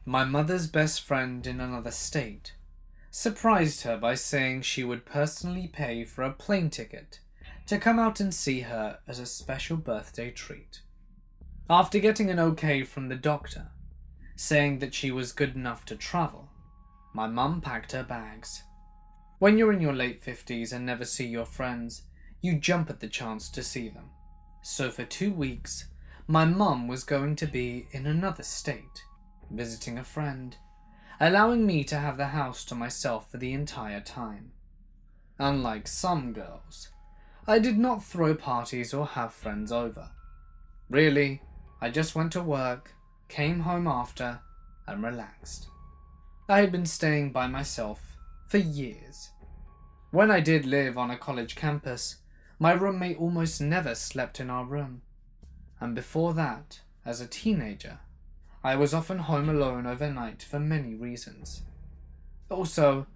My mother's best friend in another state surprised her by saying she would personally pay for a plane ticket to come out and see her as a special birthday treat. After getting an okay from the doctor, saying that she was good enough to travel, my mum packed her bags. When you're in your late 50s and never see your friends, you jump at the chance to see them. So for 2 weeks, my mum was going to be in another state, visiting a friend, allowing me to have the house to myself for the entire time. Unlike some girls, I did not throw parties or have friends over. Really, I just went to work, came home after, and relaxed. I had been staying by myself for years. When I did live on a college campus, my roommate almost never slept in our room. And before that, as a teenager, I was often home alone overnight for many reasons. Also,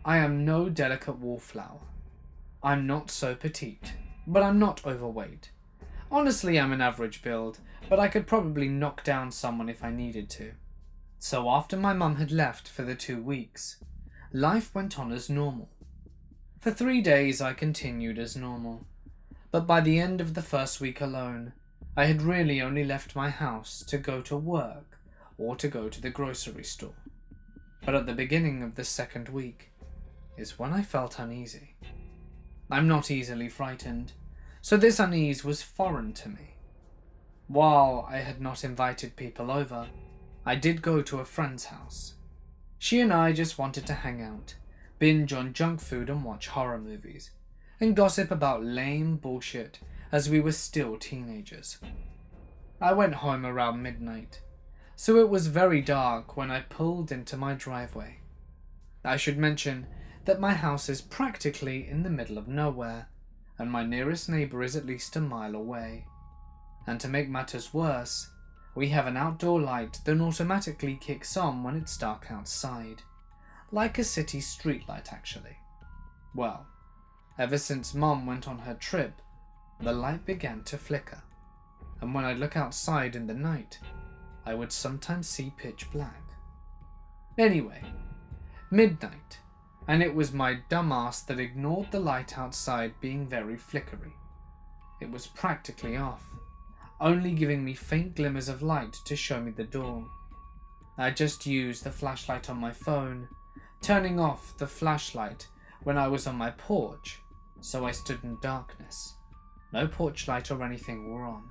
I am no delicate wallflower. I'm not so petite, but I'm not overweight. Honestly, I'm an average build, but I could probably knock down someone if I needed to. So after my mum had left for the 2 weeks, life went on as normal. For 3 days I continued as normal, but by the end of the first week alone, I had really only left my house to go to work or to go to the grocery store. But at the beginning of the second week is when I felt uneasy. I'm not easily frightened, so this unease was foreign to me. While I had not invited people over, I did go to a friend's house. She and I just wanted to hang out, binge on junk food and watch horror movies, and gossip about lame bullshit as we were still teenagers. I went home around midnight, so it was very dark when I pulled into my driveway. I should mention that my house is practically in the middle of nowhere, and my nearest neighbour is at least a mile away. And to make matters worse, we have an outdoor light that automatically kicks on when it's dark outside, like a city streetlight actually. Well, ever since Mum went on her trip, the light began to flicker, and when I'd look outside in the night, I would sometimes see pitch black. Anyway, midnight, and it was my dumb ass that ignored the light outside being very flickery. It was practically off, only giving me faint glimmers of light to show me the door. I just used the flashlight on my phone, turning off the flashlight when I was on my porch, so I stood in darkness. No porch light or anything were on.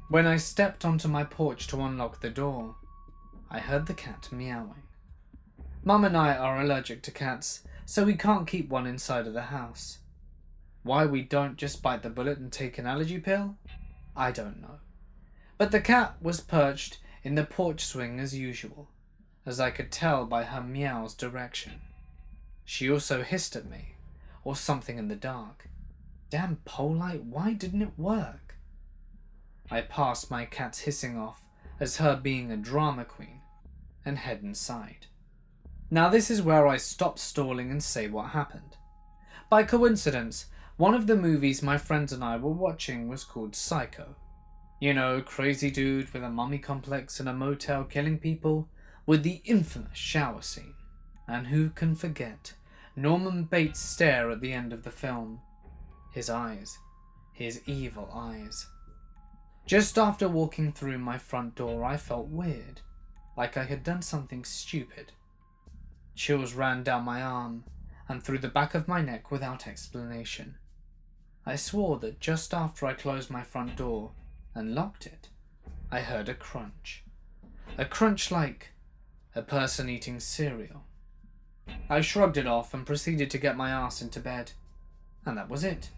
When I stepped onto my porch to unlock the door, I heard the cat meowing. Mum and I are allergic to cats, so we can't keep one inside of the house. Why we don't just bite the bullet and take an allergy pill? I don't know. But the cat was perched in the porch swing as usual, as I could tell by her meow's direction. She also hissed at me, or something in the dark. Damn pole light, why didn't it work? I passed my cat's hissing off as her being a drama queen, and head inside. Now this is where I stop stalling and say what happened. By coincidence, one of the movies my friends and I were watching was called Psycho. You know, crazy dude with a mummy complex in a motel killing people, with the infamous shower scene. And who can forget Norman Bates' stare at the end of the film? His eyes. His evil eyes. Just after walking through my front door, I felt weird, like I had done something stupid. Chills ran down my arm and through the back of my neck without explanation. I swore that just after I closed my front door and locked it, I heard a crunch. A crunch like a person eating cereal. I shrugged it off and proceeded to get my ass into bed, and that was it.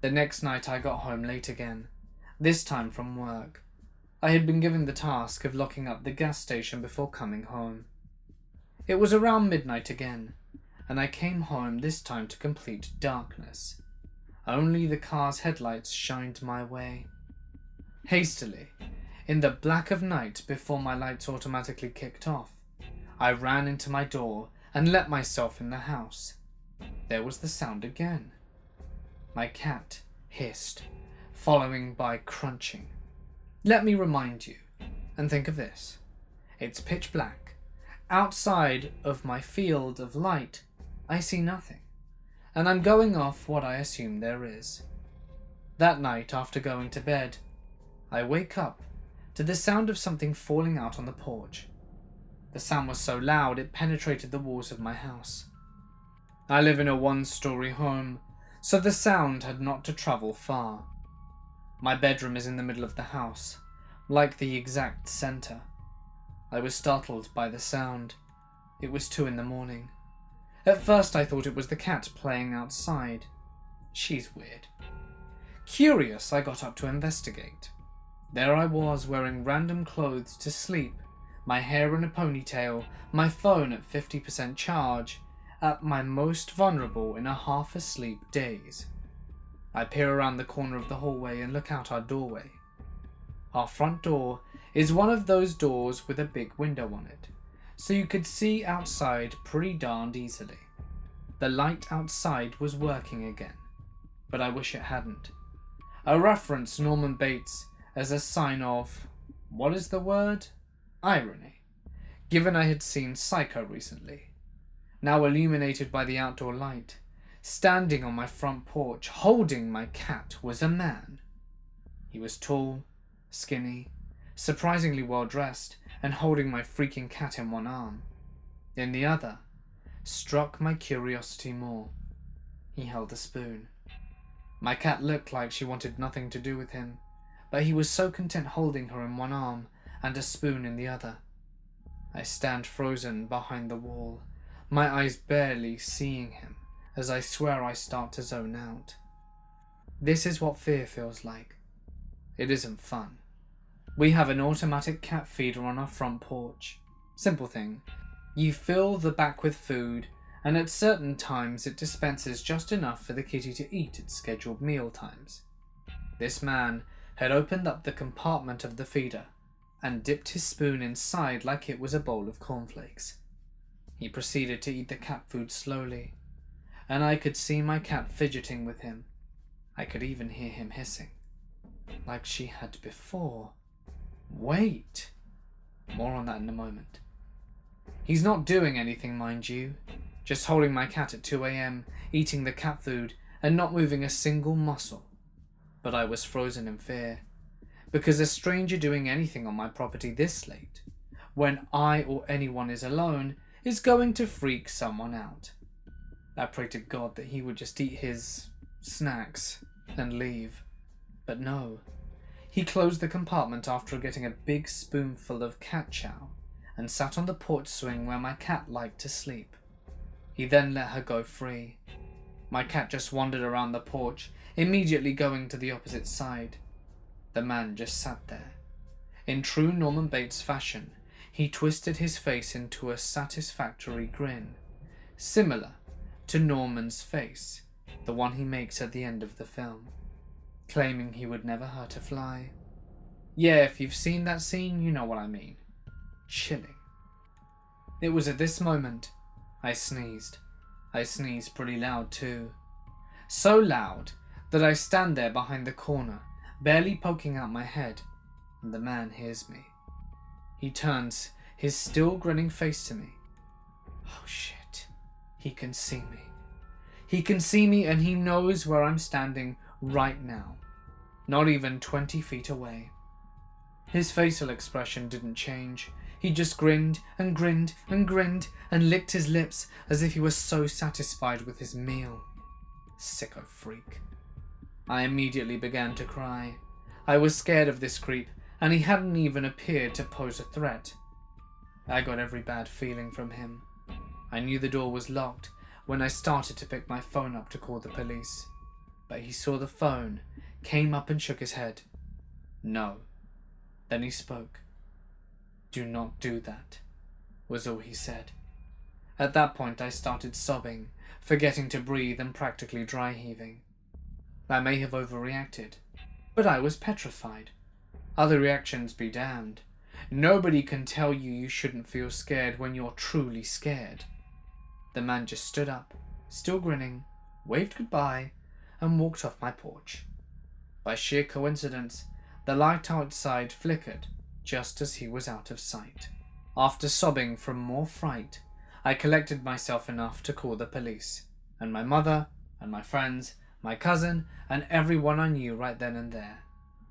The next night I got home late again, this time from work. I had been given the task of locking up the gas station before coming home. It was around midnight again, and I came home this time to complete darkness. Only the car's headlights shined my way. Hastily, in the black of night before my lights automatically kicked off, I ran into my door and let myself in the house. There was the sound again. My cat hissed, following by crunching. Let me remind you, and think of this. It's pitch black. Outside of my field of light, I see nothing, and I'm going off what I assume there is. That night, after going to bed, I wake up to the sound of something falling out on the porch. The sound was so loud it penetrated the walls of my house. I live in a one-story home, so the sound had not to travel far. My bedroom is in the middle of the house, like the exact center. I was startled by the sound. It was 2 a.m. At first I thought it was the cat playing outside. She's weird. Curious, I got up to investigate. There I was, wearing random clothes to sleep, my hair in a ponytail, my phone at 50% charge, at my most vulnerable in a half-asleep daze. I peer around the corner of the hallway and look out our doorway. Our front door is one of those doors with a big window on it, so you could see outside pretty darned easily. The light outside was working again, but I wish it hadn't. I reference Norman Bates as a sign of, what is the word? Irony, given I had seen Psycho recently. Now illuminated by the outdoor light, standing on my front porch, holding my cat, was a man. He was tall, skinny, surprisingly well dressed, and holding my freaking cat in one arm. In the other, struck my curiosity more. He held a spoon. My cat looked like she wanted nothing to do with him, but he was so content holding her in one arm and a spoon in the other. I stand frozen behind the wall, my eyes barely seeing him, as I swear I start to zone out. This is what fear feels like. It isn't fun. We have an automatic cat feeder on our front porch. Simple thing. You fill the back with food, and at certain times it dispenses just enough for the kitty to eat at scheduled meal times. This man had opened up the compartment of the feeder and dipped his spoon inside like it was a bowl of cornflakes. He proceeded to eat the cat food slowly, and I could see my cat fidgeting with him. I could even hear him hissing, like she had before. Wait! More on that in a moment. He's not doing anything, mind you, just holding my cat at 2 a.m, eating the cat food, and not moving a single muscle. But I was frozen in fear, because a stranger doing anything on my property this late, when I or anyone is alone, is going to freak someone out. I prayed to God that he would just eat his snacks and leave. But no. He closed the compartment after getting a big spoonful of cat chow and sat on the porch swing where my cat liked to sleep. He then let her go free. My cat just wandered around the porch, immediately going to the opposite side. The man just sat there. In true Norman Bates fashion, he twisted his face into a satisfactory grin, similar to Norman's face, the one he makes at the end of the film, claiming he would never hurt a fly. Yeah, if you've seen that scene, you know what I mean. Chilling. It was at this moment I sneezed. I sneezed pretty loud too. So loud that I stand there behind the corner, barely poking out my head, and the man hears me. He turns his still grinning face to me. Oh shit, he can see me. He can see me and he knows where I'm standing right now, not even 20 feet away. His facial expression didn't change. He just grinned and grinned and grinned and licked his lips as if he was so satisfied with his meal. Sicko freak. I immediately began to cry. I was scared of this creep, and he hadn't even appeared to pose a threat. I got every bad feeling from him. I knew the door was locked when I started to pick my phone up to call the police. But he saw the phone, came up and shook his head. No. Then he spoke. "Do not do that," was all he said. At that point I started sobbing, forgetting to breathe and practically dry heaving. I may have overreacted, but I was petrified. Other reactions be damned. Nobody can tell you you shouldn't feel scared when you're truly scared. The man just stood up, still grinning, waved goodbye, and walked off my porch. By sheer coincidence, the light outside flickered just as he was out of sight. After sobbing from more fright, I collected myself enough to call the police, and my mother, and my friends, my cousin, and everyone I knew right then and there.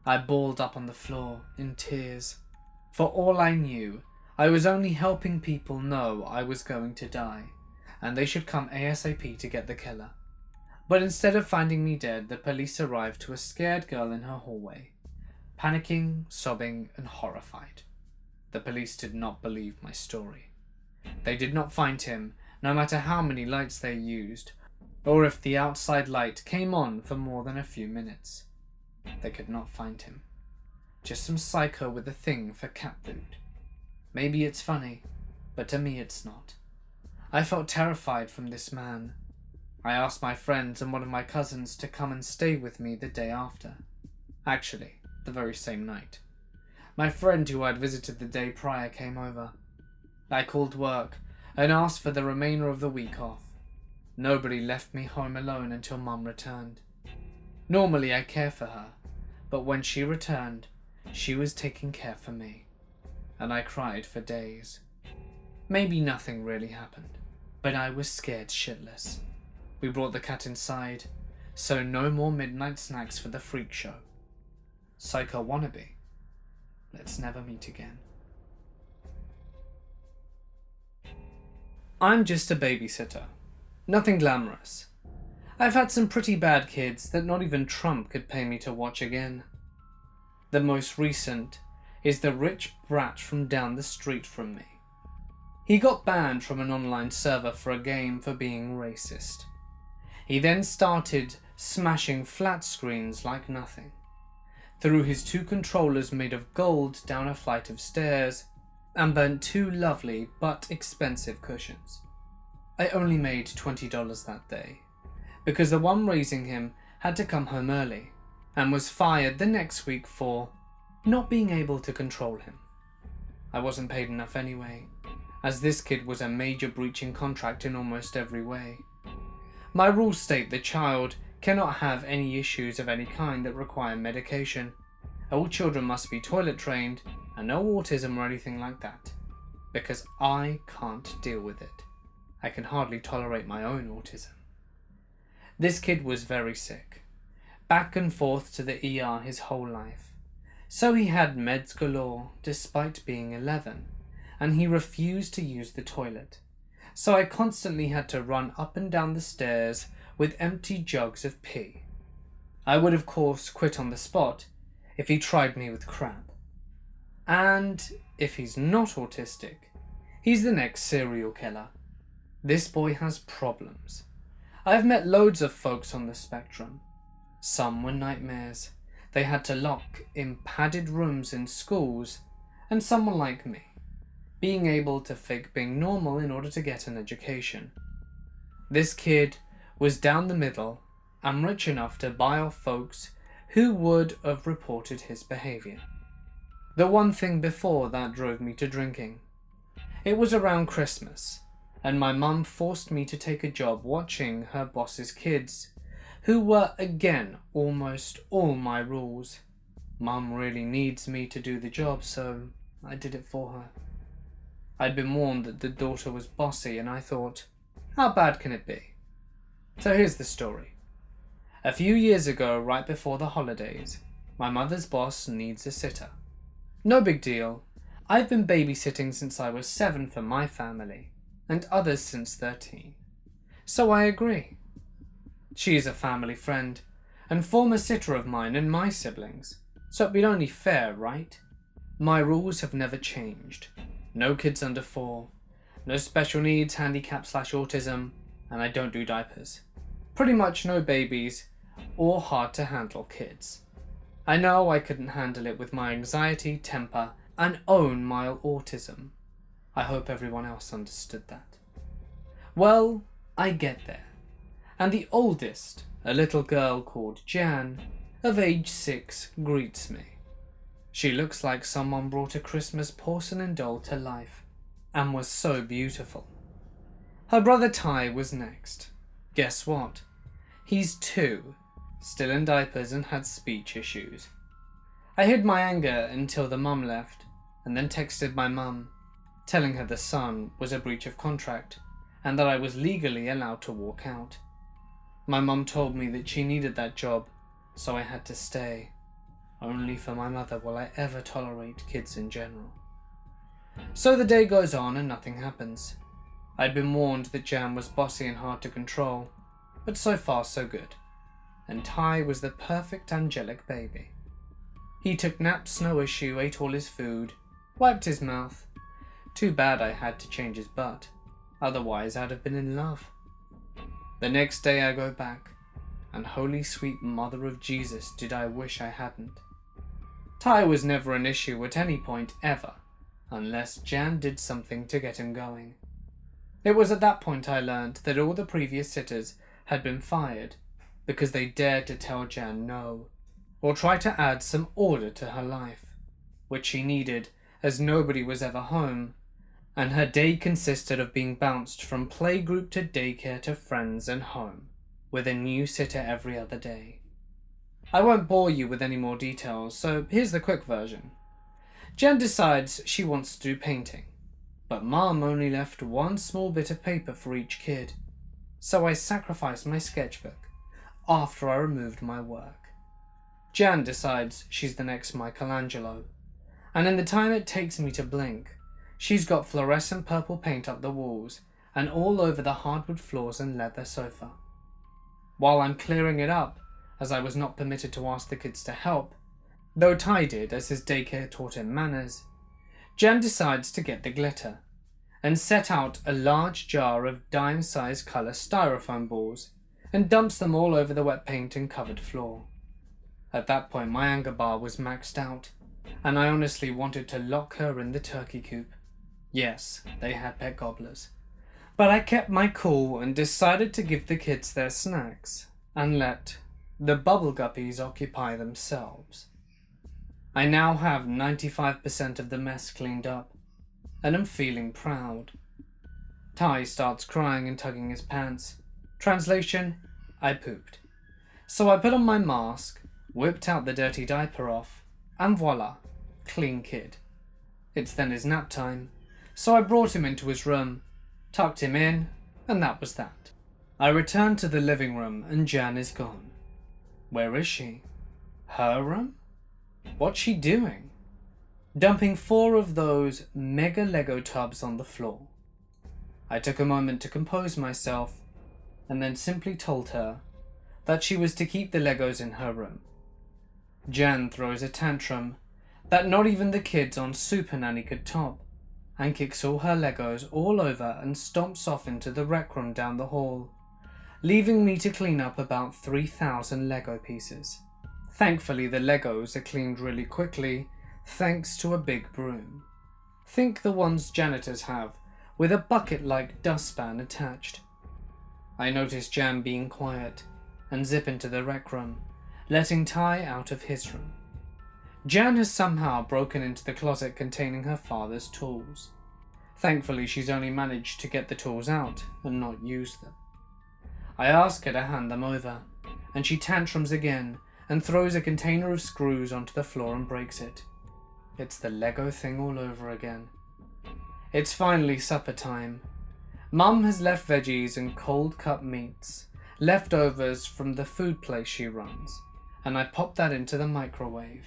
I balled up on the floor, in tears. For all I knew, I was only helping people know I was going to die, and they should come ASAP to get the killer. But instead of finding me dead, the police arrived to a scared girl in her hallway, panicking, sobbing, and horrified. The police did not believe my story. They did not find him, no matter how many lights they used, or if the outside light came on for more than a few minutes. They could not find him. Just some psycho with a thing for cat food. Maybe it's funny, but to me it's not. I felt terrified from this man. I asked my friends and one of my cousins to come and stay with me the day after. Actually, the very same night. My friend who I'd visited the day prior came over. I called work and asked for the remainder of the week off. Nobody left me home alone until Mum returned. Normally I care for her, but when she returned, she was taking care for me, and I cried for days. Maybe nothing really happened, but I was scared shitless. We brought the cat inside, so no more midnight snacks for the freak show. Psycho wannabe. Let's never meet again. I'm just a babysitter. Nothing glamorous. I've had some pretty bad kids that not even Trump could pay me to watch again. The most recent is the rich brat from down the street from me. He got banned from an online server for a game for being racist. He then started smashing flat screens like nothing. Threw his 2 controllers made of gold down a flight of stairs, and burnt 2 lovely but expensive cushions. I only made $20 that day, because the one raising him had to come home early, and was fired the next week for not being able to control him. I wasn't paid enough anyway, as this kid was a major breaching contract in almost every way. My rules state the child cannot have any issues of any kind that require medication. All children must be toilet trained, and no autism or anything like that, because I can't deal with it. I can hardly tolerate my own autism. This kid was very sick, back and forth to the ER his whole life. So he had meds galore despite being 11, and he refused to use the toilet. So I constantly had to run up and down the stairs with empty jugs of pee. I would of course quit on the spot if he tried me with crap. And if he's not autistic, he's the next serial killer. This boy has problems. I've met loads of folks on the spectrum. Some were nightmares. They had to lock in padded rooms in schools, and someone like me, being able to fake being normal in order to get an education. This kid was down the middle and rich enough to buy off folks who would have reported his behaviour. The one thing before that drove me to drinking. It was around Christmas, and my mum forced me to take a job watching her boss's kids, who were again almost all my rules. Mum really needs me to do the job, so I did it for her. I'd been warned that the daughter was bossy, and I thought, how bad can it be? So here's the story. A few years ago, right before the holidays, my mother's boss needs a sitter. No big deal. I've been babysitting since I was 7 for my family, and others since 13. So I agree. She is a family friend, and former sitter of mine and my siblings, so it'd be only fair, right? My rules have never changed. No kids under 4, no special needs, handicap/autism, and I don't do diapers. Pretty much no babies or hard to handle kids. I know I couldn't handle it with my anxiety, temper, and own mild autism. I hope everyone else understood that. Well, I get there, and the oldest, a little girl called Jan, of age 6, greets me. She looks like someone brought a Christmas porcelain doll to life, and was so beautiful. Her brother Ty was next. Guess what? He's 2, still in diapers and had speech issues. I hid my anger until the mum left, and then texted my mum. telling her the sun was a breach of contract and that I was legally allowed to walk out. My mum told me that she needed that job, so I had to stay. Only for my mother will I ever tolerate kids in general. So the day goes on and nothing happens. I'd been warned that Jan was bossy and hard to control, but so far so good. And Ty was the perfect angelic baby. He took naps, no issue, ate all his food, wiped his mouth. Too bad I had to change his butt, otherwise I'd have been in love. The next day I go back, and holy sweet mother of Jesus did I wish I hadn't. Ty was never an issue at any point ever, unless Jan did something to get him going. It was at that point I learned that all the previous sitters had been fired because they dared to tell Jan no, or try to add some order to her life, which she needed as nobody was ever home, and her day consisted of being bounced from playgroup to daycare to friends and home, with a new sitter every other day. I won't bore you with any more details, so here's the quick version. Jan decides she wants to do painting, but Mom only left one small bit of paper for each kid, so I sacrificed my sketchbook after I removed my work. Jan decides she's the next Michelangelo, and in the time it takes me to blink, she's got fluorescent purple paint up the walls and all over the hardwood floors and leather sofa. While I'm clearing it up, as I was not permitted to ask the kids to help, though Ty did as his daycare taught him manners, Jan decides to get the glitter and set out a large jar of dime-sized colour styrofoam balls and dumps them all over the wet paint and covered floor. At that point my anger bar was maxed out, and I honestly wanted to lock her in the turkey coop. Yes, they had pet gobblers. But I kept my cool and decided to give the kids their snacks and let the bubble guppies occupy themselves. I now have 95% of the mess cleaned up, and am feeling proud. Ty starts crying and tugging his pants. Translation, I pooped. So I put on my mask, whipped out the dirty diaper off, and voila, clean kid. It's then his nap time, so I brought him into his room, tucked him in, and that was that. I returned to the living room and Jan is gone. Where is she? Her room? What's she doing? Dumping 4 of those mega Lego tubs on the floor. I took a moment to compose myself and then simply told her that she was to keep the Legos in her room. Jan throws a tantrum that not even the kids on Super Nanny could top, and kicks all her Legos all over and stomps off into the rec room down the hall, leaving me to clean up about 3,000 Lego pieces. Thankfully the Legos are cleaned really quickly thanks to a big broom. Think the ones janitors have, with a bucket-like dustpan attached. I noticed Jan being quiet and zip into the rec room, letting Ty out of his room. Jan has somehow broken into the closet containing her father's tools. Thankfully she's only managed to get the tools out and not use them. I ask her to hand them over, and she tantrums again and throws a container of screws onto the floor and breaks it. It's the Lego thing all over again. It's finally supper time. Mum has left veggies and cold cut meats, leftovers from the food place she runs, and I pop that into the microwave.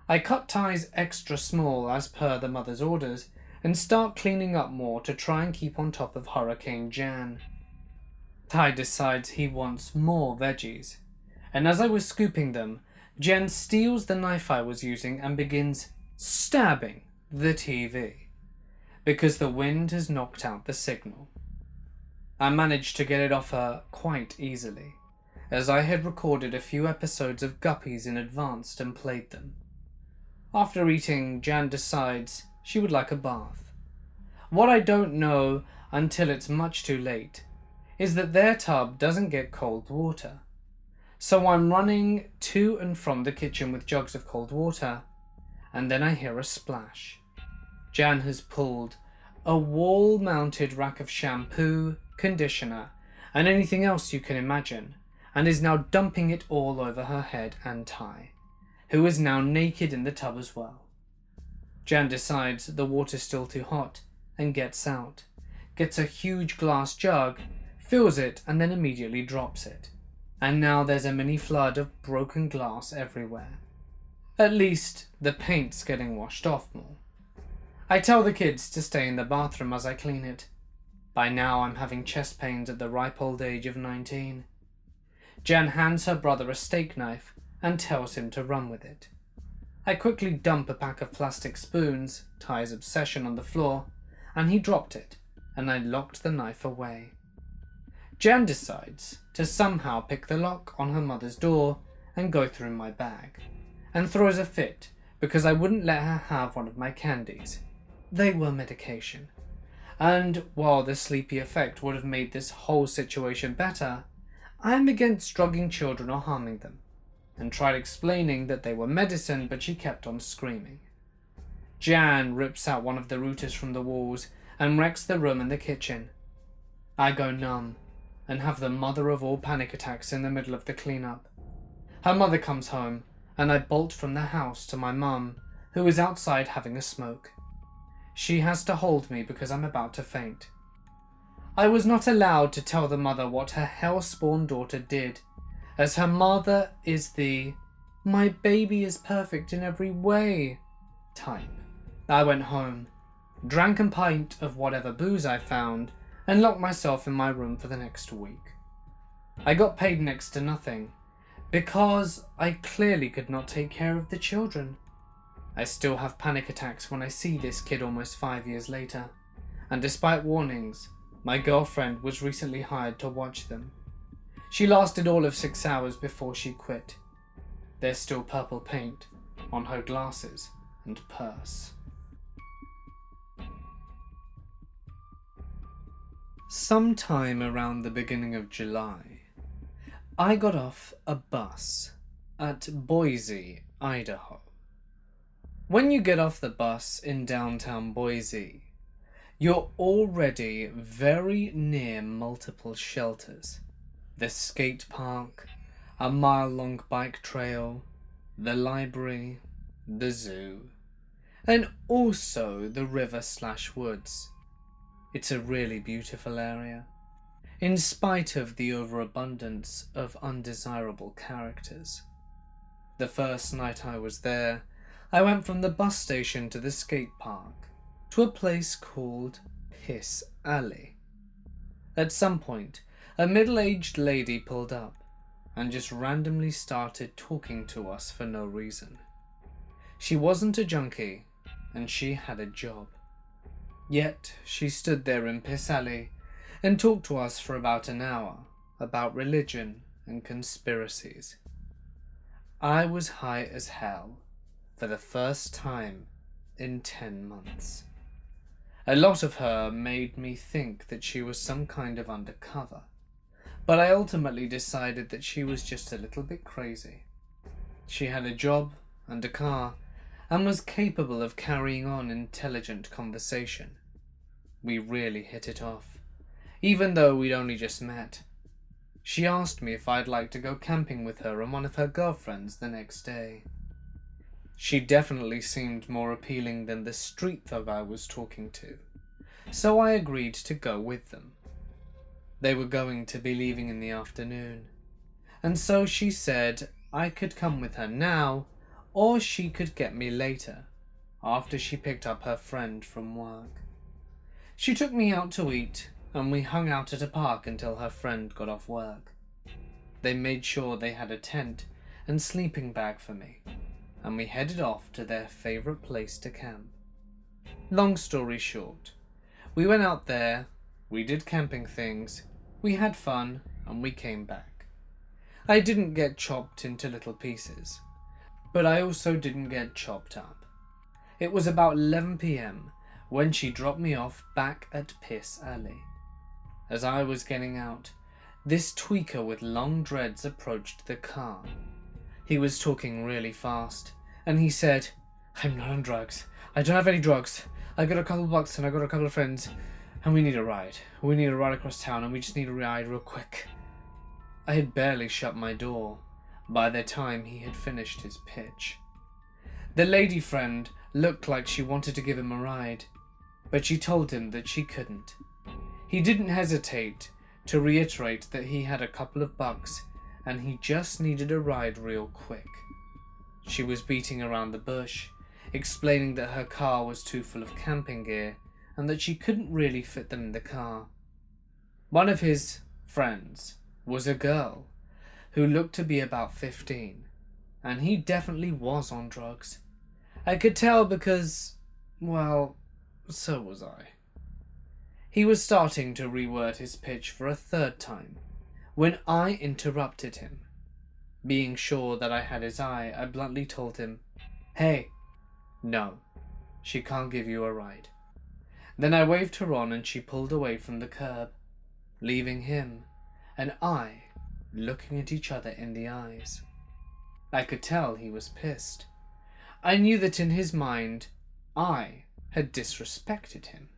I cut Ty's extra small as per the mother's orders and start cleaning up more to try and keep on top of Hurricane Jan. Ty decides he wants more veggies, and as I was scooping them, Jen steals the knife I was using and begins stabbing the TV, because the wind has knocked out the signal. I managed to get it off her quite easily, as I had recorded a few episodes of Guppies in advance and played them. After eating, Jan decides she would like a bath. What I don't know until it's much too late is that their tub doesn't get cold water. So I'm running to and from the kitchen with jugs of cold water, and then I hear a splash. Jan has pulled a wall-mounted rack of shampoo, conditioner, and anything else you can imagine, and is now dumping it all over her head and Ty, who is now naked in the tub as well. Jan decides the water's still too hot and gets out, gets a huge glass jug, fills it and then immediately drops it. And now there's a mini flood of broken glass everywhere. At least the paint's getting washed off more. I tell the kids to stay in the bathroom as I clean it. By now I'm having chest pains at the ripe old age of 19. Jan hands her brother a steak knife and tells him to run with it. I quickly dump a pack of plastic spoons, Ty's obsession, on the floor, and he dropped it, and I locked the knife away. Jan decides to somehow pick the lock on her mother's door and go through my bag, and throws a fit because I wouldn't let her have one of my candies. They were medication. And while the sleepy effect would have made this whole situation better, I am against drugging children or harming them, and tried explaining that they were medicine, but she kept on screaming. Jan rips out one of the routers from the walls and wrecks the room and the kitchen. I go numb and have the mother of all panic attacks in the middle of the cleanup. Her mother comes home and I bolt from the house to my mum, who is outside having a smoke. She has to hold me because I'm about to faint. I was not allowed to tell the mother what her hell-spawn daughter did, as her mother is the "my baby is perfect in every way" type. I went home, drank a pint of whatever booze I found, and locked myself in my room for the next week. I got paid next to nothing, because I clearly could not take care of the children. I still have panic attacks when I see this kid almost 5 years later, and despite warnings, my girlfriend was recently hired to watch them. She lasted all of 6 hours before she quit. There's still purple paint on her glasses and purse. Sometime around the beginning of July, I got off a bus at Boise, Idaho. When you get off the bus in downtown Boise, you're already very near multiple shelters. The skate park, a mile-long bike trail, the library, the zoo, and also the river/woods. It's a really beautiful area, in spite of the overabundance of undesirable characters. The first night I was there, I went from the bus station to the skate park, to a place called Piss Alley. At some point, a middle-aged lady pulled up and just randomly started talking to us for no reason. She wasn't a junkie, and she had a job. Yet she stood there in Piss Alley and talked to us for about an hour about religion and conspiracies. I was high as hell for the first time in 10 months. A lot of her made me think that she was some kind of undercover, but I ultimately decided that she was just a little bit crazy. She had a job and a car, and was capable of carrying on intelligent conversation. We really hit it off, even though we'd only just met. She asked me if I'd like to go camping with her and one of her girlfriends the next day. She definitely seemed more appealing than the street thug I was talking to, so I agreed to go with them. They were going to be leaving in the afternoon, and so she said I could come with her now, or she could get me later, after she picked up her friend from work. She took me out to eat, and we hung out at a park until her friend got off work. They made sure they had a tent and sleeping bag for me, and we headed off to their favourite place to camp. Long story short, we went out there, we did camping things, we had fun, and we came back. I didn't get chopped into little pieces, but I also didn't get chopped up. It was about 11 p.m. when she dropped me off back at Piss Alley. As I was getting out, this tweaker with long dreads approached the car. He was talking really fast, and he said, "I'm not on drugs. I don't have any drugs. I got a couple bucks and I got a couple of friends, and we need a ride. We need a ride across town, and we just need a ride real quick." I had barely shut my door by the time he had finished his pitch. The lady friend looked like she wanted to give him a ride, but she told him that she couldn't. He didn't hesitate to reiterate that he had a couple of bucks and he just needed a ride real quick. She was beating around the bush, explaining that her car was too full of camping gear and that she couldn't really fit them in the car. One of his friends was a girl who looked to be about 15, and he definitely was on drugs. I could tell because, well, so was I. He was starting to reword his pitch for a third time when I interrupted him. Being sure that I had his eye, I bluntly told him, "Hey, no, she can't give you a ride." Then I waved her on and she pulled away from the curb, leaving him and I looking at each other in the eyes. I could tell he was pissed. I knew that in his mind, I had disrespected him.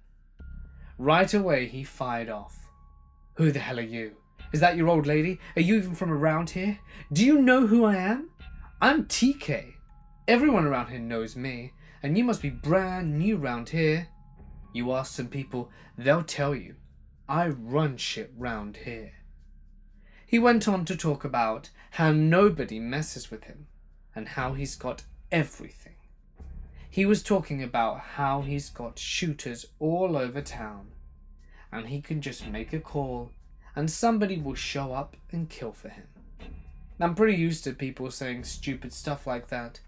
Right away he fired off. "Who the hell are you? Is that your old lady? Are you even from around here? Do you know who I am? I'm TK. Everyone around here knows me, and you must be brand new round here. You ask some people, they'll tell you. I run shit round here." He went on to talk about how nobody messes with him, and how he's got everything. He was talking about how he's got shooters all over town, and he can just make a call and somebody will show up and kill for him. I'm pretty used to people saying stupid stuff like that,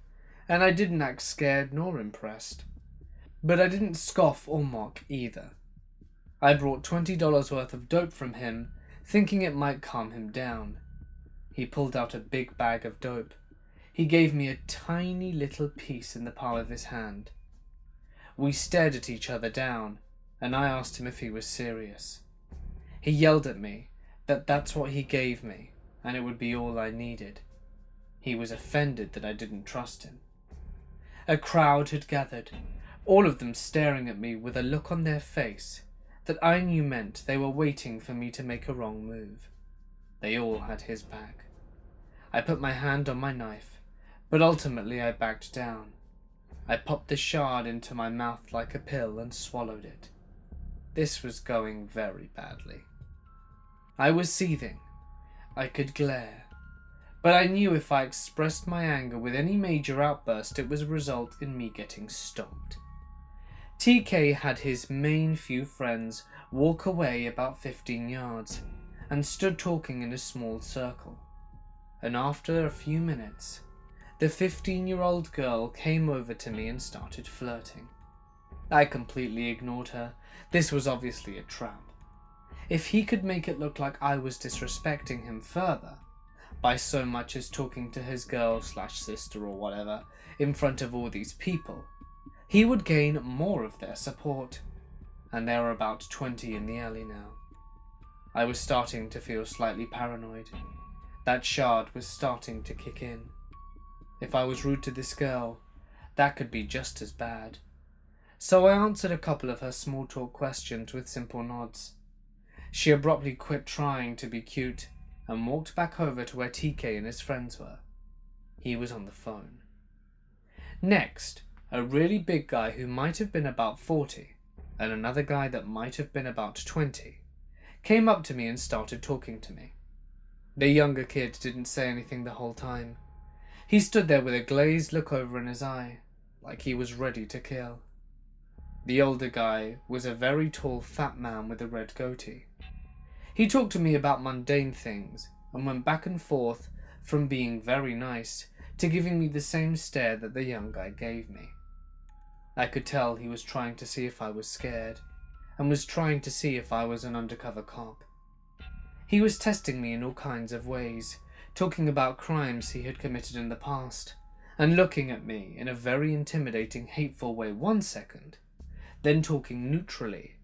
and I didn't act scared nor impressed. But I didn't scoff or mock either. I brought $20 worth of dope from him, thinking it might calm him down. He pulled out a big bag of dope. He gave me a tiny little piece in the palm of his hand. We stared at each other down, and I asked him if he was serious. He yelled at me that that's what he gave me, and it would be all I needed. He was offended that I didn't trust him. A crowd had gathered, all of them staring at me with a look on their face that I knew meant they were waiting for me to make a wrong move. They all had his back. I put my hand on my knife, but ultimately I backed down. I popped the shard into my mouth like a pill and swallowed it. This was going very badly. I was seething. I could glare. But I knew if I expressed my anger with any major outburst, it would result in me getting stopped. TK had his main few friends walk away about 15 yards and stood talking in a small circle. And after a few minutes, the 15-year-old girl came over to me and started flirting. I completely ignored her. This was obviously a trap. If he could make it look like I was disrespecting him further, by so much as talking to his girl/sister or whatever in front of all these people, he would gain more of their support. And there were about 20 in the alley now. I was starting to feel slightly paranoid. That shard was starting to kick in. If I was rude to this girl, that could be just as bad. So I answered a couple of her small talk questions with simple nods. She abruptly quit trying to be cute and walked back over to where TK and his friends were. He was on the phone. Next, a really big guy who might have been about 40 and another guy that might have been about 20 came up to me and started talking to me. The younger kid didn't say anything the whole time. He stood there with a glazed look over in his eye, like he was ready to kill. The older guy was a very tall, fat man with a red goatee. He talked to me about mundane things and went back and forth from being very nice to giving me the same stare that the young guy gave me. I could tell he was trying to see if I was scared and was trying to see if I was an undercover cop. He was testing me in all kinds of ways, talking about crimes he had committed in the past and looking at me in a very intimidating, hateful way 1 second, then talking neutrally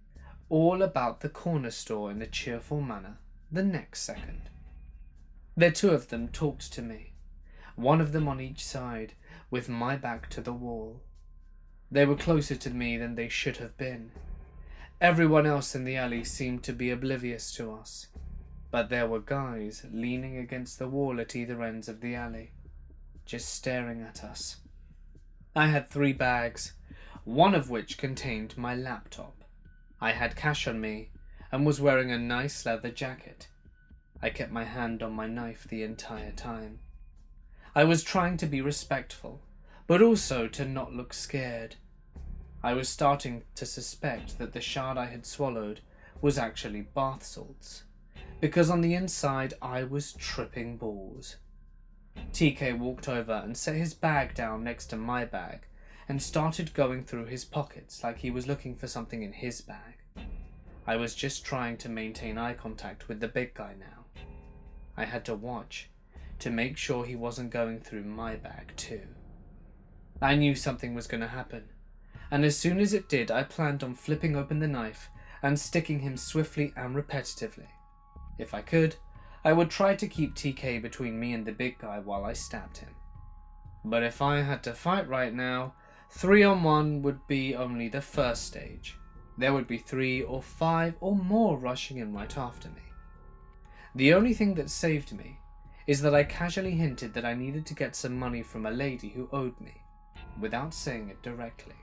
all about the corner store in a cheerful manner the next second. The two of them talked to me, one of them on each side, with my back to the wall. They were closer to me than they should have been. Everyone else in the alley seemed to be oblivious to us, but there were guys leaning against the wall at either ends of the alley, just staring at us. I had 3 bags, one of which contained my laptop. I had cash on me and was wearing a nice leather jacket. I kept my hand on my knife the entire time. I was trying to be respectful, but also to not look scared. I was starting to suspect that the shard I had swallowed was actually bath salts, because on the inside I was tripping balls. TK walked over and set his bag down next to my bag and started going through his pockets like he was looking for something in his bag. I was just trying to maintain eye contact with the big guy now. I had to watch to make sure he wasn't going through my bag too. I knew something was going to happen, and as soon as it did, I planned on flipping open the knife and sticking him swiftly and repetitively. If I could, I would try to keep TK between me and the big guy while I stabbed him. But if I had to fight right now, 3-on-1 would be only the first stage. There would be 3 or 5 or more rushing in right after me. The only thing that saved me is that I casually hinted that I needed to get some money from a lady who owed me, without saying it directly.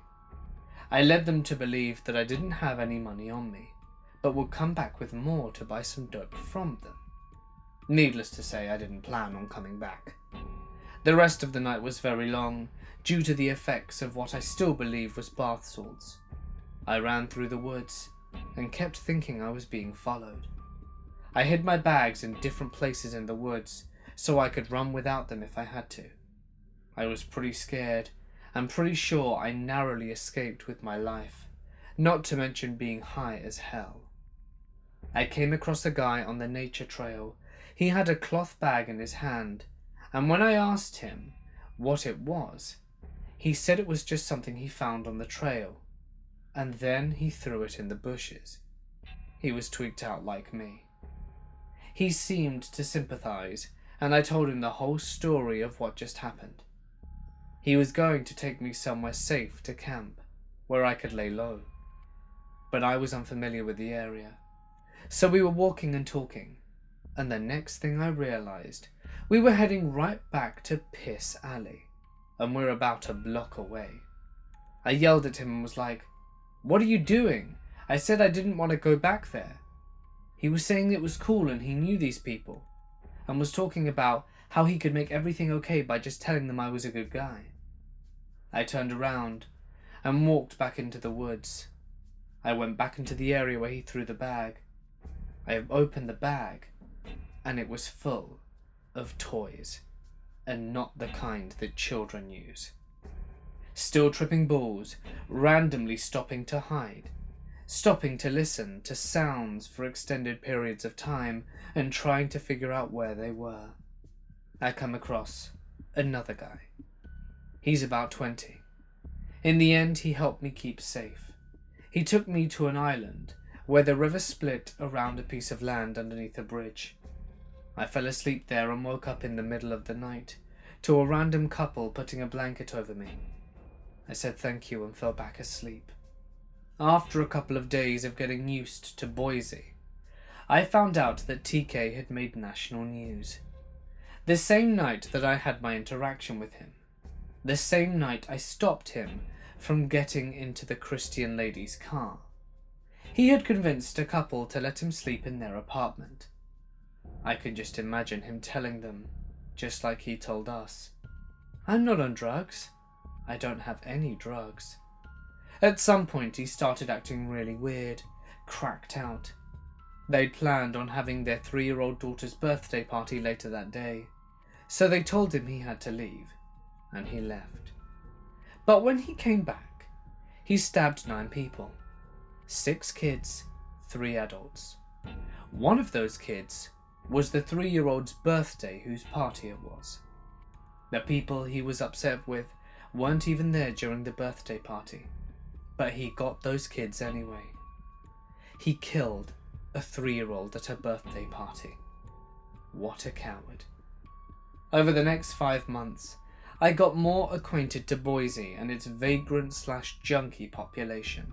I led them to believe that I didn't have any money on me, but would come back with more to buy some dope from them. Needless to say, I didn't plan on coming back. The rest of the night was very long, due to the effects of what I still believe was bath salts. I ran through the woods, and kept thinking I was being followed. I hid my bags in different places in the woods, so I could run without them if I had to. I was pretty scared, and pretty sure I narrowly escaped with my life, not to mention being high as hell. I came across a guy on the nature trail. He had a cloth bag in his hand, and when I asked him what it was, he said it was just something he found on the trail, and then he threw it in the bushes. He was tweaked out like me. He seemed to sympathize, and I told him the whole story of what just happened. He was going to take me somewhere safe to camp, where I could lay low. But I was unfamiliar with the area, so we were walking and talking, and the next thing I realized, we were heading right back to Piss Alley, and we're about a block away. I yelled at him and was like, "What are you doing? I said I didn't want to go back there." He was saying it was cool and he knew these people, and was talking about how he could make everything okay by just telling them I was a good guy. I turned around and walked back into the woods. I went back into the area where he threw the bag. I opened the bag, and it was full of toys, and not the kind that children use. Still tripping balls, randomly stopping to hide, stopping to listen to sounds for extended periods of time, and trying to figure out where they were. I come across another guy. He's about 20. In the end, he helped me keep safe. He took me to an island where the river split around a piece of land underneath a bridge. I fell asleep there and woke up in the middle of the night to a random couple putting a blanket over me. I said thank you and fell back asleep. After a couple of days of getting used to Boise, I found out that TK had made national news. The same night that I had my interaction with him, the same night I stopped him from getting into the Christian lady's car. He had convinced a couple to let him sleep in their apartment. I could just imagine him telling them, just like he told us, "I'm not on drugs. I don't have any drugs." At some point he started acting really weird, cracked out. They'd planned on having their 3-year-old daughter's birthday party later that day, so they told him he had to leave, and he left. But when he came back, he stabbed 9 people. 6 kids, 3 adults. One of those kids was the 3-year-old's birthday whose party it was. The people he was upset with weren't even there during the birthday party, but he got those kids anyway. He killed a 3-year-old at a birthday party. What a coward. Over the next 5 months, I got more acquainted to Boise and its vagrant/junkie population.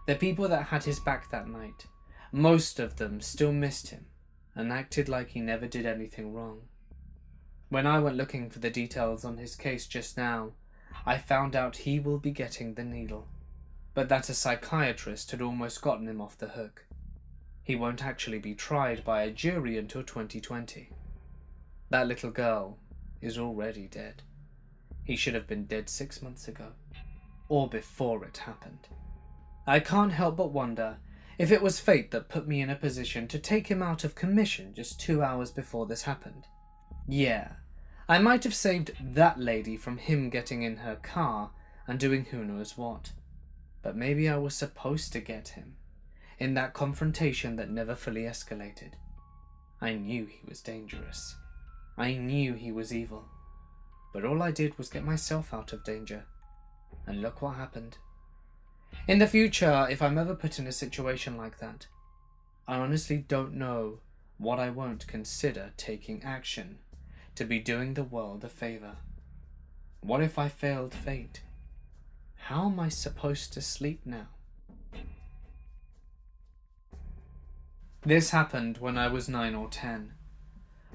The people that had his back that night, most of them still missed him and acted like he never did anything wrong. When I went looking for the details on his case just now, I found out he will be getting the needle. but that a psychiatrist had almost gotten him off the hook. He won't actually be tried by a jury until 2020. That little girl is already dead. He should have been dead 6 months ago, or before it happened. I can't help but wonder if it was fate that put me in a position to take him out of commission just 2 hours before this happened. Yeah, I might have saved that lady from him getting in her car and doing who knows what. But maybe I was supposed to get him, in that confrontation that never fully escalated. I knew he was dangerous. I knew he was evil. But all I did was get myself out of danger. And look what happened. In the future, if I'm ever put in a situation like that, I honestly don't know what I won't consider taking action to be doing the world a favor. What if I failed fate? How am I supposed to sleep now? This happened when I was 9 or 10.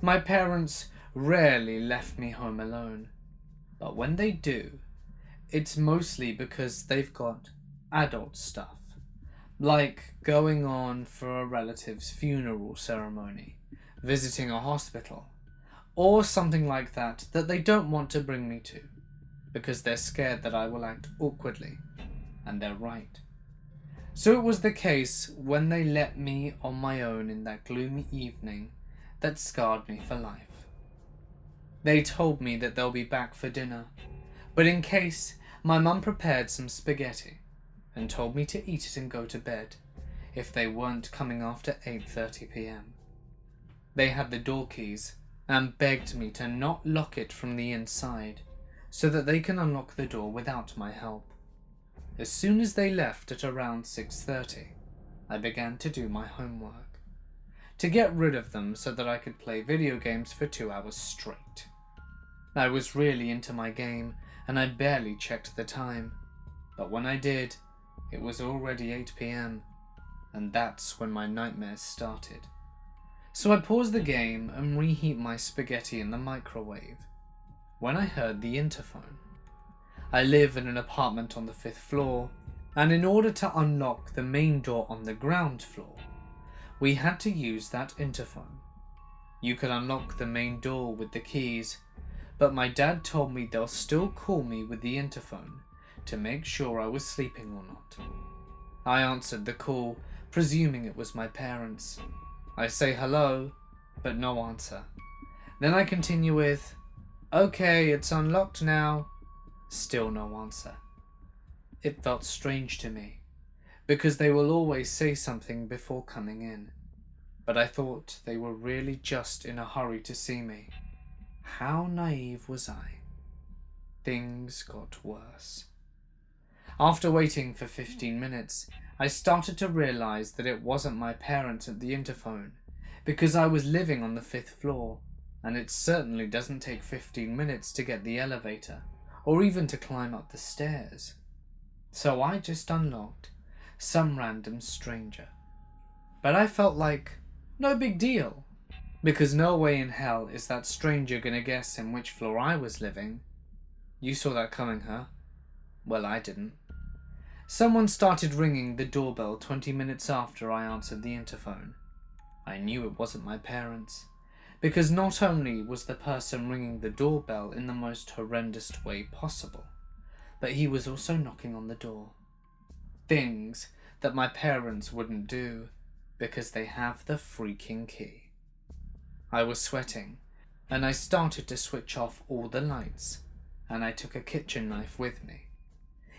My parents rarely left me home alone, but when they do, it's mostly because they've got adult stuff, like going on for a relative's funeral ceremony, visiting a hospital, or something like that they don't want to bring me to, because they're scared that I will act awkwardly, and they're right. So it was the case when they let me on my own in that gloomy evening that scarred me for life. They told me that they'll be back for dinner, but in case, my mum prepared some spaghetti and told me to eat it and go to bed if they weren't coming after 8:30 p.m. They had the door keys and begged me to not lock it from the inside so that they can unlock the door without my help. As soon as they left at around 6:30, I began to do my homework, to get rid of them so that I could play video games for 2 hours straight. I was really into my game and I barely checked the time, but when I did, it was already 8 p.m, and that's when my nightmares started. So I paused the game and reheat my spaghetti in the microwave when I heard the interphone. I live in an apartment on the 5th floor, and in order to unlock the main door on the ground floor, we had to use that interphone. You could unlock the main door with the keys, but my dad told me they'll still call me with the interphone to make sure I was sleeping or not. I answered the call, presuming it was my parents. I say hello, but no answer. Then I continue with, "Okay, it's unlocked now." Still no answer. It felt strange to me, because they will always say something before coming in, but I thought they were really just in a hurry to see me. How naive was I? Things got worse. After waiting for 15 minutes, I started to realize that it wasn't my parents at the interphone, because I was living on the 5th floor, and it certainly doesn't take 15 minutes to get the elevator, or even to climb up the stairs. So I just unlocked some random stranger. But I felt like, no big deal, because no way in hell is that stranger gonna guess in which floor I was living. You saw that coming, huh? Well, I didn't. Someone started ringing the doorbell 20 minutes after I answered the interphone. I knew it wasn't my parents, because not only was the person ringing the doorbell in the most horrendous way possible, but he was also knocking on the door. Things that my parents wouldn't do, because they have the freaking key. I was sweating, and I started to switch off all the lights, and I took a kitchen knife with me,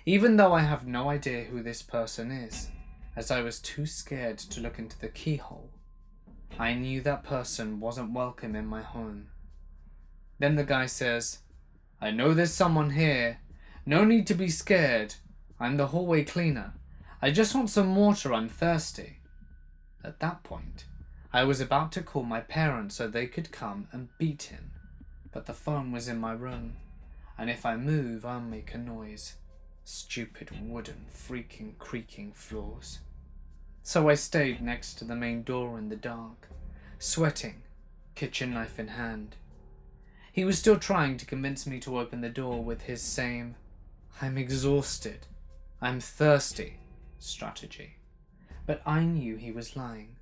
even though I have no idea who this person is, as I was too scared to look into the keyhole. I knew that person wasn't welcome in my home. Then the guy says, "I know there's someone here. No need to be scared. I'm the hallway cleaner. I just want some water, I'm thirsty." At that point, I was about to call my parents so they could come and beat him, but the phone was in my room, and if I move, I'll make a noise. Stupid wooden freaking creaking floors. So I stayed next to the main door in the dark, sweating, kitchen knife in hand. He was still trying to convince me to open the door with his same, "I'm exhausted," I'm thirsty strategy. But I knew he was lying.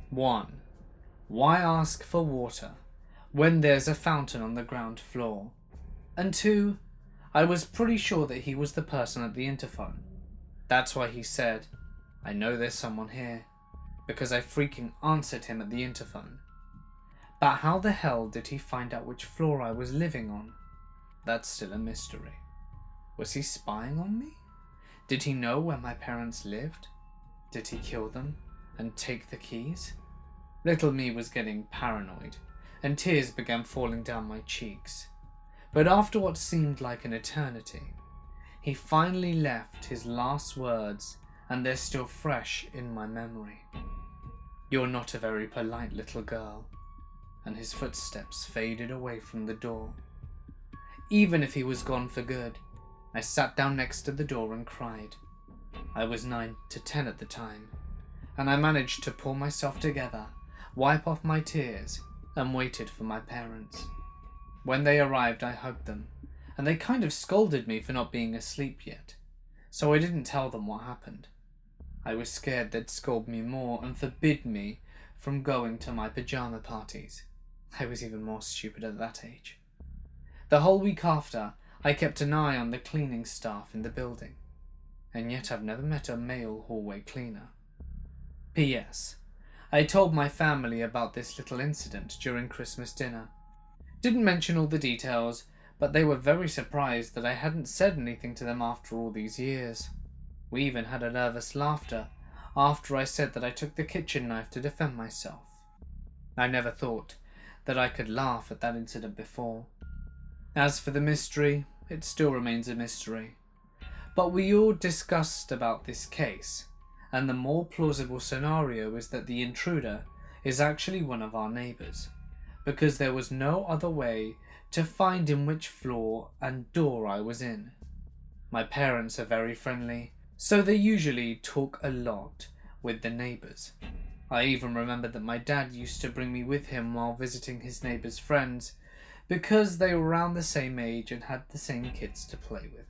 1. Why ask for water when there's a fountain on the ground floor? And 2, I was pretty sure that he was the person at the interphone. That's why he said, I know there's someone here, because I freaking answered him at the interphone. But how the hell did he find out which floor I was living on? That's still a mystery. Was he spying on me? Did he know where my parents lived? Did he kill them and take the keys? Little me was getting paranoid, and tears began falling down my cheeks. But after what seemed like an eternity, he finally left his last words, and they're still fresh in my memory. You're not a very polite little girl. And his footsteps faded away from the door. Even if he was gone for good, I sat down next to the door and cried. I was 9 to 10 at the time, and I managed to pull myself together, wipe off my tears, and waited for my parents. When they arrived, I hugged them, and they kind of scolded me for not being asleep yet, so I didn't tell them what happened. I was scared they'd scold me more and forbid me from going to my pajama parties. I was even more stupid at that age. The whole week after, I kept an eye on the cleaning staff in the building, and yet I've never met a male hallway cleaner. P.S. I told my family about this little incident during Christmas dinner. Didn't mention all the details, but they were very surprised that I hadn't said anything to them after all these years. We even had a nervous laughter after I said that I took the kitchen knife to defend myself. I never thought that I could laugh at that incident before. As for the mystery, it still remains a mystery. But we all discussed about this case, and the more plausible scenario is that the intruder is actually one of our neighbours, because there was no other way to find in which floor and door I was in. My parents are very friendly, so they usually talk a lot with the neighbours. I even remember that my dad used to bring me with him while visiting his neighbours' friends, because they were around the same age and had the same kids to play with.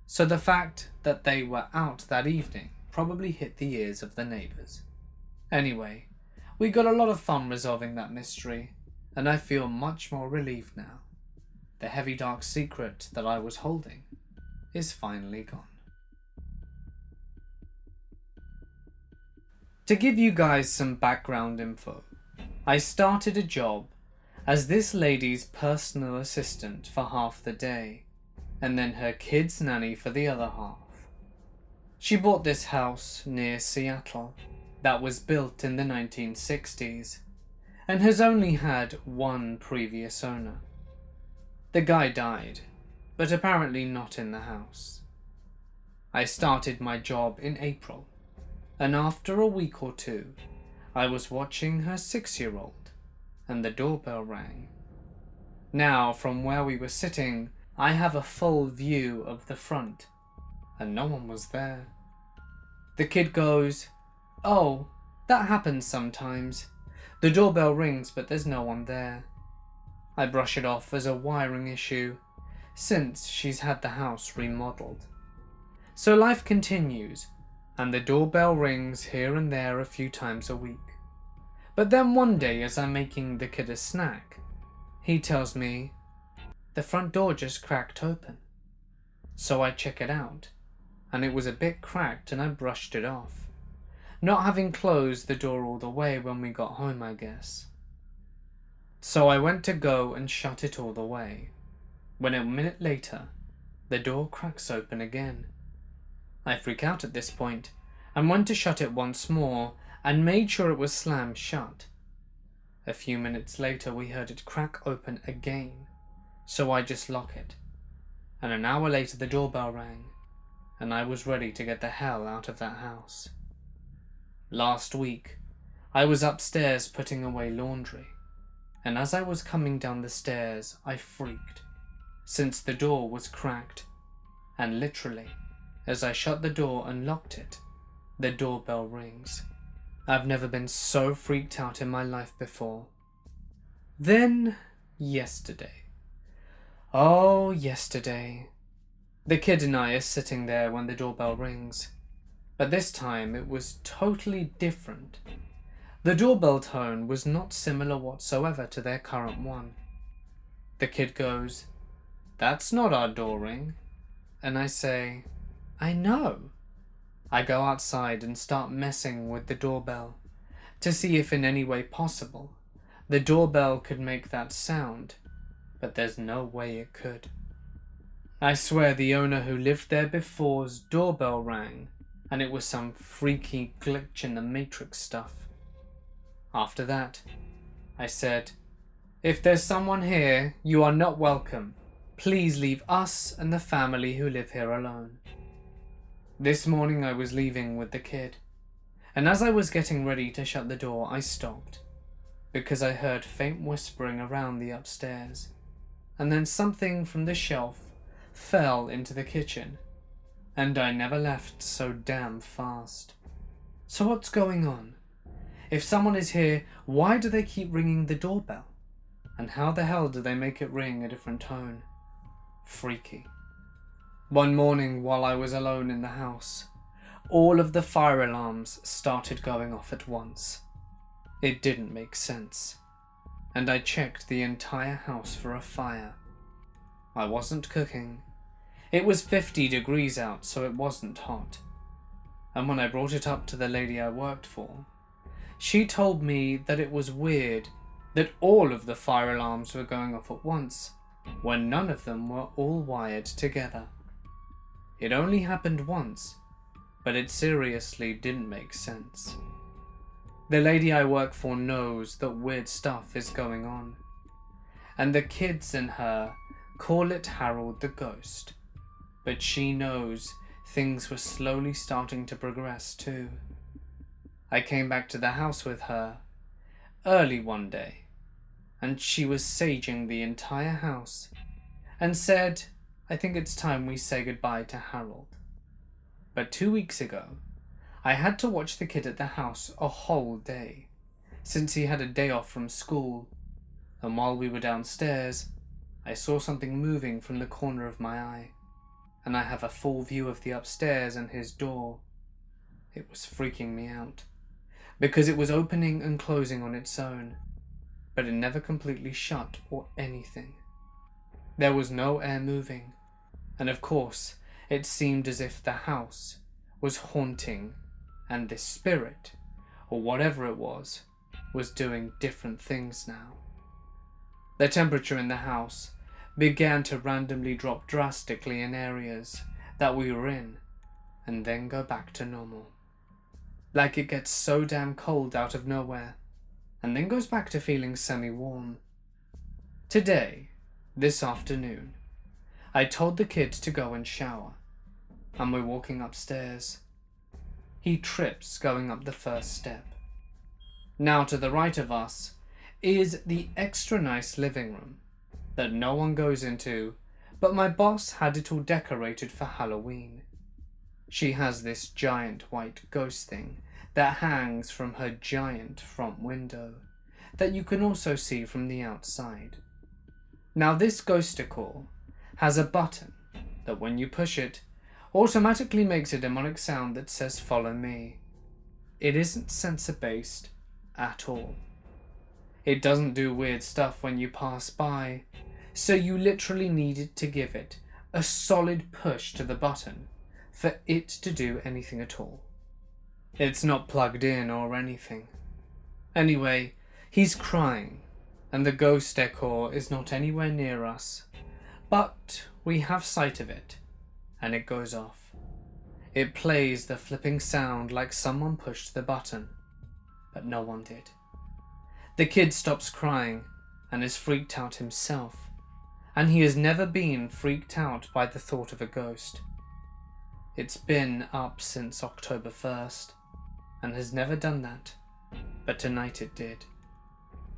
So the fact that they were out that evening probably hit the ears of the neighbours. Anyway, we got a lot of fun resolving that mystery, and I feel much more relieved now. The heavy dark secret that I was holding is finally gone. To give you guys some background info, I started a job as this lady's personal assistant for half the day, and then her kid's nanny for the other half. She bought this house near Seattle that was built in the 1960s and has only had one previous owner. The guy died, but apparently not in the house. I started my job in April, and after a week or two, I was watching her 6-year-old, and the doorbell rang. Now, from where we were sitting, I have a full view of the front, and no one was there. The kid goes, "Oh, that happens sometimes. The doorbell rings, but there's no one there." I brush it off as a wiring issue, since she's had the house remodeled. So life continues, and the doorbell rings here and there a few times a week. But then one day, as I'm making the kid a snack, he tells me, "The front door just cracked open." So I check it out, and it was a bit cracked and I brushed it off, not having closed the door all the way when we got home, I guess. So I went to go and shut it all the way, when a minute later, the door cracks open again. I freak out at this point, and went to shut it once more, and made sure it was slammed shut. A few minutes later we heard it crack open again, so I just lock it, and an hour later the doorbell rang, and I was ready to get the hell out of that house. Last week, I was upstairs putting away laundry, and as I was coming down the stairs I freaked, since the door was cracked, and literally, as I shut the door and locked it, the doorbell rings. I've never been so freaked out in my life before. Then, yesterday. Oh, yesterday. The kid and I are sitting there when the doorbell rings, but this time it was totally different. The doorbell tone was not similar whatsoever to their current one. The kid goes, "That's not our door ring." And I say, "I know." I go outside and start messing with the doorbell to see if in any way possible the doorbell could make that sound, but there's no way it could. I swear the owner who lived there before's doorbell rang, and it was some freaky glitch in the Matrix stuff. After that, I said, "If there's someone here, you are not welcome. Please leave us and the family who live here alone." This morning I was leaving with the kid, and as I was getting ready to shut the door, I stopped, because I heard faint whispering around the upstairs, and then something from the shelf fell into the kitchen, and I never left so damn fast. So what's going on? If someone is here, why do they keep ringing the doorbell? And how the hell do they make it ring a different tone? Freaky. One morning while I was alone in the house, all of the fire alarms started going off at once. It didn't make sense, and I checked the entire house for a fire. I wasn't cooking. It was 50 degrees out, so it wasn't hot. And when I brought it up to the lady I worked for, she told me that it was weird that all of the fire alarms were going off at once, when none of them were all wired together. It only happened once, but it seriously didn't make sense. The lady I work for knows that weird stuff is going on, and the kids and her call it Harold the Ghost, but she knows things were slowly starting to progress too. I came back to the house with her early one day, and she was saging the entire house and said, "I think it's time we say goodbye to Harold." But 2 weeks ago, I had to watch the kid at the house a whole day, since he had a day off from school, and while we were downstairs, I saw something moving from the corner of my eye, and I have a full view of the upstairs and his door. It was freaking me out, because it was opening and closing on its own, but it never completely shut or anything. There was no air moving, and of course, it seemed as if the house was haunting, and this spirit, or whatever it was doing different things now. The temperature in the house began to randomly drop drastically in areas that we were in, and then go back to normal. Like it gets so damn cold out of nowhere, and then goes back to feeling semi-warm. Today, this afternoon, I told the kid to go and shower, and we're walking upstairs. He trips going up the first step. Now to the right of us is the extra nice living room that no one goes into, but my boss had it all decorated for Halloween. She has this giant white ghost thing that hangs from her giant front window that you can also see from the outside. Now this ghost decor has a button that when you push it, automatically makes a demonic sound that says "follow me." It isn't sensor-based at all. It doesn't do weird stuff when you pass by, so you literally needed to give it a solid push to the button for it to do anything at all. It's not plugged in or anything. Anyway, he's crying, and the ghost decor is not anywhere near us, but we have sight of it, and it goes off. It plays the flipping sound like someone pushed the button, but no one did. The kid stops crying and is freaked out himself, and he has never been freaked out by the thought of a ghost. It's been up since October 1st, and has never done that, but tonight it did.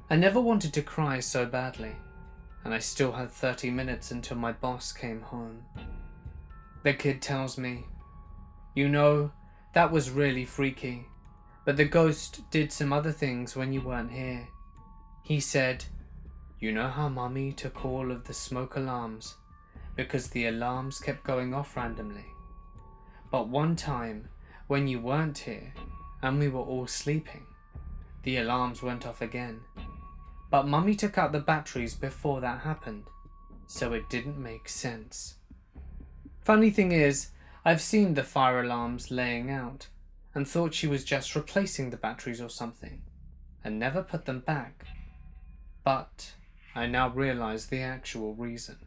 I never wanted to cry so badly, and I still had 30 minutes until my boss came home. The kid tells me, "You know, that was really freaky, but the ghost did some other things when you weren't here. He said, 'You know how Mummy took all of the smoke alarms because the alarms kept going off randomly. But one time, when you weren't here and we were all sleeping, the alarms went off again. But Mummy took out the batteries before that happened, so it didn't make sense. Funny thing is, I've seen the fire alarms laying out and thought she was just replacing the batteries or something, and never put them back. But I now realize the actual reason.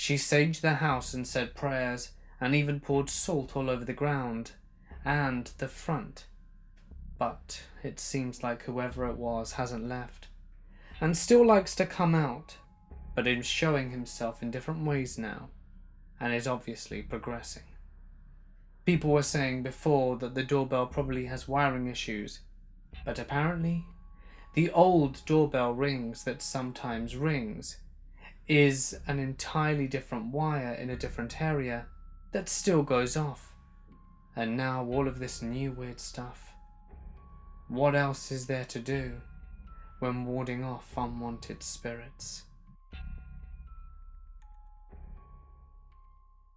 She saged the house and said prayers and even poured salt all over the ground and the front. But it seems like whoever it was hasn't left, and still likes to come out, but is showing himself in different ways now, and is obviously progressing. People were saying before that the doorbell probably has wiring issues, but apparently the old doorbell rings that sometimes rings is an entirely different wire in a different area that still goes off. And now all of this new weird stuff. What else is there to do when warding off unwanted spirits?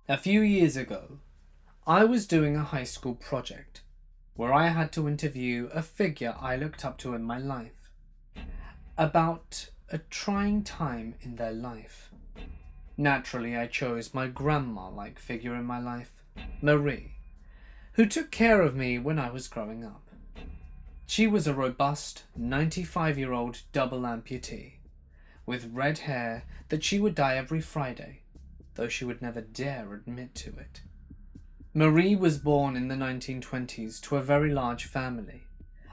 A few years ago, I was doing a high school project where I had to interview a figure I looked up to in my life about a trying time in their life. Naturally, I chose my grandma-like figure in my life, Marie, who took care of me when I was growing up. She was a robust 95-year-old double amputee with red hair that she would dye every Friday, though she would never dare admit to it. Marie was born in the 1920s to a very large family,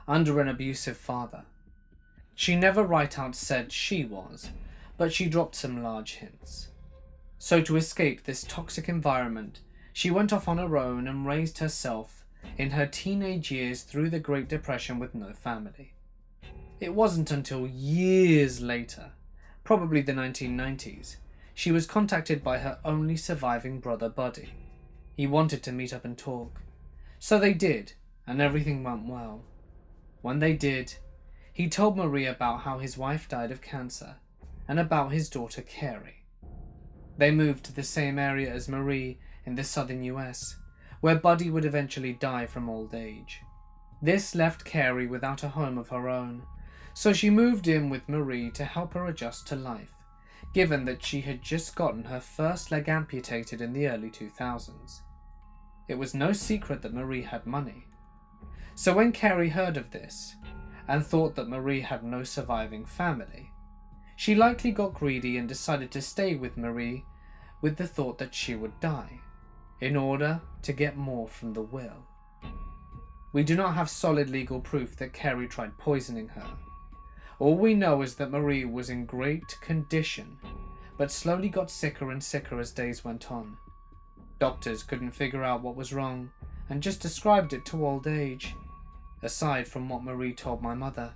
under an abusive father. She never right out said she was, but she dropped some large hints. So to escape this toxic environment, she went off on her own and raised herself in her teenage years through the Great Depression with no family. It wasn't until years later, probably the 1990s, she was contacted by her only surviving brother Buddy. He wanted to meet up and talk. So they did, and everything went well. When they did, he told Marie about how his wife died of cancer and about his daughter Carrie. They moved to the same area as Marie in the southern US, where Buddy would eventually die from old age. This left Carrie without a home of her own, so she moved in with Marie to help her adjust to life, given that she had just gotten her first leg amputated in the early 2000s. It was no secret that Marie had money. So when Carrie heard of this, and thought that Marie had no surviving family, she likely got greedy and decided to stay with Marie with the thought that she would die, in order to get more from the will. We do not have solid legal proof that Carrie tried poisoning her. All we know is that Marie was in great condition, but slowly got sicker and sicker as days went on. Doctors couldn't figure out what was wrong, and just described it to old age. Aside from what Marie told my mother,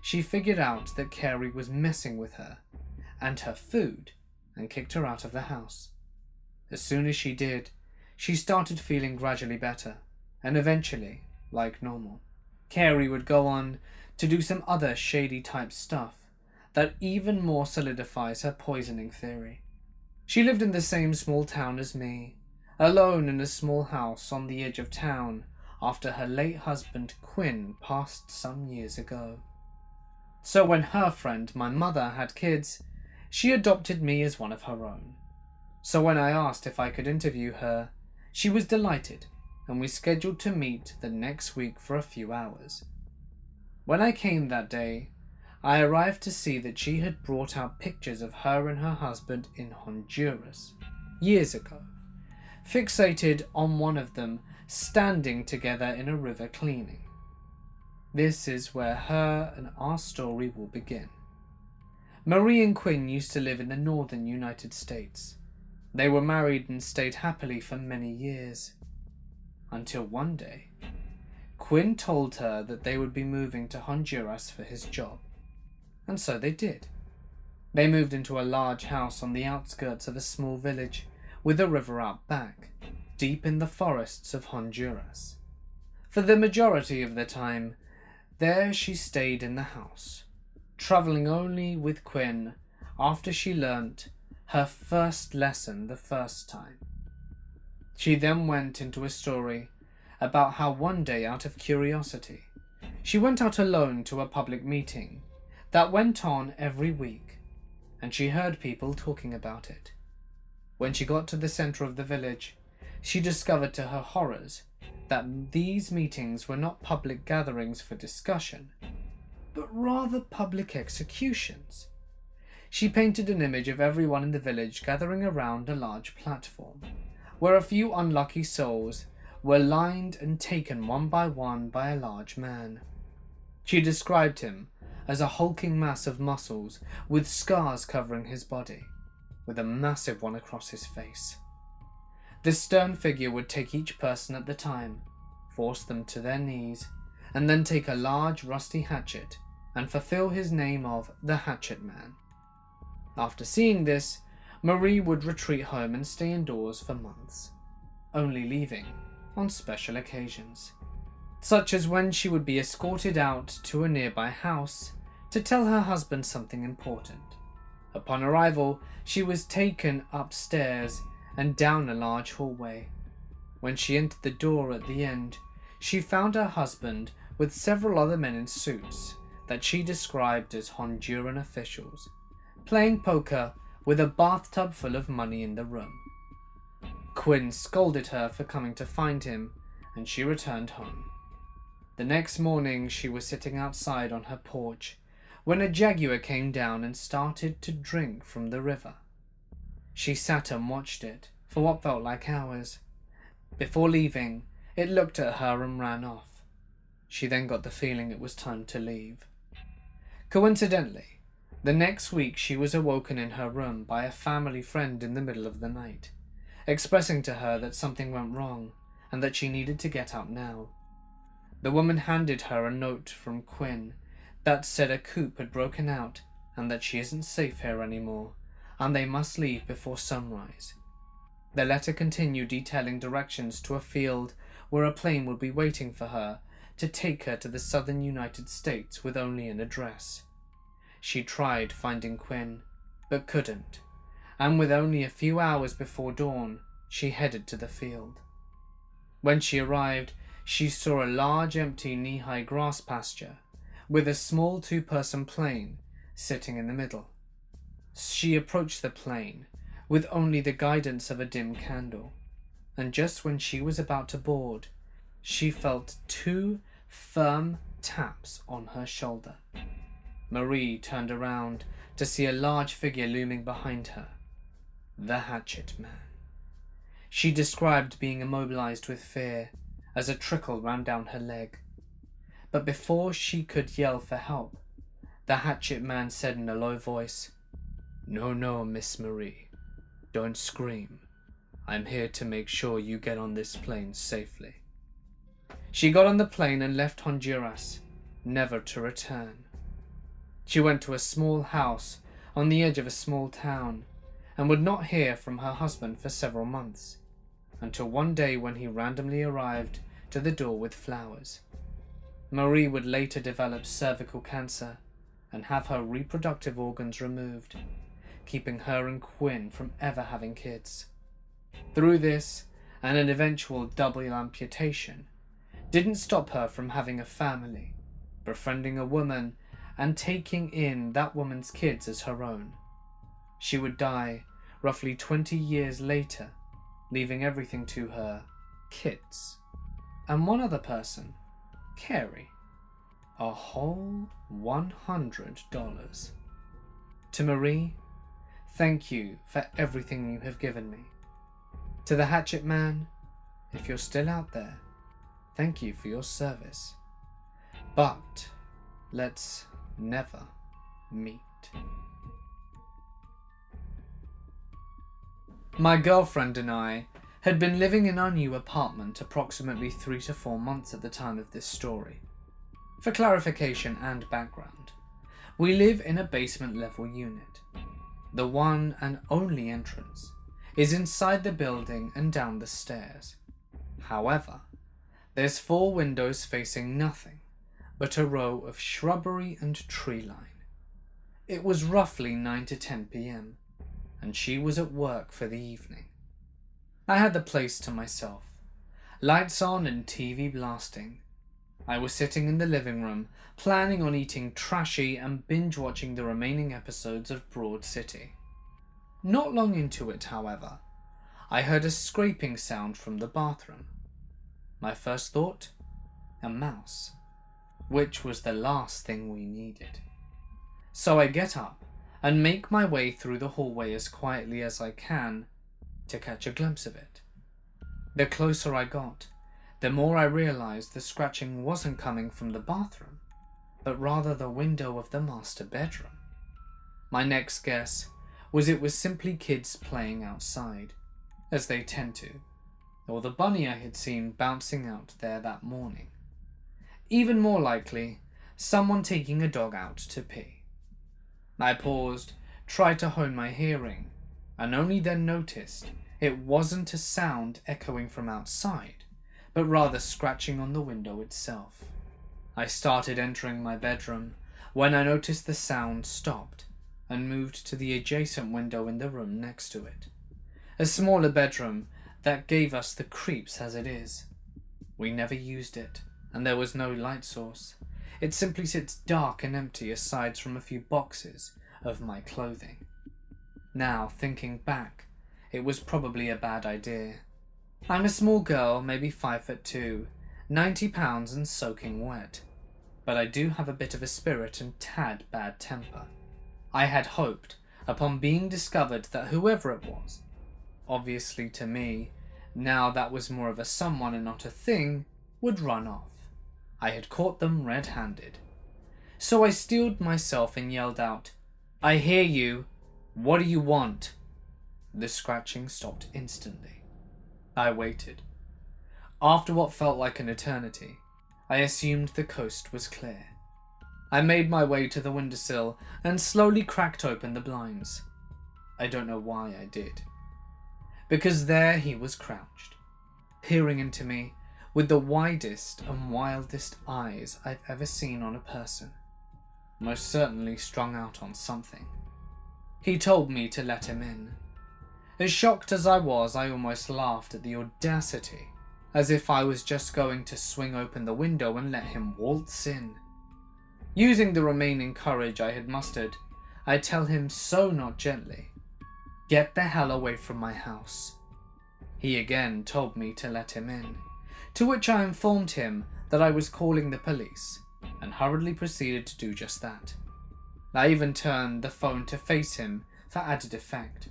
she figured out that Carrie was messing with her and her food and kicked her out of the house. As soon as she did, she started feeling gradually better, and eventually, like normal. Carrie would go on to do some other shady type stuff that even more solidifies her poisoning theory. She lived in the same small town as me, alone in a small house on the edge of town after her late husband Quinn passed some years ago. So when her friend, my mother, had kids, she adopted me as one of her own. So when I asked if I could interview her, she was delighted, and we scheduled to meet the next week for a few hours. When I came that day, I arrived to see that she had brought out pictures of her and her husband in Honduras, years ago, fixated on one of them standing together in a river cleaning. This is where her and our story will begin. Marie and Quinn used to live in the northern United States. They were married and stayed happily for many years. Until one day, Quinn told her that they would be moving to Honduras for his job. And so they did. They moved into a large house on the outskirts of a small village with a river out back, deep in the forests of Honduras. For the majority of the time, there she stayed in the house, traveling only with Quinn after she learnt her first lesson the first time. She then went into a story about how one day, out of curiosity, she went out alone to a public meeting that went on every week, and she heard people talking about it. When she got to the center of the village, she discovered to her horrors that these meetings were not public gatherings for discussion, but rather public executions. She painted an image of everyone in the village gathering around a large platform, where a few unlucky souls were lined and taken one by a large man. She described him as a hulking mass of muscles with scars covering his body, with a massive one across his face. This stern figure would take each person at the time, force them to their knees, and then take a large rusty hatchet and fulfill his name of the Hatchet Man. After seeing this, Marie would retreat home and stay indoors for months, only leaving on special occasions, such as when she would be escorted out to a nearby house to tell her husband something important. Upon arrival, she was taken upstairs and down a large hallway. When she entered the door at the end, she found her husband with several other men in suits that she described as Honduran officials, playing poker with a bathtub full of money in the room. Quinn scolded her for coming to find him, and she returned home. The next morning, she was sitting outside on her porch when a jaguar came down and started to drink from the river. She sat and watched it for what felt like hours. Before leaving, it looked at her and ran off. She then got the feeling it was time to leave. Coincidentally, the next week she was awoken in her room by a family friend in the middle of the night, expressing to her that something went wrong and that she needed to get out now. The woman handed her a note from Quinn that said a coup had broken out and that she isn't safe here anymore, and they must leave before sunrise. The letter continued detailing directions to a field where a plane would be waiting for her to take her to the southern United States with only an address. She tried finding Quinn, but couldn't, and with only a few hours before dawn, she headed to the field. When she arrived, she saw a large empty knee-high grass pasture with a small two-person plane sitting in the middle. She approached the plane with only the guidance of a dim candle, and just when she was about to board, she felt 2 firm taps on her shoulder. Marie turned around to see a large figure looming behind her, the Hatchet Man. She described being immobilized with fear as a trickle ran down her leg. But before she could yell for help, the Hatchet Man said in a low voice, No, Miss Marie, don't scream. I'm here to make sure you get on this plane safely." She got on the plane and left Honduras, never to return. She went to a small house on the edge of a small town and would not hear from her husband for several months, until one day when he randomly arrived to the door with flowers. Marie would later develop cervical cancer and have her reproductive organs removed, keeping her and Quinn from ever having kids. Through this, and an eventual double amputation, didn't stop her from having a family, befriending a woman, and taking in that woman's kids as her own. She would die roughly 20 years later, leaving everything to her kids, and one other person, Carrie, a whole $100. To Marie, thank you for everything you have given me. To the Hatchet Man, if you're still out there, thank you for your service. But let's never meet. My girlfriend and I had been living in our new apartment approximately 3 to 4 months at the time of this story. For clarification and background, we live in a basement level unit. The one and only entrance is inside the building and down the stairs. However, there's 4 windows facing nothing but a row of shrubbery and tree line. It was roughly 9 to 10 p.m. and she was at work for the evening. I had the place to myself, lights on and TV blasting. I was sitting in the living room, planning on eating trashy and binge-watching the remaining episodes of Broad City. Not long into it, however, I heard a scraping sound from the bathroom. My first thought? A mouse, which was the last thing we needed. So I get up and make my way through the hallway as quietly as I can to catch a glimpse of it. The closer I got, the more I realized the scratching wasn't coming from the bathroom, but rather the window of the master bedroom. My next guess was it was simply kids playing outside, as they tend to, or the bunny I had seen bouncing out there that morning. Even more likely, someone taking a dog out to pee. I paused, tried to hone my hearing, and only then noticed it wasn't a sound echoing from outside, but rather scratching on the window itself. I started entering my bedroom when I noticed the sound stopped and moved to the adjacent window in the room next to it. A smaller bedroom that gave us the creeps as it is. We never used it, and there was no light source. It simply sits dark and empty aside from a few boxes of my clothing. Now, thinking back, it was probably a bad idea. I'm a small girl, maybe 5'2", 90 pounds and soaking wet. But I do have a bit of a spirit and tad bad temper. I had hoped, upon being discovered, that whoever it was, obviously to me, now that was more of a someone and not a thing, would run off. I had caught them red-handed. So I steeled myself and yelled out, "I hear you. What do you want?" The scratching stopped instantly. I waited. After what felt like an eternity, I assumed the coast was clear. I made my way to the windowsill and slowly cracked open the blinds. I don't know why I did. Because there he was crouched, peering into me with the widest and wildest eyes I've ever seen on a person, most certainly strung out on something. He told me to let him in. As shocked as I was, I almost laughed at the audacity, as if I was just going to swing open the window and let him waltz in. Using the remaining courage I had mustered, I tell him so not gently, "Get the hell away from my house." He again told me to let him in, to which I informed him that I was calling the police, and hurriedly proceeded to do just that. I even turned the phone to face him for added effect,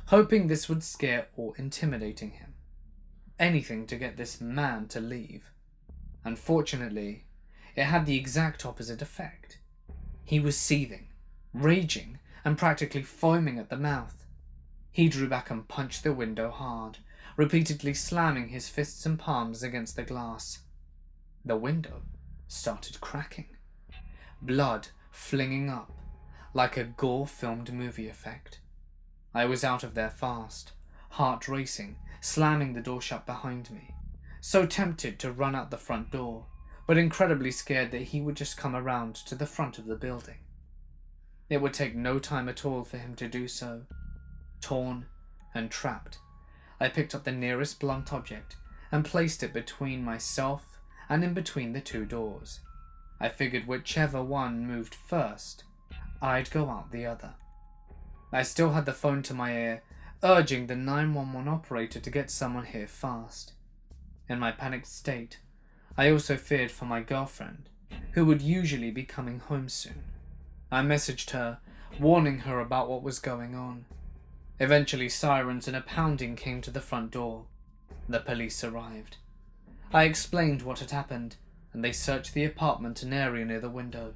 hoping this would scare or intimidating him. Anything to get this man to leave. Unfortunately, it had the exact opposite effect. He was seething, raging, and practically foaming at the mouth. He drew back and punched the window hard, repeatedly slamming his fists and palms against the glass. The window started cracking, blood flinging up like a gore-filmed movie effect. I was out of there fast, heart racing, slamming the door shut behind me, so tempted to run out the front door, but incredibly scared that he would just come around to the front of the building. It would take no time at all for him to do so. Torn and trapped, I picked up the nearest blunt object and placed it between myself and in between the two doors. I figured whichever one moved first, I'd go out the other. I still had the phone to my ear, urging the 911 operator to get someone here fast. In my panicked state, I also feared for my girlfriend, who would usually be coming home soon. I messaged her, warning her about what was going on. Eventually, sirens and a pounding came to the front door. The police arrived. I explained what had happened, and they searched the apartment and area near the window,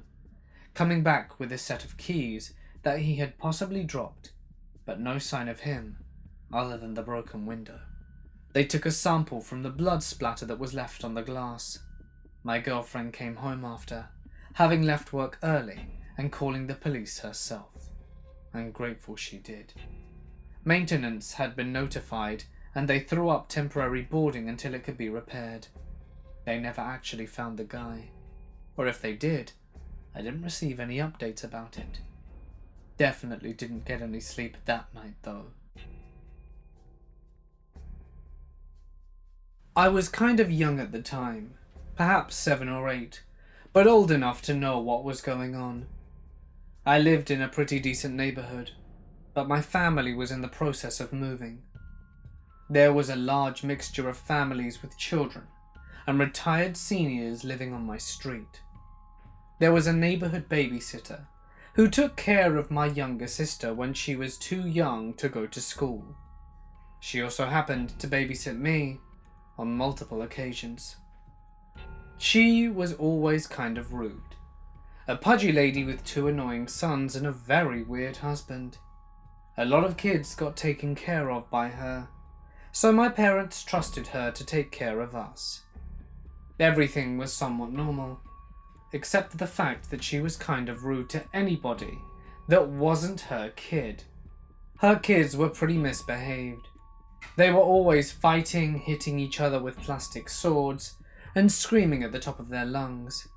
coming back with a set of keys that he had possibly dropped, but no sign of him, other than the broken window. They took a sample from the blood splatter that was left on the glass. My girlfriend came home after, having left work early and calling the police herself. I'm grateful she did. Maintenance had been notified, and they threw up temporary boarding until it could be repaired. They never actually found the guy, or if they did, I didn't receive any updates about it. definitely didn't get any sleep that night though. I was kind of young at the time, perhaps 7 or 8, but old enough to know what was going on. I lived in a pretty decent neighborhood, but my family was in the process of moving. There was a large mixture of families with children and retired seniors living on my street. There was a neighborhood babysitter who took care of my younger sister when she was too young to go to school. She also happened to babysit me on multiple occasions. She was always kind of rude, a pudgy lady with 2 annoying sons and a very weird husband. A lot of kids got taken care of by her, so my parents trusted her to take care of us. Everything was somewhat normal, except the fact that she was kind of rude to anybody that wasn't her kid. Her kids were pretty misbehaved. They were always fighting, hitting each other with plastic swords, and screaming at the top of their lungs.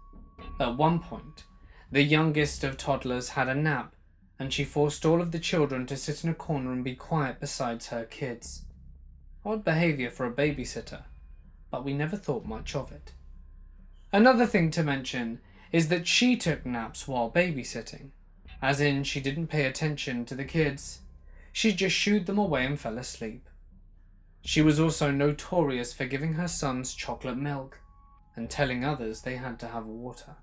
At one point, the youngest of toddlers had a nap, and she forced all of the children to sit in a corner and be quiet besides her kids. Odd behavior for a babysitter, but we never thought much of it. Another thing to mention is that she took naps while babysitting, as in she didn't pay attention to the kids. She just shooed them away and fell asleep. She was also notorious for giving her sons chocolate milk and telling others they had to have water.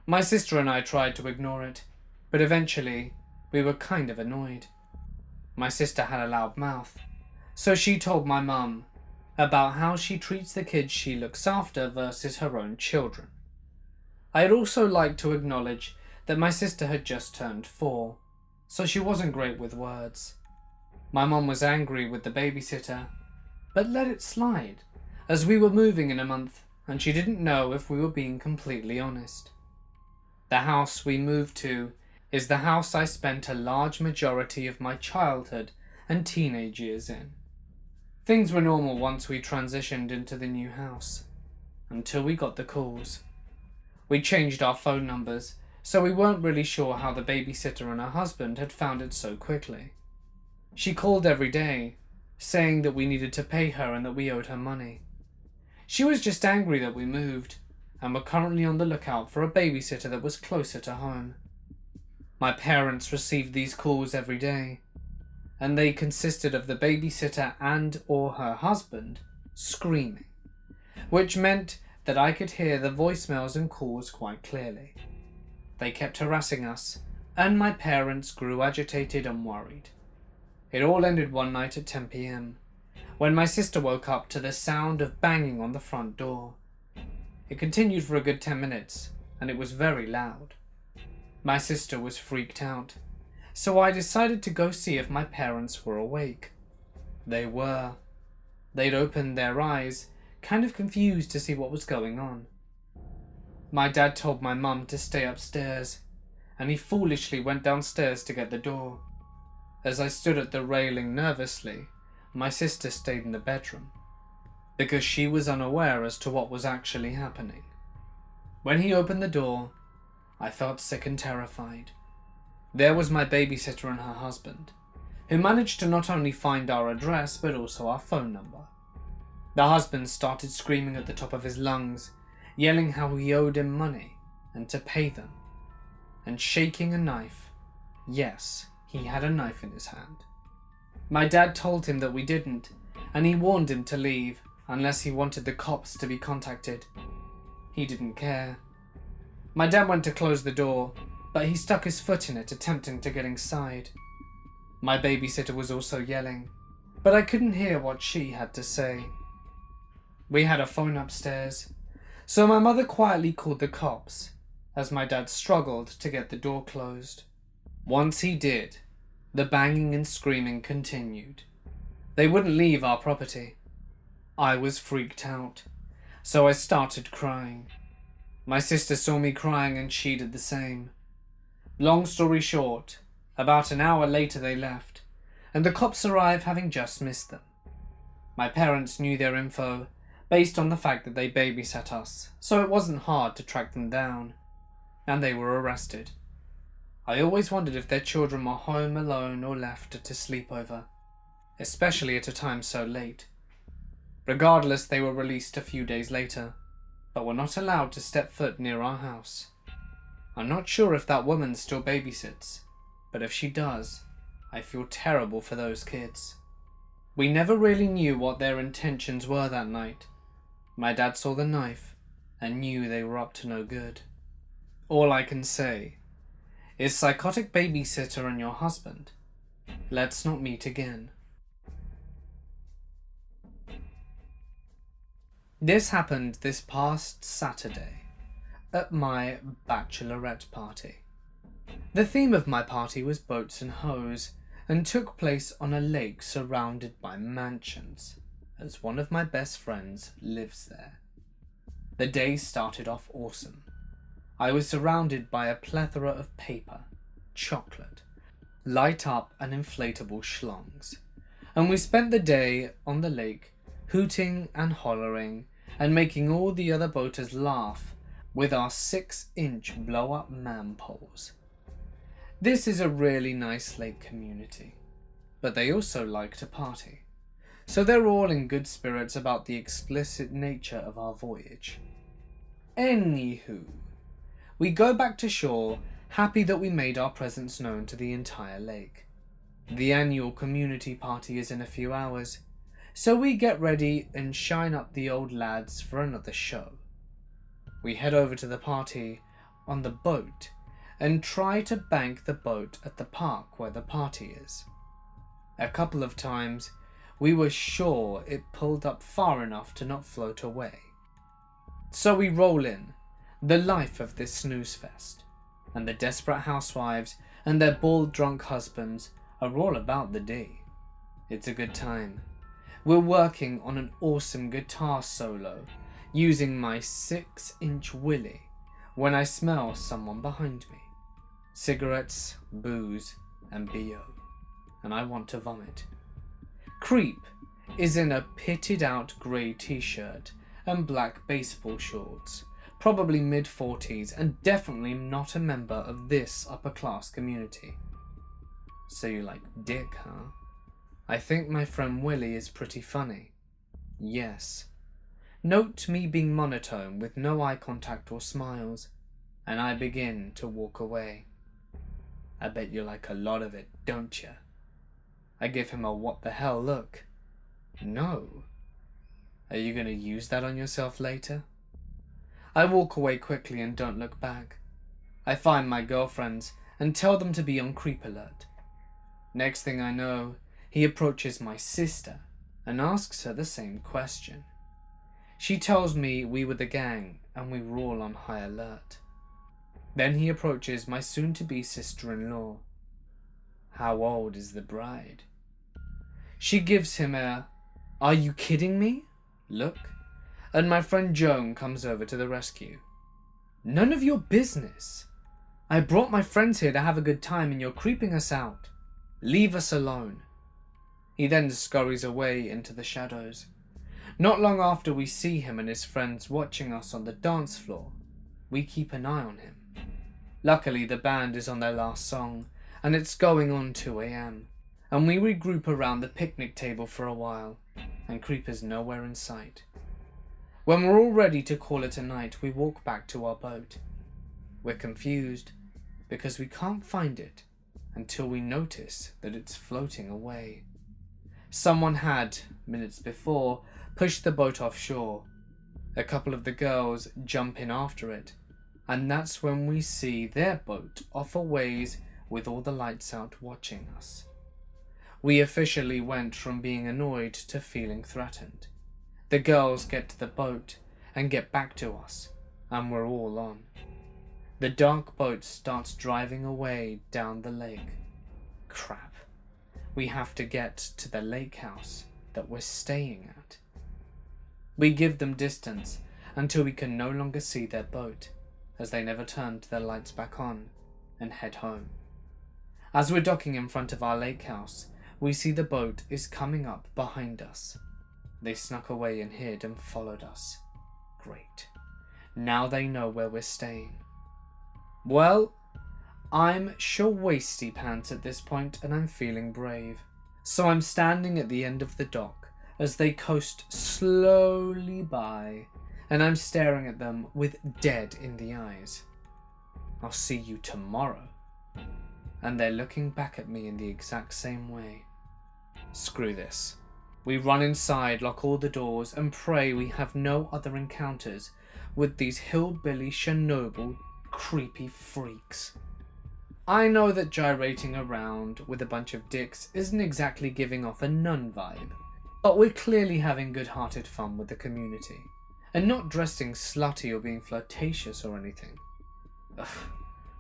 My sister and I tried to ignore it, but eventually we were kind of annoyed. My sister had a loud mouth, so she told my mum about how she treats the kids she looks after versus her own children. I'd also like to acknowledge that my sister had just turned 4, so she wasn't great with words. My mum was angry with the babysitter, but let it slide, as we were moving in a month and she didn't know if we were being completely honest. The house we moved to is the house I spent a large majority of my childhood and teenage years in. Things were normal once we transitioned into the new house, until we got the calls. We changed our phone numbers, so we weren't really sure how the babysitter and her husband had found it so quickly. She called every day, saying that we needed to pay her and that we owed her money. She was just angry that we moved, and were currently on the lookout for a babysitter that was closer to home. My parents received these calls every day, and they consisted of the babysitter and or her husband screaming, which meant that I could hear the voicemails and calls quite clearly. They kept harassing us, and my parents grew agitated and worried. It all ended one night at 10 p.m, when my sister woke up to the sound of banging on the front door. It continued for a good 10 minutes, and it was very loud. My sister was freaked out, so I decided to go see if my parents were awake. They were. They'd opened their eyes, kind of confused to see what was going on. My dad told my mum to stay upstairs, and he foolishly went downstairs to get the door. As I stood at the railing nervously, my sister stayed in the bedroom, because she was unaware as to what was actually happening. When he opened the door, I felt sick and terrified. There was my babysitter and her husband, who managed to not only find our address but also our phone number. The husband started screaming at the top of his lungs, yelling how he owed him money and to pay them, and shaking a knife. Yes, he had a knife in his hand. My dad told him that we didn't, and he warned him to leave unless he wanted the cops to be contacted. He didn't care. My dad went to close the door, but he stuck his foot in it, attempting to get inside. My babysitter was also yelling, but I couldn't hear what she had to say. We had a phone upstairs, so my mother quietly called the cops, as my dad struggled to get the door closed. Once he did, the banging and screaming continued. They wouldn't leave our property. I was freaked out, so I started crying. My sister saw me crying and she did the same. Long story short, about an hour later they left, and the cops arrived having just missed them. My parents knew their info based on the fact that they babysat us, so it wasn't hard to track them down, and they were arrested. I always wondered if their children were home alone or left to sleep over, especially at a time so late. Regardless, they were released a few days later, but were not allowed to step foot near our house. I'm not sure if that woman still babysits, but if she does, I feel terrible for those kids. We never really knew what their intentions were that night. My dad saw the knife and knew they were up to no good. All I can say is, psychotic babysitter and your husband, let's not meet again. This happened this past Saturday at my Bachelorette party. The theme of my party was boats and hoes, and took place on a lake surrounded by mansions, as one of my best friends lives there. The day started off awesome. I was surrounded by a plethora of paper, chocolate, light up and inflatable schlongs, and we spent the day on the lake hooting and hollering and making all the other boaters laugh with our 6-inch blow-up man poles. This is a really nice lake community, but they also like to party, so they're all in good spirits about the explicit nature of our voyage. Anywho, we go back to shore, happy that we made our presence known to the entire lake. The annual community party is in a few hours, so we get ready and shine up the old lads for another show. We head over to the party on the boat and try to bank the boat at the park where the party is. A couple of times we were sure it pulled up far enough to not float away. So we roll in, the life of this snooze fest, and the desperate housewives and their bald-drunk husbands are all about the D. It's a good time. We're working on an awesome guitar solo using my 6-inch willy when I smell someone behind me. Cigarettes, booze, and BO, and I want to vomit. Creep is in a pitted out grey t-shirt and black baseball shorts, probably mid-40s and definitely not a member of this upper class community. So you like dick, huh? I think my friend Willie is pretty funny. Yes. Note me being monotone with no eye contact or smiles, and I begin to walk away. I bet you like a lot of it, don't you? I give him a what the hell look. No. Are you going to use that on yourself later? I walk away quickly and don't look back. I find my girlfriends and tell them to be on creep alert. Next thing I know, he approaches my sister and asks her the same question. She tells me we were the gang and we were all on high alert. Then he approaches my soon-to-be sister-in-law. How old is the bride? She gives him a, "Are you kidding me?" look, and my friend Joan comes over to the rescue. None of your business. I brought my friends here to have a good time and you're creeping us out. Leave us alone. He then scurries away into the shadows. Not long after we see him and his friends watching us on the dance floor, we keep an eye on him. Luckily, the band is on their last song, and it's going on 2 a.m, and we regroup around the picnic table for a while, and Creep is nowhere in sight. When we're all ready to call it a night, we walk back to our boat. We're confused, because we can't find it until we notice that it's floating away. Someone had, minutes before, pushed the boat offshore. A couple of the girls jump in after it, and that's when we see their boat off a ways with all the lights out watching us. We officially went from being annoyed to feeling threatened. The girls get to the boat and get back to us, and we're all on. The dark boat starts driving away down the lake. Crap. We have to get to the lake house that we're staying at. We give them distance until we can no longer see their boat, as they never turned their lights back on, and head home. As we're docking in front of our lake house, we see the boat is coming up behind us. They snuck away and hid and followed us. Great. Now they know where we're staying. Well, I'm sure wasty pants at this point and I'm feeling brave. So I'm standing at the end of the dock as they coast slowly by, and I'm staring at them with dead in the eyes. I'll see you tomorrow. And they're looking back at me in the exact same way. Screw this. We run inside, lock all the doors, and pray we have no other encounters with these hillbilly Chernobyl creepy freaks. I know that gyrating around with a bunch of dicks isn't exactly giving off a nun vibe, but we're clearly having good-hearted fun with the community, and not dressing slutty or being flirtatious or anything. Ugh,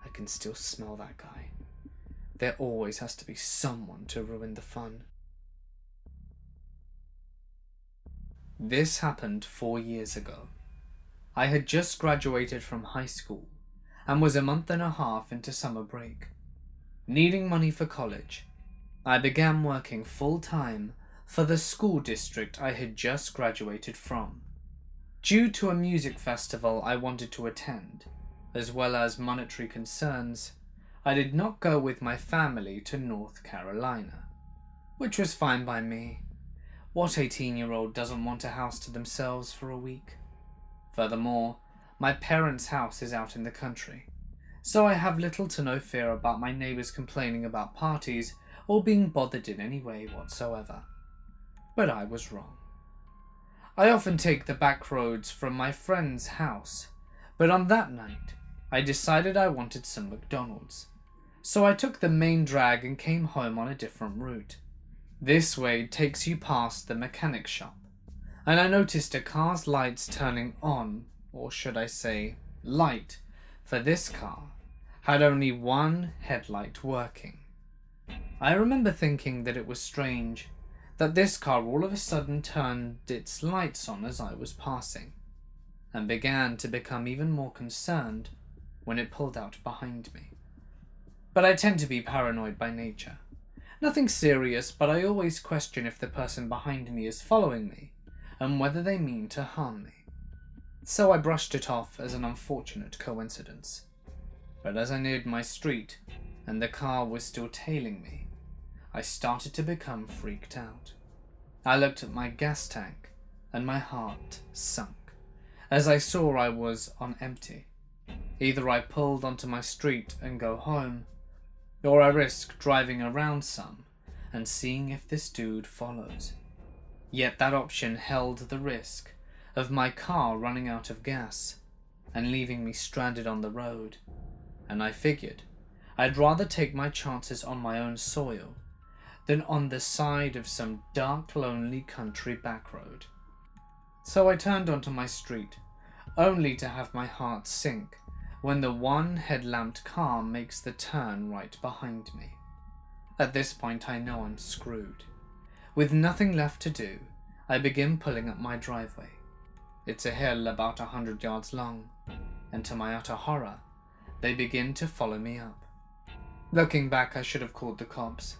I can still smell that guy. There always has to be someone to ruin the fun. This happened 4 years ago. I had just graduated from high school and was a month and a half into summer break. Needing money for college, I began working full-time for the school district I had just graduated from. Due to a music festival I wanted to attend, as well as monetary concerns, I did not go with my family to North Carolina, which was fine by me. What 18-year-old doesn't want a house to themselves for a week? Furthermore, my parents' house is out in the country, so I have little to no fear about my neighbours complaining about parties or being bothered in any way whatsoever. But I was wrong. I often take the back roads from my friend's house, but on that night, I decided I wanted some McDonald's. So I took the main drag and came home on a different route. This way takes you past the mechanic shop, and I noticed a car's lights turning on, or should I say, light, for this car had only one headlight working. I remember thinking that it was strange that this car all of a sudden turned its lights on as I was passing, and began to become even more concerned when it pulled out behind me. But I tend to be paranoid by nature. Nothing serious, but I always question if the person behind me is following me, and whether they mean to harm me. So I brushed it off as an unfortunate coincidence. But as I neared my street, and the car was still tailing me, I started to become freaked out. I looked at my gas tank, and my heart sunk, as I saw I was on empty. Either I pulled onto my street and go home, or I risk driving around some and seeing if this dude follows. Yet that option held the risk of my car running out of gas and leaving me stranded on the road, and I figured I'd rather take my chances on my own soil than on the side of some dark, lonely country backroad. So I turned onto my street, only to have my heart sink when the one headlamped car makes the turn right behind me. At this point I know I'm screwed. With nothing left to do, I begin pulling up my driveway. It's a hill about 100 yards long, and to my utter horror, they begin to follow me up. Looking back, I should have called the cops,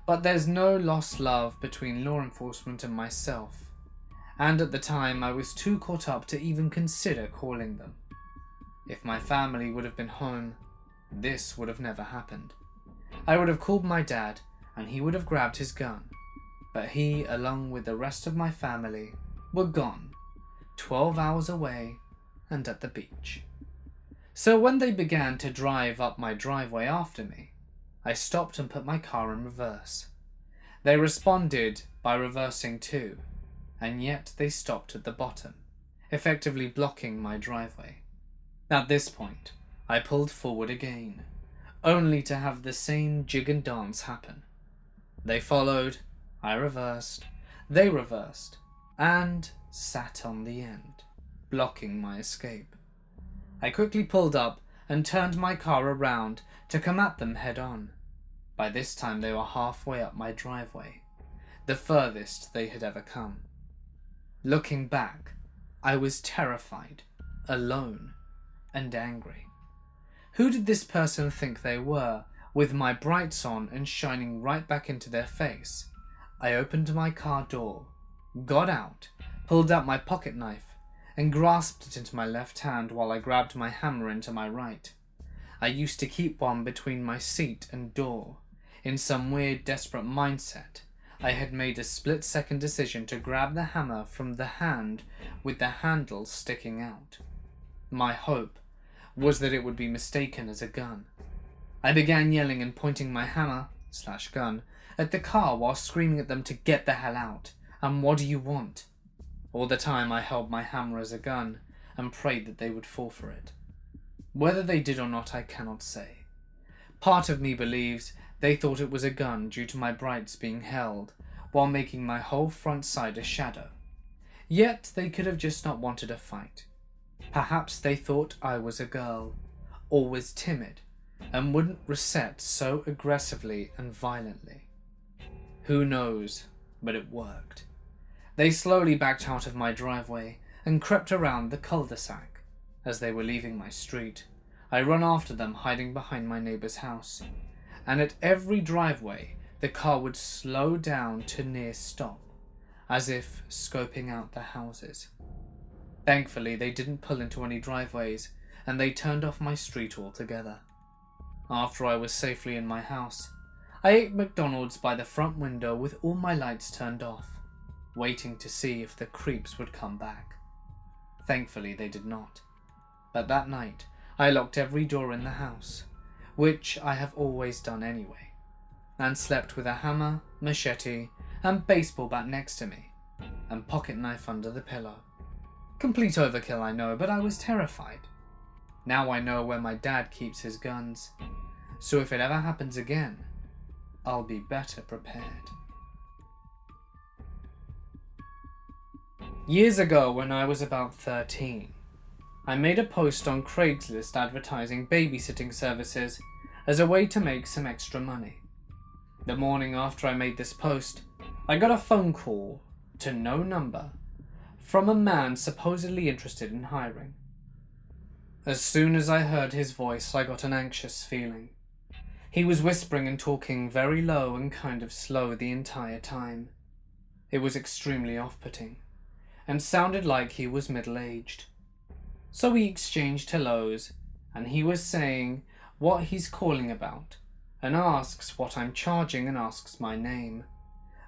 but there's no lost love between law enforcement and myself, and at the time I was too caught up to even consider calling them. If my family would have been home, this would have never happened. I would have called my dad, and he would have grabbed his gun, but he, along with the rest of my family, were gone, 12 hours away and at the beach. So when they began to drive up my driveway after me, I stopped and put my car in reverse. They responded by reversing too, and yet they stopped at the bottom, effectively blocking my driveway. At this point, I pulled forward again, only to have the same jig and dance happen. They followed, I reversed, they reversed, and sat on the end, blocking my escape. I quickly pulled up and turned my car around to come at them head on. By this time they were halfway up my driveway, the furthest they had ever come. Looking back, I was terrified, alone, and angry. Who did this person think they were, with my brights on and shining right back into their face? I opened my car door, got out, pulled out my pocket knife, and grasped it into my left hand while I grabbed my hammer into my right. I used to keep one between my seat and door. In some weird, desperate mindset, I had made a split-second decision to grab the hammer from the hand with the handle sticking out. My hope was that it would be mistaken as a gun. I began yelling and pointing my hammer/gun at the car while screaming at them to get the hell out. And what do you want? All the time I held my hammer as a gun and prayed that they would fall for it. Whether they did or not, I cannot say. Part of me believes they thought it was a gun due to my brights being held while making my whole front side a shadow. Yet they could have just not wanted a fight. Perhaps they thought I was a girl, always timid, and wouldn't reset so aggressively and violently. Who knows, but it worked. They slowly backed out of my driveway and crept around the cul-de-sac. As they were leaving my street, I ran after them, hiding behind my neighbor's house. And at every driveway, the car would slow down to near stop, as if scoping out the houses. Thankfully, they didn't pull into any driveways, and they turned off my street altogether. After I was safely in my house, I ate McDonald's by the front window with all my lights turned off, waiting to see if the creeps would come back. Thankfully, they did not. But that night, I locked every door in the house, which I have always done anyway, and slept with a hammer, machete, and baseball bat next to me, and pocket knife under the pillow. Complete overkill, I know, but I was terrified. Now I know where my dad keeps his guns, so if it ever happens again, I'll be better prepared. Years ago, when I was about 13, I made a post on Craigslist advertising babysitting services as a way to make some extra money. The morning after I made this post, I got a phone call to no number from a man supposedly interested in hiring. As soon as I heard his voice, I got an anxious feeling. He was whispering and talking very low and kind of slow the entire time. It was extremely off-putting, and sounded like he was middle-aged. So we exchanged hellos, and he was saying what he's calling about, and asks what I'm charging and asks my name,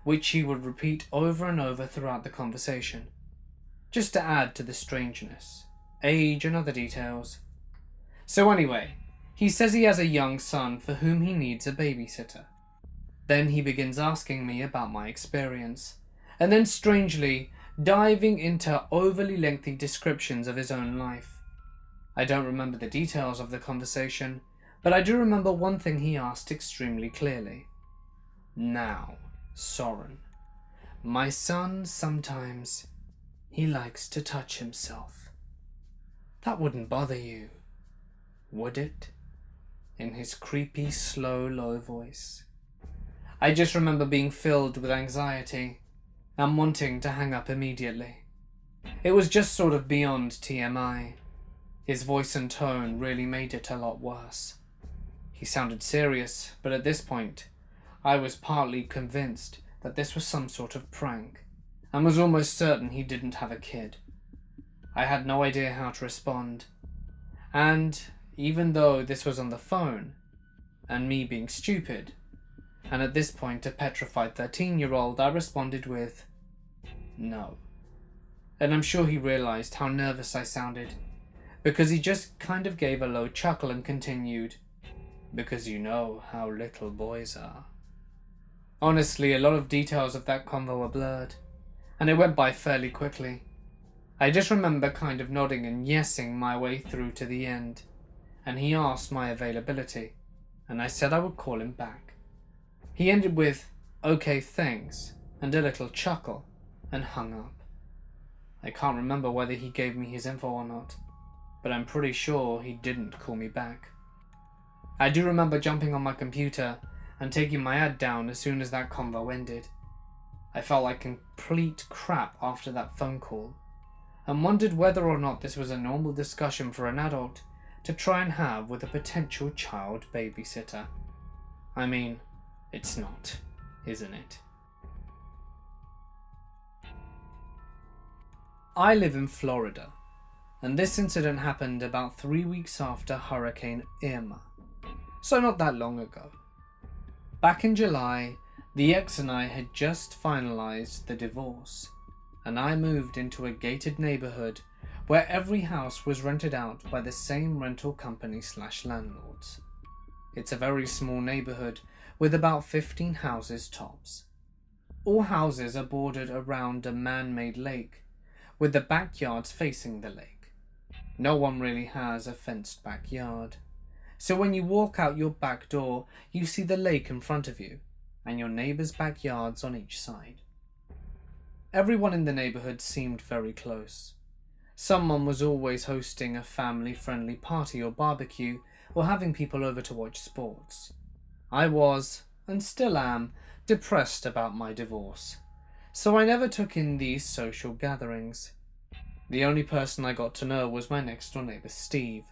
which he would repeat over and over throughout the conversation, just to add to the strangeness, age and other details. So anyway, he says he has a young son for whom he needs a babysitter. Then he begins asking me about my experience, and then strangely diving into overly lengthy descriptions of his own life. I don't remember the details of the conversation, but I do remember one thing he asked extremely clearly. Now, Soren, my son sometimes, he likes to touch himself. That wouldn't bother you, would it? In his creepy, slow, low voice. I just remember being filled with anxiety and wanting to hang up immediately. It was just sort of beyond TMI. His voice and tone really made it a lot worse. He sounded serious, but at this point, I was partly convinced that this was some sort of prank, and was almost certain he didn't have a kid. I had no idea how to respond, and even though this was on the phone, and me being stupid, and at this point a petrified 13-year-old, I responded with, no. And I'm sure he realized how nervous I sounded, because he just kind of gave a low chuckle and continued, because you know how little boys are. Honestly, a lot of details of that convo were blurred, and it went by fairly quickly. I just remember kind of nodding and yesing my way through to the end, and he asked my availability, and I said I would call him back. He ended with, okay, thanks, and a little chuckle, and hung up. I can't remember whether he gave me his info or not, but I'm pretty sure he didn't call me back. I do remember jumping on my computer and taking my ad down as soon as that convo ended. I felt like complete crap after that phone call, and wondered whether or not this was a normal discussion for an adult to try and have with a potential child babysitter. I mean, it's not, isn't it? I live in Florida, and this incident happened about 3 weeks after Hurricane Irma, so not that long ago. Back in July, the ex and I had just finalized the divorce, and I moved into a gated neighborhood where every house was rented out by the same rental company / landlords. It's a very small neighborhood with about 15 houses tops. All houses are bordered around a man-made lake, with the backyards facing the lake. No one really has a fenced backyard. So when you walk out your back door, you see the lake in front of you, and your neighbors' backyards on each side. Everyone in the neighborhood seemed very close. Someone was always hosting a family-friendly party or barbecue, or having people over to watch sports. I was, and still am, depressed about my divorce, so I never took in these social gatherings. The only person I got to know was my next-door neighbor Steve,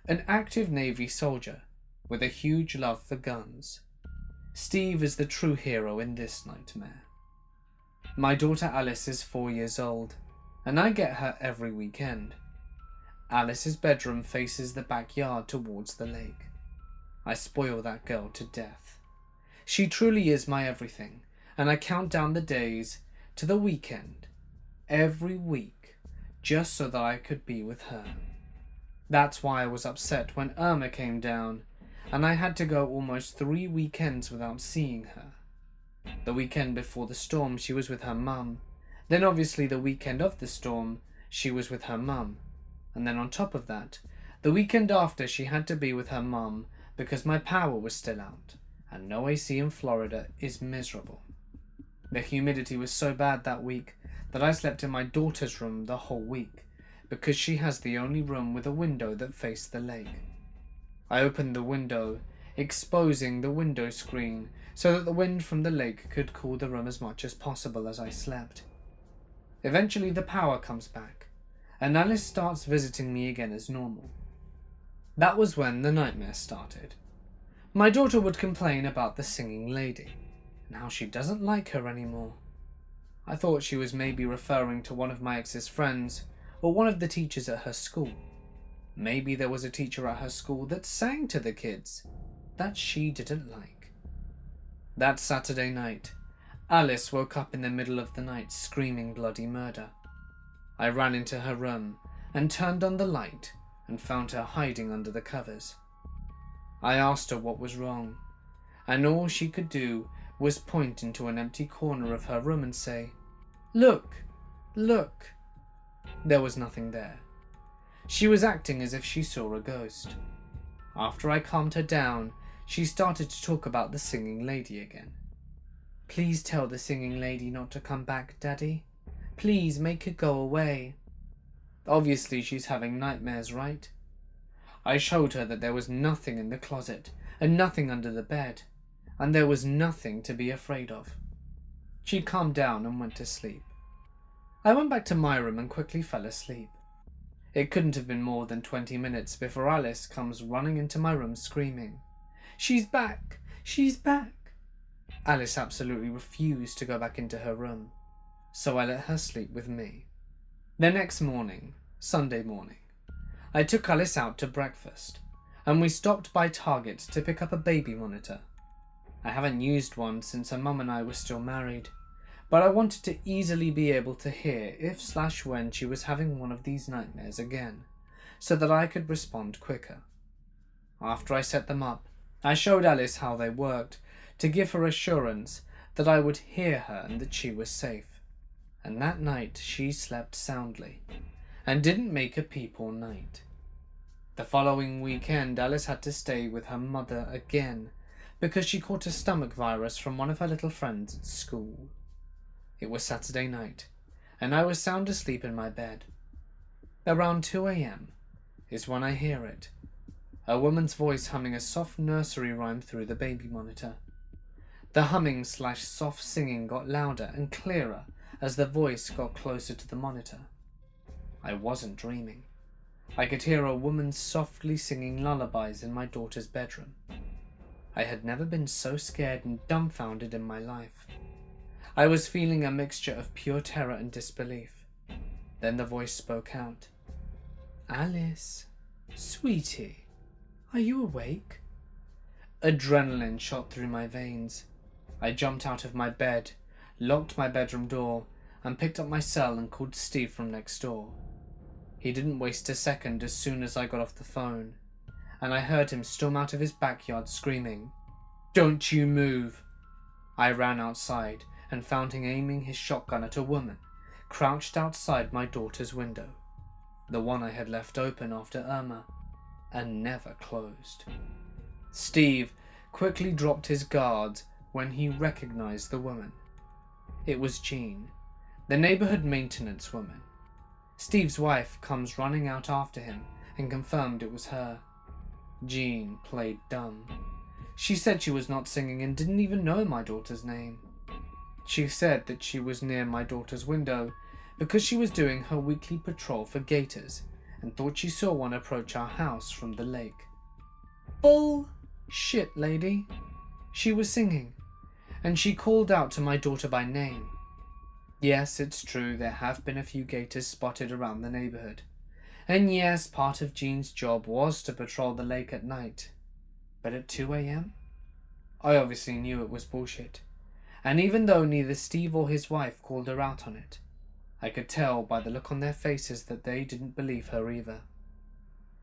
an active Navy soldier with a huge love for guns. Steve is the true hero in this nightmare. My daughter Alice is 4 years old, and I get her every weekend. Alice's bedroom faces the backyard towards the lake. I spoil that girl to death. She truly is my everything, and I count down the days to the weekend every week just so that I could be with her. That's why I was upset when Irma came down, and I had to go almost 3 weekends without seeing her. The weekend before the storm, she was with her mum. Then obviously the weekend of the storm, she was with her mum. And then on top of that, the weekend after, she had to be with her mum because my power was still out, and no AC in Florida is miserable. The humidity was so bad that week that I slept in my daughter's room the whole week, because she has the only room with a window that faced the lake. I opened the window, exposing the window screen so that the wind from the lake could cool the room as much as possible as I slept. Eventually the power comes back, and Alice starts visiting me again as normal. That was when the nightmare started. My daughter would complain about the singing lady, and how she doesn't like her anymore. I thought she was maybe referring to one of my ex's friends, or one of the teachers at her school. Maybe there was a teacher at her school that sang to the kids that she didn't like. That Saturday night, Alice woke up in the middle of the night screaming bloody murder. I ran into her room and turned on the light and found her hiding under the covers. I asked her what was wrong, and all she could do was point into an empty corner of her room and say, "Look, look." There was nothing there. She was acting as if she saw a ghost. After I calmed her down, she started to talk about the singing lady again. "Please tell the singing lady not to come back, Daddy. Please make her go away." Obviously she's having nightmares, right? I showed her that there was nothing in the closet and nothing under the bed, and there was nothing to be afraid of. She calmed down and went to sleep. I went back to my room and quickly fell asleep. It couldn't have been more than 20 minutes before Alice comes running into my room screaming, "She's back! She's back!" Alice absolutely refused to go back into her room, so I let her sleep with me. The next morning, Sunday morning, I took Alice out to breakfast, and we stopped by Target to pick up a baby monitor. I haven't used one since her mum and I were still married, but I wanted to easily be able to hear if/when she was having one of these nightmares again, so that I could respond quicker. After I set them up, I showed Alice how they worked to give her assurance that I would hear her and that she was safe. And that night she slept soundly and didn't make a peep all night. The following weekend, Alice had to stay with her mother again because she caught a stomach virus from one of her little friends at school. It was Saturday night, and I was sound asleep in my bed. Around 2 a.m. is when I hear it, a woman's voice humming a soft nursery rhyme through the baby monitor. The humming/soft singing got louder and clearer as the voice got closer to the monitor. I wasn't dreaming. I could hear a woman softly singing lullabies in my daughter's bedroom. I had never been so scared and dumbfounded in my life. I was feeling a mixture of pure terror and disbelief. Then the voice spoke out. Alice, sweetie, are you awake? Adrenaline shot through my veins. I jumped out of my bed, locked my bedroom door, and picked up my cell and called Steve from next door. He didn't waste a second as soon as I got off the phone, and I heard him storm out of his backyard screaming, "Don't you move!" I ran outside and found him aiming his shotgun at a woman crouched outside my daughter's window, the one I had left open after Irma, and never closed. Steve quickly dropped his guard when he recognized the woman. It was Jean, the neighborhood maintenance woman. Steve's wife comes running out after him and confirmed it was her. Jean played dumb. She said she was not singing and didn't even know my daughter's name. She said that she was near my daughter's window because she was doing her weekly patrol for gators and thought she saw one approach our house from the lake. Bullshit, lady. She was singing, and she called out to my daughter by name. Yes, it's true, there have been a few gators spotted around the neighborhood. And yes, part of Jean's job was to patrol the lake at night. But at 2 a.m? I obviously knew it was bullshit. And even though neither Steve or his wife called her out on it, I could tell by the look on their faces that they didn't believe her either.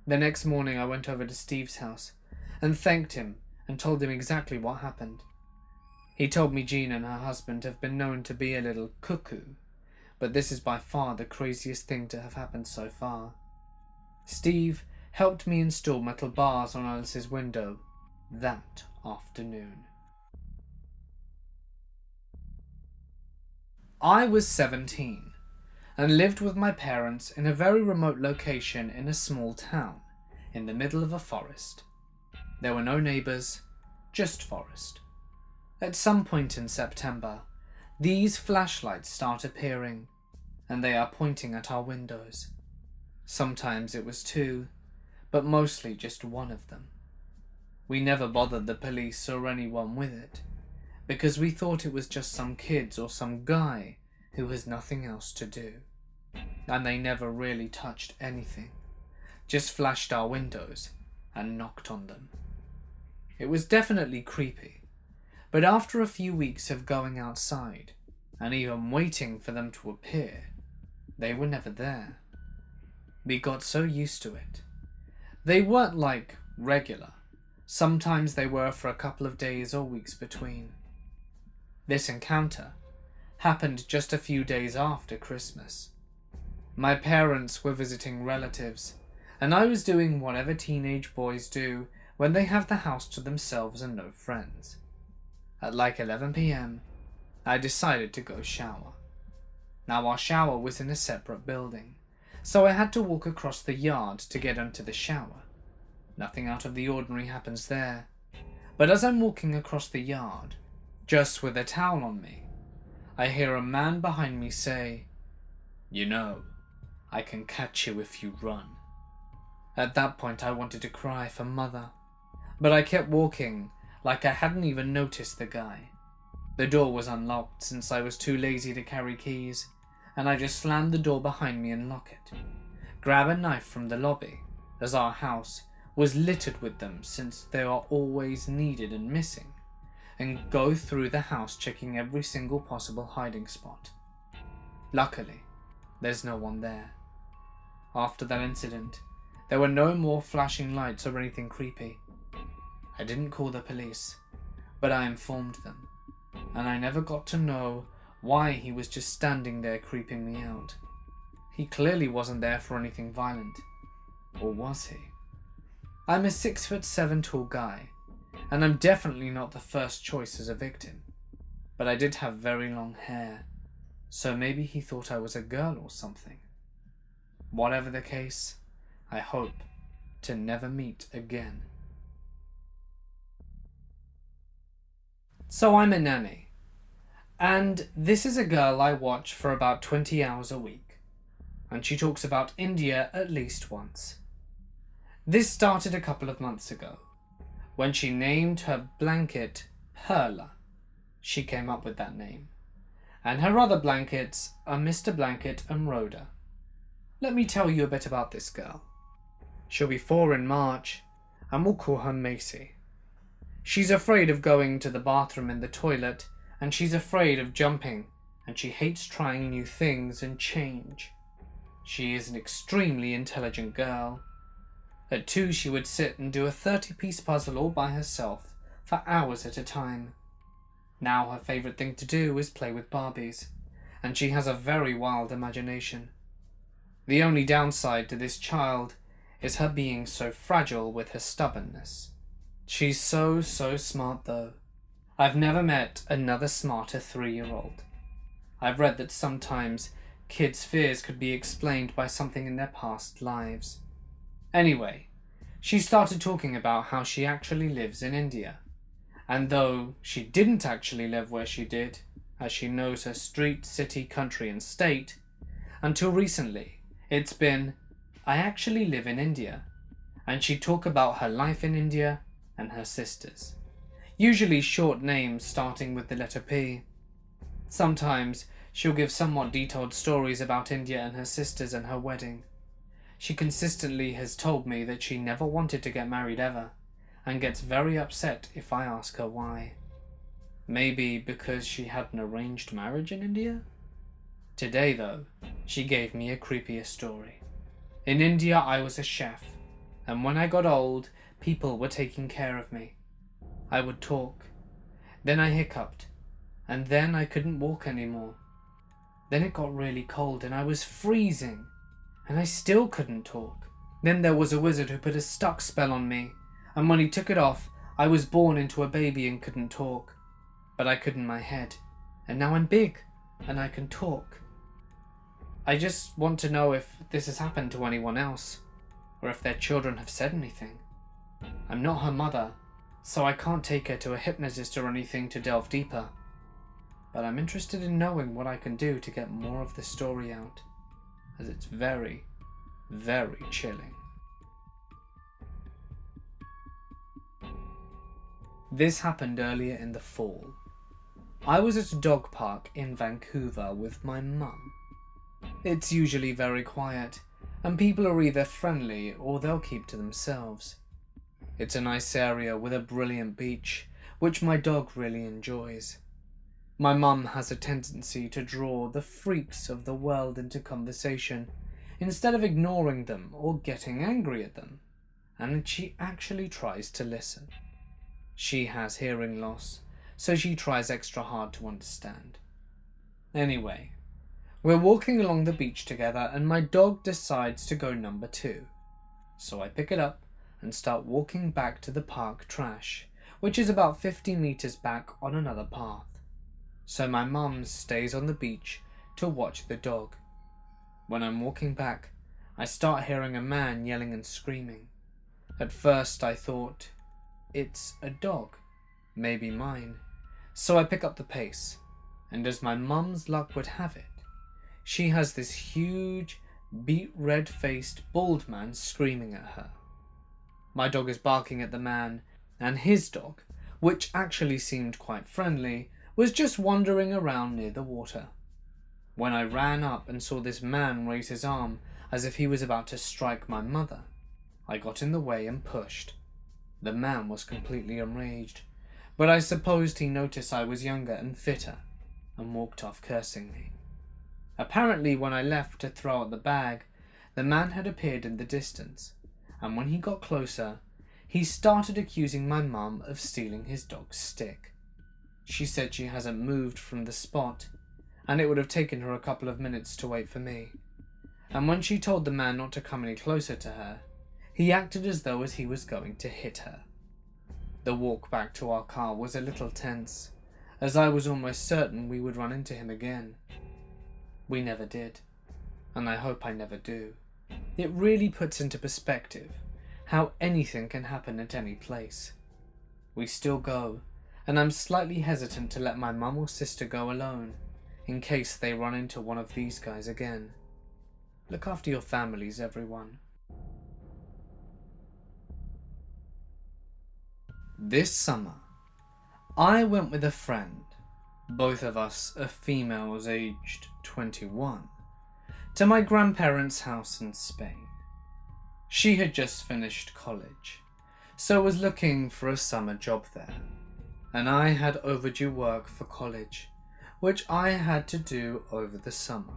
The next morning I went over to Steve's house and thanked him and told him exactly what happened. He told me Jean and her husband have been known to be a little cuckoo, but this is by far the craziest thing to have happened so far. Steve helped me install metal bars on Alice's window that afternoon. I was 17 and lived with my parents in a very remote location in a small town in the middle of a forest. There were no neighbours, just forest. At some point in September, these flashlights start appearing, and they are pointing at our windows. Sometimes it was two, but mostly just one of them. We never bothered the police or anyone with it, because we thought it was just some kids or some guy who has nothing else to do. And they never really touched anything, just flashed our windows and knocked on them. It was definitely creepy. But after a few weeks of going outside, and even waiting for them to appear, they were never there. We got so used to it. They weren't like regular. Sometimes they were for a couple of days or weeks between. This encounter happened just a few days after Christmas. My parents were visiting relatives, and I was doing whatever teenage boys do when they have the house to themselves and no friends. At like 11 p.m, I decided to go shower. Now our shower was in a separate building, so I had to walk across the yard to get into the shower. Nothing out of the ordinary happens there, but as I'm walking across the yard, just with a towel on me, I hear a man behind me say, "You know, I can catch you if you run." At that point I wanted to cry for mother, but I kept walking like I hadn't even noticed the guy. The door was unlocked since I was too lazy to carry keys, and I just slammed the door behind me and lock it. Grab a knife from the lobby, as our house was littered with them since they are always needed and missing, and go through the house checking every single possible hiding spot. Luckily, there's no one there. After that incident, there were no more flashing lights or anything creepy. I didn't call the police, but I informed them, and I never got to know why he was just standing there creeping me out. He clearly wasn't there for anything violent. Or was he? I'm a 6'7" tall guy, and I'm definitely not the first choice as a victim, but I did have very long hair, so maybe he thought I was a girl or something. Whatever the case, I hope to never meet again. So I'm a nanny, and this is a girl I watch for about 20 hours a week, and she talks about India at least once. This started a couple of months ago, when she named her blanket Perla. She came up with that name, and her other blankets are Mr. Blanket and Rhoda. Let me tell you a bit about this girl. She'll be 4 in March, and we'll call her Macy. She's afraid of going to the bathroom in the toilet, and she's afraid of jumping, and she hates trying new things and change. She is an extremely intelligent girl. At 2, she would sit and do a 30-piece puzzle all by herself for hours at a time. Now her favourite thing to do is play with Barbies, and she has a very wild imagination. The only downside to this child is her being so fragile with her stubbornness. She's so smart though. I've never met another smarter 3-year-old. I've read that sometimes kids' fears could be explained by something in their past lives. Anyway, she started talking about how she actually lives in India. And though she didn't actually live where she did, as she knows her street, city, country and state, until recently it's been, I actually live in India. And she'd talk about her life in India and her sisters. Usually short names starting with the letter P. Sometimes she'll give somewhat detailed stories about India and her sisters and her wedding. She consistently has told me that she never wanted to get married ever, and gets very upset if I ask her why. Maybe because she had an arranged marriage in India? Today though, she gave me a creepier story. In India I was a chef, and when I got old, people were taking care of me. I would talk, then I hiccuped, and then I couldn't walk anymore. Then it got really cold and I was freezing, and I still couldn't talk. Then there was a wizard who put a stuck spell on me, and when he took it off, I was born into a baby and couldn't talk. But I could in my head, and now I'm big, and I can talk. I just want to know if this has happened to anyone else, or if their children have said anything. I'm not her mother, so I can't take her to a hypnotist or anything to delve deeper. But I'm interested in knowing what I can do to get more of the story out, as it's very, very chilling. This happened earlier in the fall. I was at a dog park in Vancouver with my mum. It's usually very quiet, and people are either friendly or they'll keep to themselves. It's a nice area with a brilliant beach, which my dog really enjoys. My mum has a tendency to draw the freaks of the world into conversation, instead of ignoring them or getting angry at them, and she actually tries to listen. She has hearing loss, so she tries extra hard to understand. Anyway, we're walking along the beach together and my dog decides to go number 2. So I pick it up and start walking back to the park trash, which is about 50 meters back on another path. So my mum stays on the beach to watch the dog. When I'm walking back, I start hearing a man yelling and screaming. At first I thought, it's a dog, maybe mine. So I pick up the pace, and as my mum's luck would have it, she has this huge, beet red-faced bald man screaming at her. My dog is barking at the man, and his dog, which actually seemed quite friendly, was just wandering around near the water. When I ran up and saw this man raise his arm as if he was about to strike my mother, I got in the way and pushed. The man was completely enraged, but I supposed he noticed I was younger and fitter, and walked off cursing me. Apparently when I left to throw out the bag, the man had appeared in the distance, and when he got closer, he started accusing my mum of stealing his dog's stick. She said she hasn't moved from the spot, and it would have taken her a couple of minutes to wait for me. And when she told the man not to come any closer to her, he acted as though he was going to hit her. The walk back to our car was a little tense, as I was almost certain we would run into him again. We never did, and I hope I never do. It really puts into perspective how anything can happen at any place. We still go, and I'm slightly hesitant to let my mum or sister go alone, in case they run into one of these guys again. Look after your families, everyone. This summer, I went with a friend, both of us are females aged 21, to my grandparents' house in Spain. She had just finished college, so was looking for a summer job there, and I had overdue work for college, which I had to do over the summer.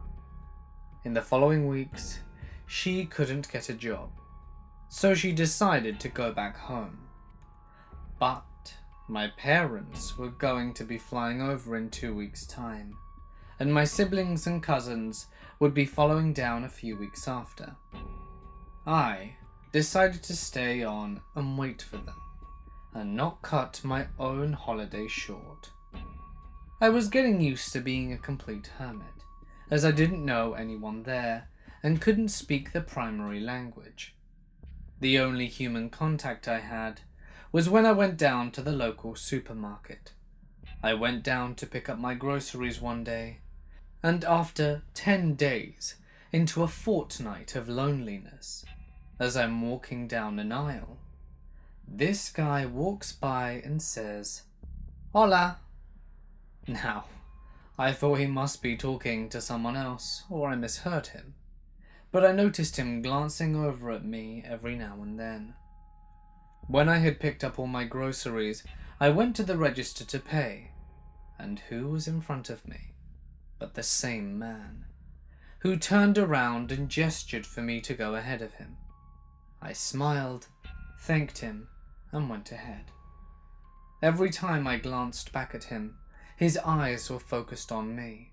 In the following weeks, she couldn't get a job, so she decided to go back home. But my parents were going to be flying over in 2 weeks' time, and my siblings and cousins would be following down a few weeks after. I decided to stay on and wait for them, and not cut my own holiday short. I was getting used to being a complete hermit, as I didn't know anyone there and couldn't speak the primary language. The only human contact I had was when I went down to the local supermarket. I went down to pick up my groceries one day, and after 10 days into a fortnight of loneliness, as I'm walking down an aisle, this guy walks by and says, "Hola." Now, I thought he must be talking to someone else, or I misheard him, but I noticed him glancing over at me every now and then. When I had picked up all my groceries, I went to the register to pay, and who was in front of me but the same man, who turned around and gestured for me to go ahead of him. I smiled, thanked him, and went ahead. Every time I glanced back at him, his eyes were focused on me,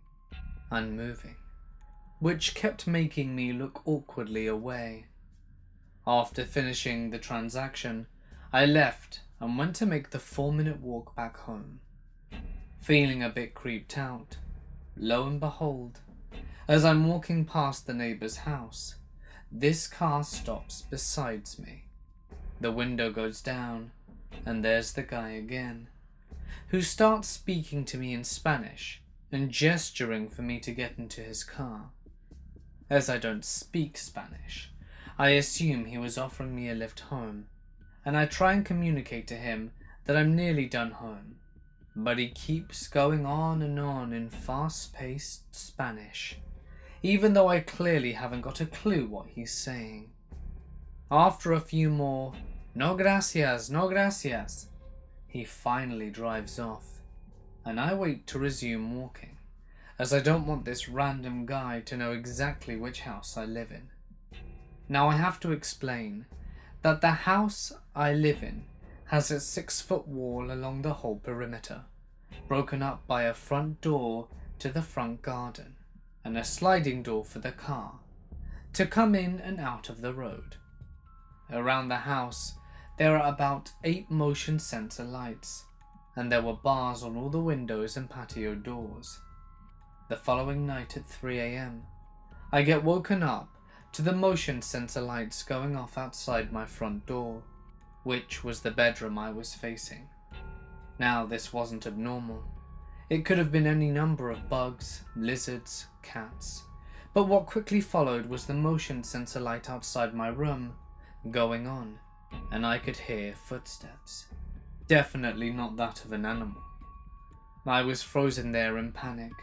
unmoving, which kept making me look awkwardly away. After finishing the transaction, I left and went to make the 4-minute walk back home. Feeling a bit creeped out, lo and behold, as I'm walking past the neighbor's house, this car stops beside me. The window goes down, and there's the guy again, who starts speaking to me in Spanish and gesturing for me to get into his car. As I don't speak Spanish, I assume he was offering me a lift home, and I try and communicate to him that I'm nearly done home, but he keeps going on and on in fast-paced Spanish, even though I clearly haven't got a clue what he's saying. After a few more, "No gracias, no gracias," he finally drives off, and I wait to resume walking, as I don't want this random guy to know exactly which house I live in. Now I have to explain that the house I live in has a 6-foot wall along the whole perimeter, broken up by a front door to the front garden, and a sliding door for the car, to come in and out of the road. Around the house, there are about 8 motion sensor lights, and there were bars on all the windows and patio doors. The following night at 3 a.m., I get woken up to the motion sensor lights going off outside my front door, which was the bedroom I was facing. Now, this wasn't abnormal. It could have been any number of bugs, lizards, cats, but what quickly followed was the motion sensor light outside my room going on, and I could hear footsteps. Definitely not that of an animal. I was frozen there in panic,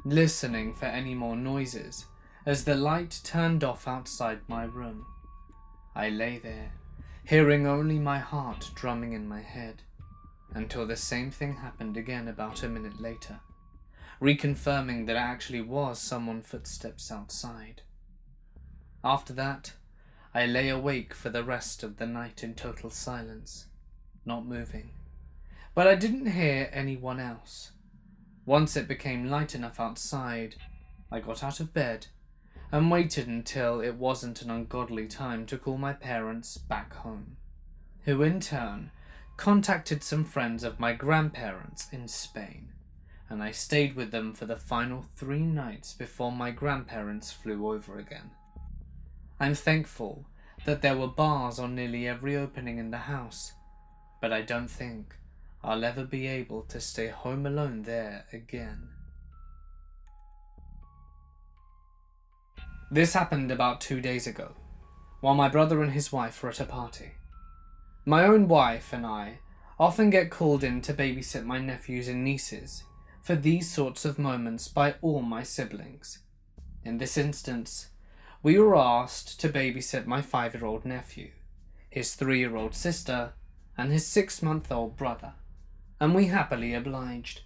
listening for any more noises as the light turned off outside my room. I lay there, hearing only my heart drumming in my head, until the same thing happened again about a minute later, reconfirming that it actually was someone's footsteps outside. After that, I lay awake for the rest of the night in total silence, not moving. But I didn't hear anyone else. Once it became light enough outside, I got out of bed and waited until it wasn't an ungodly time to call my parents back home, who in turn contacted some friends of my grandparents in Spain, and I stayed with them for the final 3 nights before my grandparents flew over again. I'm thankful that there were bars on nearly every opening in the house, but I don't think I'll ever be able to stay home alone there again. This happened about 2 days ago, while my brother and his wife were at a party. My own wife and I often get called in to babysit my nephews and nieces for these sorts of moments by all my siblings. In this instance, we were asked to babysit my 5-year-old nephew, his 3-year-old sister, and his 6-month-old brother, and we happily obliged.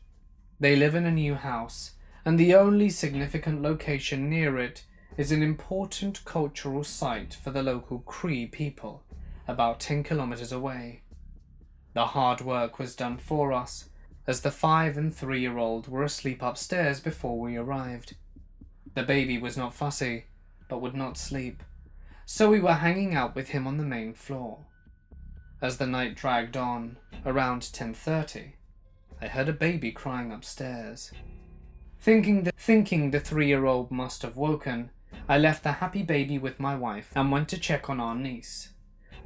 They live in a new house, and the only significant location near it is an important cultural site for the local Cree people, about 10 kilometers away. The hard work was done for us, as the 5- and 3-year-old were asleep upstairs before we arrived. The baby was not fussy, but would not sleep, so we were hanging out with him on the main floor. As the night dragged on, around 10:30, I heard a baby crying upstairs. Thinking the 3-year-old must have woken, I left the happy baby with my wife and went to check on our niece.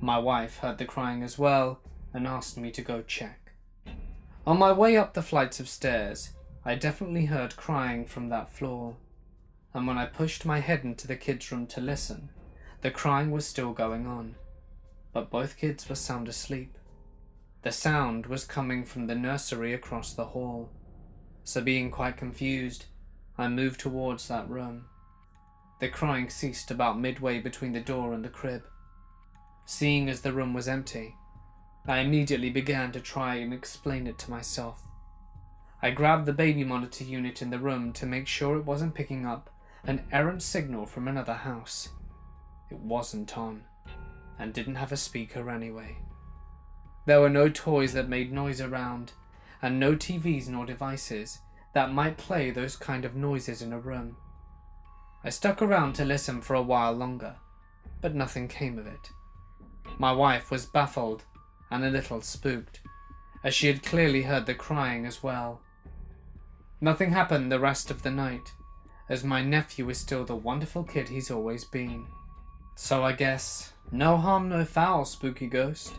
My wife heard the crying as well and asked me to go check. On my way up the flights of stairs, I definitely heard crying from that floor, and when I pushed my head into the kids' room to listen, the crying was still going on, but both kids were sound asleep. The sound was coming from the nursery across the hall, so being quite confused, I moved towards that room. The crying ceased about midway between the door and the crib. Seeing as the room was empty, I immediately began to try and explain it to myself. I grabbed the baby monitor unit in the room to make sure it wasn't picking up an errant signal from another house. It wasn't on, and didn't have a speaker anyway. There were no toys that made noise around, and no TVs nor devices that might play those kind of noises in a room. I stuck around to listen for a while longer, but nothing came of it. My wife was baffled and a little spooked, as she had clearly heard the crying as well. Nothing happened the rest of the night, as my nephew is still the wonderful kid he's always been. So I guess, no harm no foul, spooky ghost.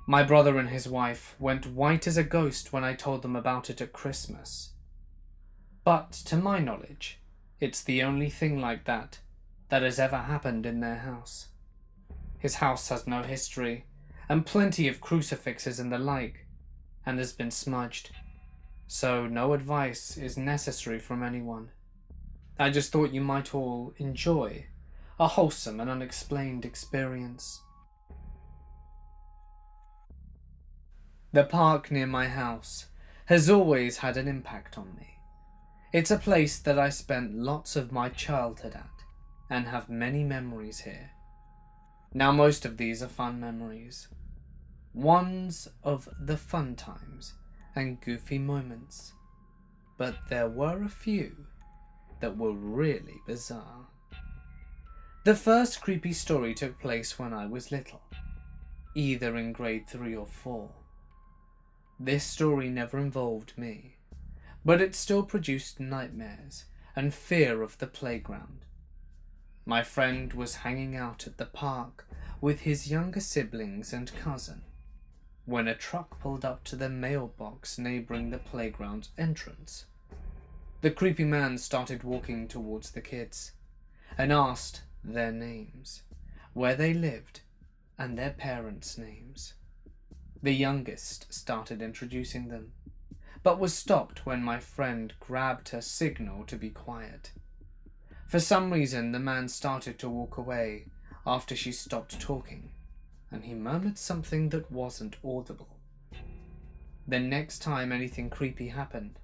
My brother and his wife went white as a ghost when I told them about it at Christmas. But to my knowledge, it's the only thing like that has ever happened in their house. His house has no history, and plenty of crucifixes and the like, and has been smudged, so no advice is necessary from anyone. I just thought you might all enjoy a wholesome and unexplained experience. The park near my house has always had an impact on me. It's a place that I spent lots of my childhood at, and have many memories here. Now most of these are fun memories. Ones of the fun times and goofy moments. But there were a few that were really bizarre. The first creepy story took place when I was little, either in grade 3 or 4. This story never involved me, but it still produced nightmares and fear of the playground. My friend was hanging out at the park with his younger siblings and cousin when a truck pulled up to the mailbox neighbouring the playground's entrance. The creepy man started walking towards the kids and asked their names, where they lived, and their parents' names. The youngest started introducing them, but was stopped when my friend grabbed her signal to be quiet. For some reason, the man started to walk away after she stopped talking, and he murmured something that wasn't audible. The next time anything creepy happened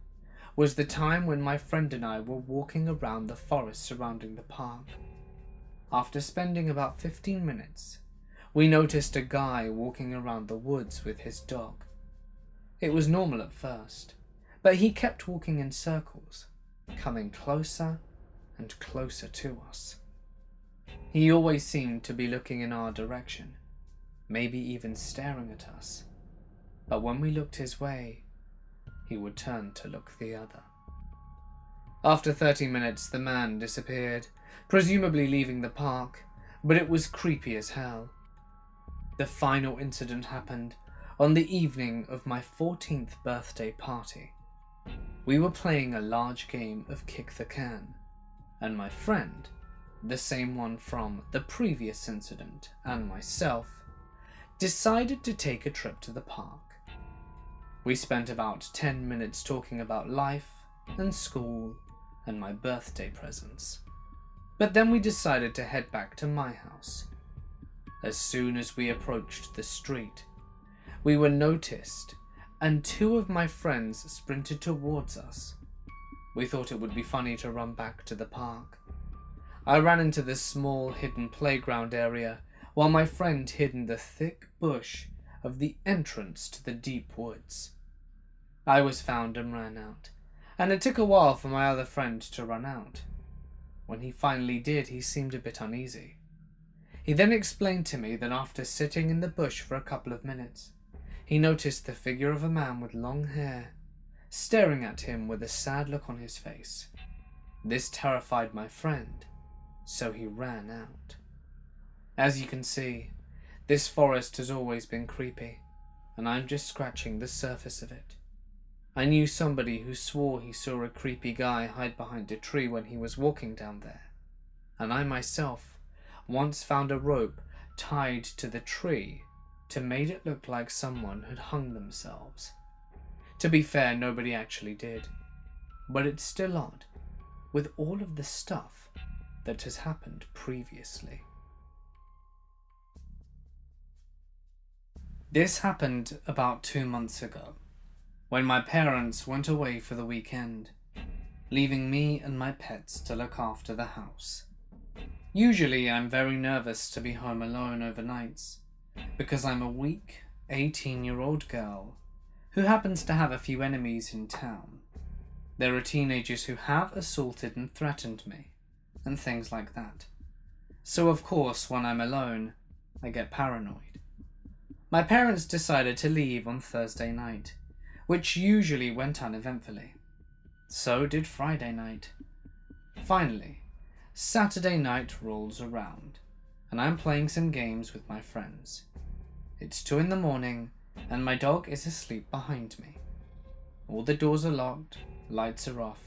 was the time when my friend and I were walking around the forest surrounding the park. After spending about 15 minutes, we noticed a guy walking around the woods with his dog. It was normal at first, but he kept walking in circles, coming closer and closer to us. He always seemed to be looking in our direction, maybe even staring at us, but when we looked his way, he would turn to look the other. After 30 minutes, the man disappeared, presumably leaving the park, but it was creepy as hell. The final incident happened on the evening of my 14th birthday party. We were playing a large game of kick the can, and my friend, the same one from the previous incident, and myself, decided to take a trip to the park. We spent about 10 minutes talking about life and school and my birthday presents. But then we decided to head back to my house. As soon as we approached the street, we were noticed, and two of my friends sprinted towards us. We thought it would be funny to run back to the park. I ran into this small hidden playground area while my friend hid in the thick bush of the entrance to the deep woods. I was found and ran out, and it took a while for my other friend to run out. When he finally did, he seemed a bit uneasy. He then explained to me that after sitting in the bush for a couple of minutes, he noticed the figure of a man with long hair, staring at him with a sad look on his face. This terrified my friend, so he ran out. As you can see, this forest has always been creepy, and I'm just scratching the surface of it. I knew somebody who swore he saw a creepy guy hide behind a tree when he was walking down there, and I myself once found a rope tied to the tree to make it look like someone had hung themselves. To be fair, nobody actually did, but it's still odd, with all of the stuff that has happened previously. This happened about 2 months ago, when my parents went away for the weekend, leaving me and my pets to look after the house. Usually I'm very nervous to be home alone overnights, because I'm a weak 18-year-old girl who happens to have a few enemies in town. There are teenagers who have assaulted and threatened me, and things like that. So of course, when I'm alone, I get paranoid. My parents decided to leave on Thursday night, which usually went uneventfully. So did Friday night. Finally, Saturday night rolls around, and I'm playing some games with my friends. It's 2 in the morning, and my dog is asleep behind me. All the doors are locked, lights are off,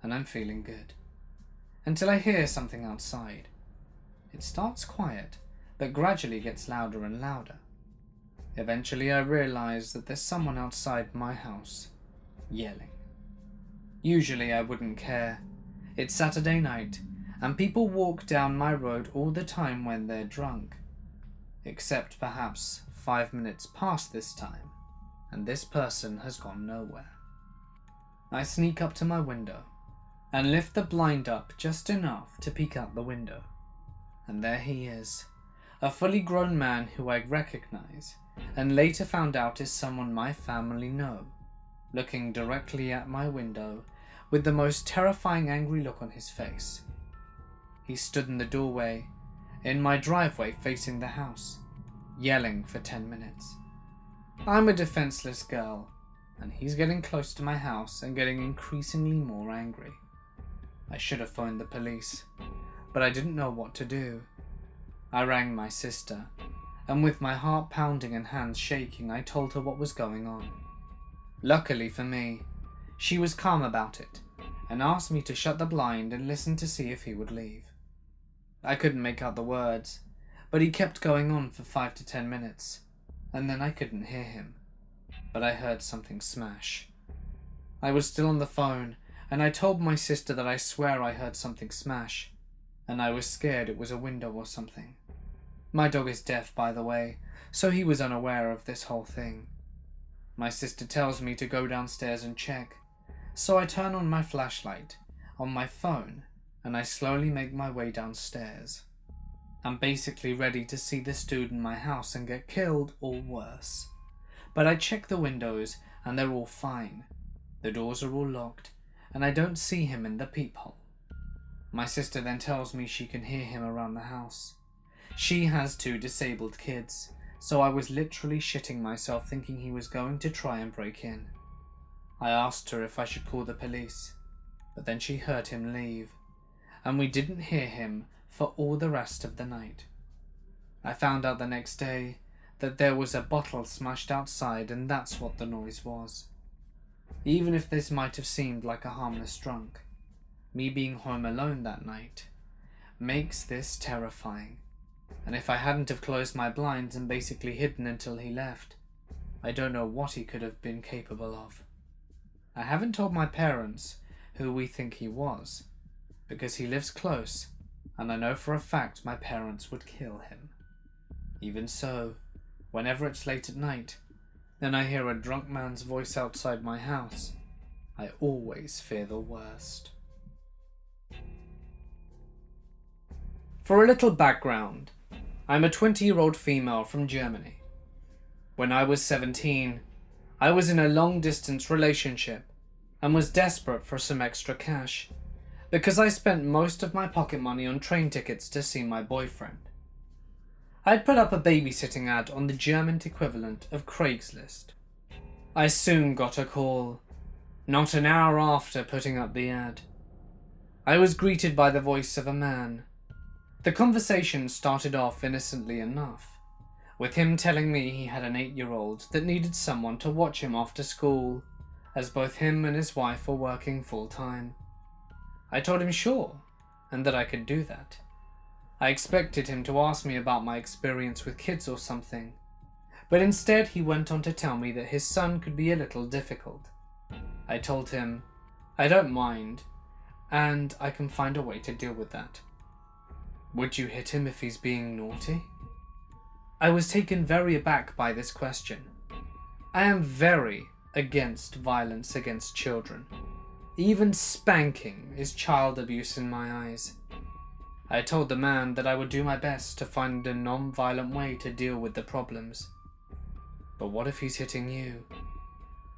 and I'm feeling good. Until I hear something outside. It starts quiet, but gradually gets louder and louder. Eventually I realize that there's someone outside my house, yelling. Usually I wouldn't care. It's Saturday night, and people walk down my road all the time when they're drunk. Except perhaps 5 minutes past this time, and this person has gone nowhere. I sneak up to my window, and lift the blind up just enough to peek out the window. And there he is, a fully grown man who I recognize, and later found out is someone my family know, looking directly at my window with the most terrifying angry look on his face. He stood in the doorway, in my driveway facing the house, yelling for 10 minutes. I'm a defenseless girl, and he's getting close to my house and getting increasingly more angry. I should have phoned the police, but I didn't know what to do. I rang my sister, and with my heart pounding and hands shaking, I told her what was going on. Luckily for me, she was calm about it, and asked me to shut the blind and listen to see if he would leave. I couldn't make out the words, but he kept going on for 5 to 10 minutes, and then I couldn't hear him, but I heard something smash. I was still on the phone, and I told my sister that I swear I heard something smash, and I was scared it was a window or something. My dog is deaf, by the way, so he was unaware of this whole thing. My sister tells me to go downstairs and check, so I turn on my flashlight on my phone and I slowly make my way downstairs. I'm basically ready to see this dude in my house and get killed or worse. But I check the windows and they're all fine. The doors are all locked and I don't see him in the peephole. My sister then tells me she can hear him around the house. She has 2 disabled kids, so I was literally shitting myself thinking he was going to try and break in. I asked her if I should call the police, but then she heard him leave, and we didn't hear him for all the rest of the night. I found out the next day that there was a bottle smashed outside, and that's what the noise was. Even if this might have seemed like a harmless drunk, me being home alone that night makes this terrifying. And if I hadn't have closed my blinds and basically hidden until he left, I don't know what he could have been capable of. I haven't told my parents who we think he was, because he lives close, and I know for a fact my parents would kill him. Even so, whenever it's late at night, and I hear a drunk man's voice outside my house, I always fear the worst. For a little background, I'm a 20-year-old female from Germany. When I was 17, I was in a long-distance relationship and was desperate for some extra cash because I spent most of my pocket money on train tickets to see my boyfriend. I'd put up a babysitting ad on the German equivalent of Craigslist. I soon got a call, not an hour after putting up the ad. I was greeted by the voice of a man. The conversation started off innocently enough, with him telling me he had an 8-year-old that needed someone to watch him after school, as both him and his wife were working full-time. I told him sure, and that I could do that. I expected him to ask me about my experience with kids or something, but instead he went on to tell me that his son could be a little difficult. I told him, I don't mind, and I can find a way to deal with that. Would you hit him if he's being naughty? I was taken very aback by this question. I am very against violence against children. Even spanking is child abuse in my eyes. I told the man that I would do my best to find a non-violent way to deal with the problems. But what if he's hitting you?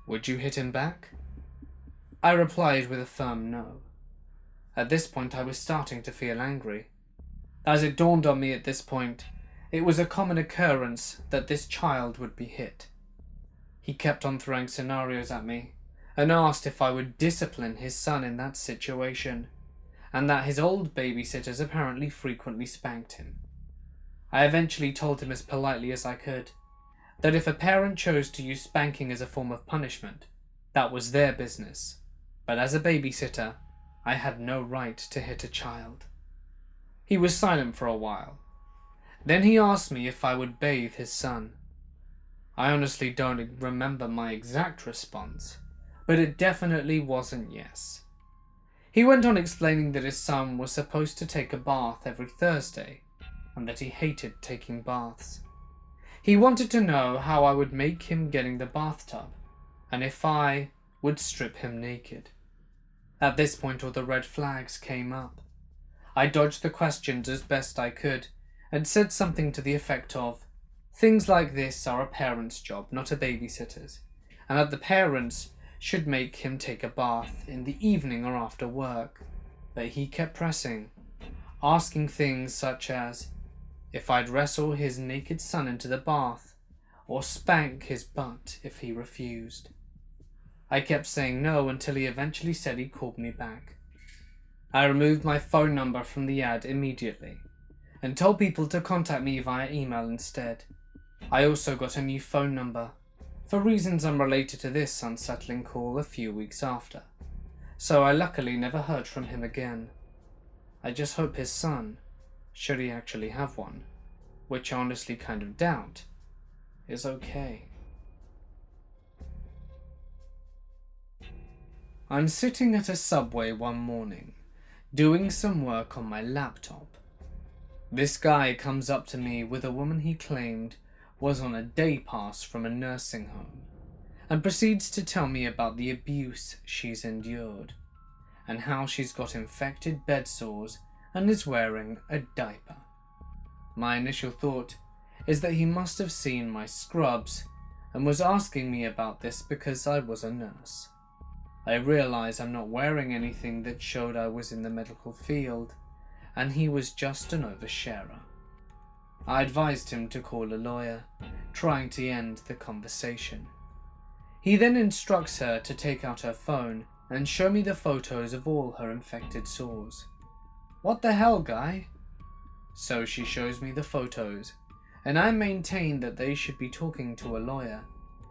Would you hit him back? I replied with a firm no. At this point I was starting to feel angry. As it dawned on me at this point, it was a common occurrence that this child would be hit. He kept on throwing scenarios at me and asked if I would discipline his son in that situation, and that his old babysitters apparently frequently spanked him. I eventually told him as politely as I could that if a parent chose to use spanking as a form of punishment, that was their business, but as a babysitter, I had no right to hit a child. He was silent for a while. Then he asked me if I would bathe his son. I honestly don't remember my exact response, but it definitely wasn't yes. He went on explaining that his son was supposed to take a bath every Thursday, and that he hated taking baths. He wanted to know how I would make him get in the bathtub, and if I would strip him naked. At this point all the red flags came up. I dodged the questions as best I could, and said something to the effect of, things like this are a parent's job, not a babysitter's, and that the parents should make him take a bath in the evening or after work. But he kept pressing, asking things such as if I'd wrestle his naked son into the bath, or spank his butt if he refused. I kept saying no until he eventually said he called me back. I removed my phone number from the ad immediately, and told people to contact me via email instead. I also got a new phone number, for reasons unrelated to this unsettling call a few weeks after, so I luckily never heard from him again. I just hope his son, should he actually have one, which I honestly kind of doubt, is okay. I'm sitting at a subway one morning, doing some work on my laptop. This guy comes up to me with a woman he claimed was on a day pass from a nursing home, and proceeds to tell me about the abuse she's endured, and how she's got infected bed sores and is wearing a diaper. My initial thought is that he must have seen my scrubs and was asking me about this because I was a nurse. I realize I'm not wearing anything that showed I was in the medical field, and he was just an oversharer. I advised him to call a lawyer, trying to end the conversation. He then instructs her to take out her phone and show me the photos of all her infected sores. What the hell, guy? So she shows me the photos, and I maintain that they should be talking to a lawyer,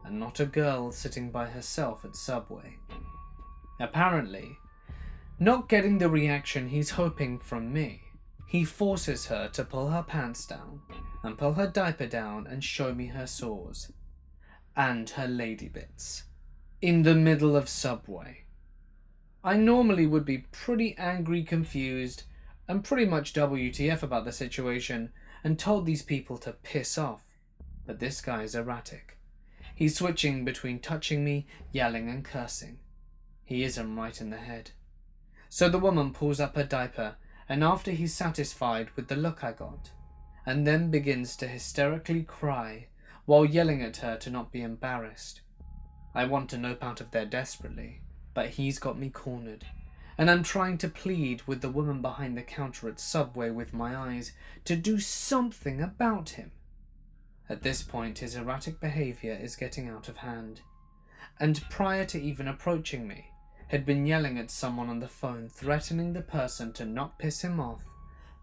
and not a girl sitting by herself at Subway. Apparently, not getting the reaction he's hoping from me, he forces her to pull her pants down and pull her diaper down and show me her sores and her lady bits in the middle of Subway. I normally would be pretty angry, confused, and pretty much WTF about the situation and told these people to piss off. But this guy is erratic. He's switching between touching me, yelling and cursing. He is him right in the head. So the woman pulls up her diaper, and after he's satisfied with the look I got, and then begins to hysterically cry while yelling at her to not be embarrassed. I want to nope out of there desperately, but he's got me cornered, and I'm trying to plead with the woman behind the counter at Subway with my eyes to do something about him. At this point, his erratic behavior is getting out of hand, and prior to even approaching me, had been yelling at someone on the phone, threatening the person to not piss him off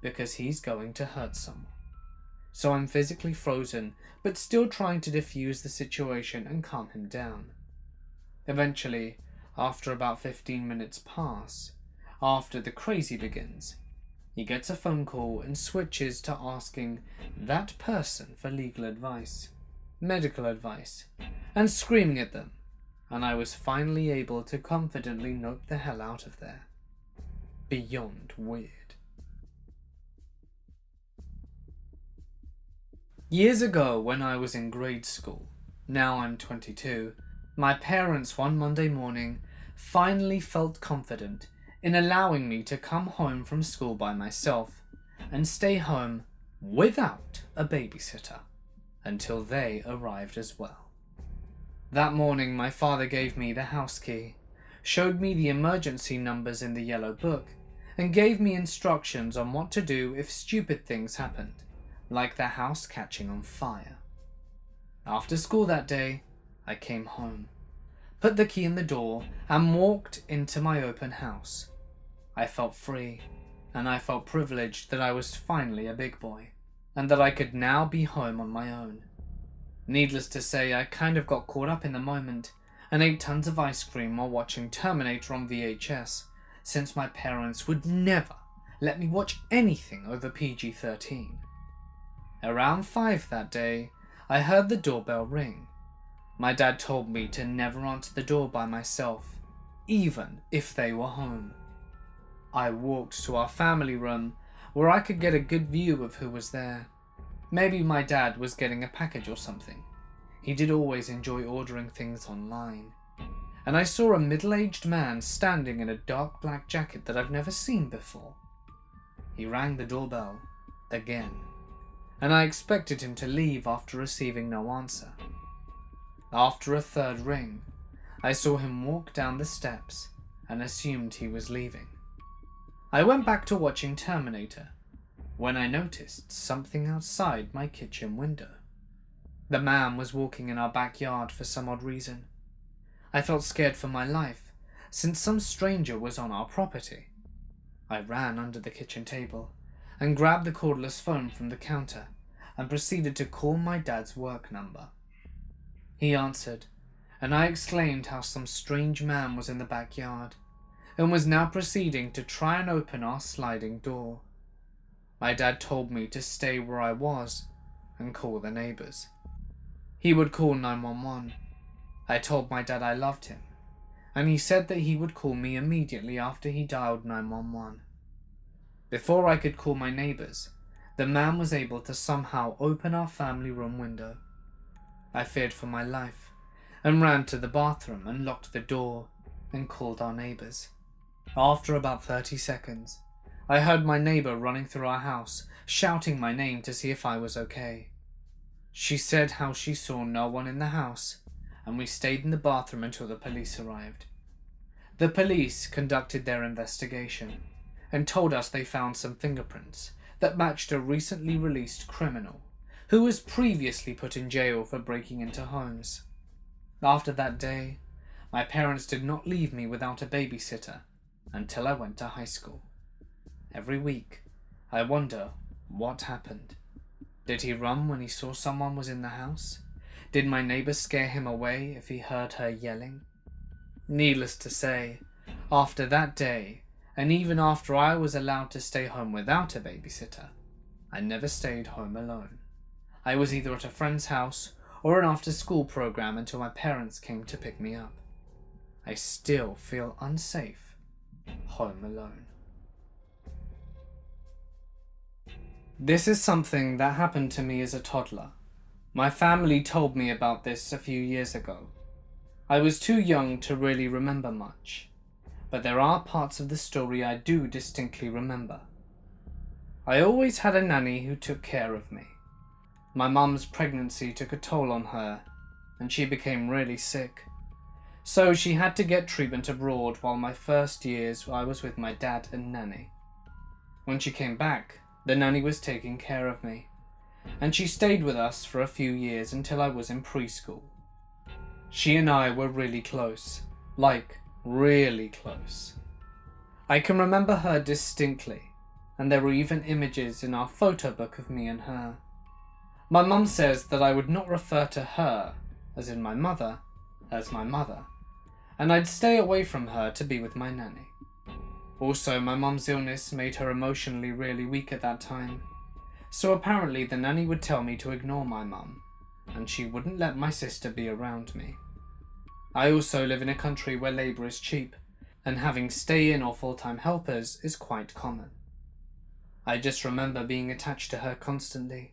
because he's going to hurt someone. So I'm physically frozen, but still trying to defuse the situation and calm him down. Eventually, after about 15 minutes pass, after the crazy begins, he gets a phone call and switches to asking that person for legal advice, medical advice, and screaming at them, and I was finally able to confidently nope the hell out of there. Beyond weird. Years ago, when I was in grade school, now I'm 22, my parents one Monday morning finally felt confident in allowing me to come home from school by myself and stay home without a babysitter until they arrived as well. That morning, my father gave me the house key, showed me the emergency numbers in the yellow book, and gave me instructions on what to do if stupid things happened, like the house catching on fire. After school that day, I came home, put the key in the door, and walked into my open house. I felt free, and I felt privileged that I was finally a big boy, and that I could now be home on my own. Needless to say, I kind of got caught up in the moment and ate tons of ice cream while watching Terminator on VHS, since my parents would never let me watch anything over PG-13. Around 5 that day, I heard the doorbell ring. My dad told me to never answer the door by myself, even if they were home. I walked to our family room where I could get a good view of who was there. Maybe my dad was getting a package or something. He did always enjoy ordering things online. And I saw a middle-aged man standing in a dark black jacket that I've never seen before. He rang the doorbell again, and I expected him to leave after receiving no answer. After a third ring, I saw him walk down the steps and assumed he was leaving. I went back to watching Terminator when I noticed something outside my kitchen window. The man was walking in our backyard for some odd reason. I felt scared for my life, since some stranger was on our property. I ran under the kitchen table and grabbed the cordless phone from the counter and proceeded to call my dad's work number. He answered, and I exclaimed how some strange man was in the backyard and was now proceeding to try and open our sliding door. My dad told me to stay where I was and call the neighbors. He would call 911. I told my dad I loved him, and he said that he would call me immediately after he dialed 911. Before I could call my neighbors, the man was able to somehow open our family room window. I feared for my life and ran to the bathroom and locked the door and called our neighbors. After about 30 seconds, I heard my neighbor running through our house, shouting my name to see if I was okay. She said how she saw no one in the house, and we stayed in the bathroom until the police arrived. The police conducted their investigation and told us they found some fingerprints that matched a recently released criminal who was previously put in jail for breaking into homes. After that day, my parents did not leave me without a babysitter until I went to high school. Every week, I wonder what happened. Did he run when he saw someone was in the house? Did my neighbor scare him away if he heard her yelling? Needless to say, after that day, and even after I was allowed to stay home without a babysitter, I never stayed home alone. I was either at a friend's house or an after-school program until my parents came to pick me up. I still feel unsafe home alone. This is something that happened to me as a toddler. My family told me about this a few years ago. I was too young to really remember much, but there are parts of the story I do distinctly remember. I always had a nanny who took care of me. My mum's pregnancy took a toll on her, and she became really sick. So she had to get treatment abroad while my first years I was with my dad and nanny. When she came back, the nanny was taking care of me, and she stayed with us for a few years until I was in preschool. She and I were really close, like really close. I can remember her distinctly, and there were even images in our photo book of me and her. My mum says that I would not refer to her, as in my mother, as my mother, and I'd stay away from her to be with my nanny. Also, my mum's illness made her emotionally really weak at that time, so apparently the nanny would tell me to ignore my mum, and she wouldn't let my sister be around me. I also live in a country where labour is cheap, and having stay-in or full-time helpers is quite common. I just remember being attached to her constantly.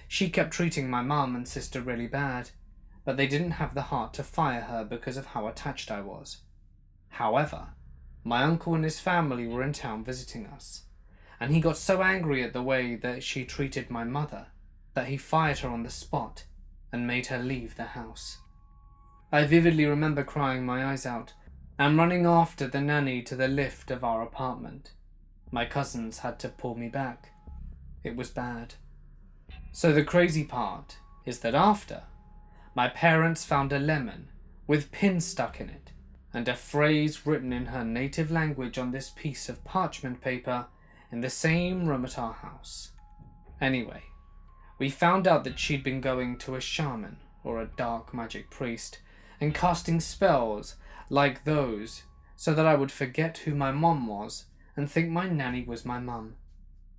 She kept treating my mum and sister really bad, but they didn't have the heart to fire her because of how attached I was. However, my uncle and his family were in town visiting us, and he got so angry at the way that she treated my mother that he fired her on the spot and made her leave the house. I vividly remember crying my eyes out and running after the nanny to the lift of our apartment. My cousins had to pull me back. It was bad. So the crazy part is that after, my parents found a lemon with pins stuck in it and a phrase written in her native language on this piece of parchment paper in the same room at our house. Anyway, we found out that she'd been going to a shaman or a dark magic priest and casting spells like those so that I would forget who my mom was and think my nanny was my mum,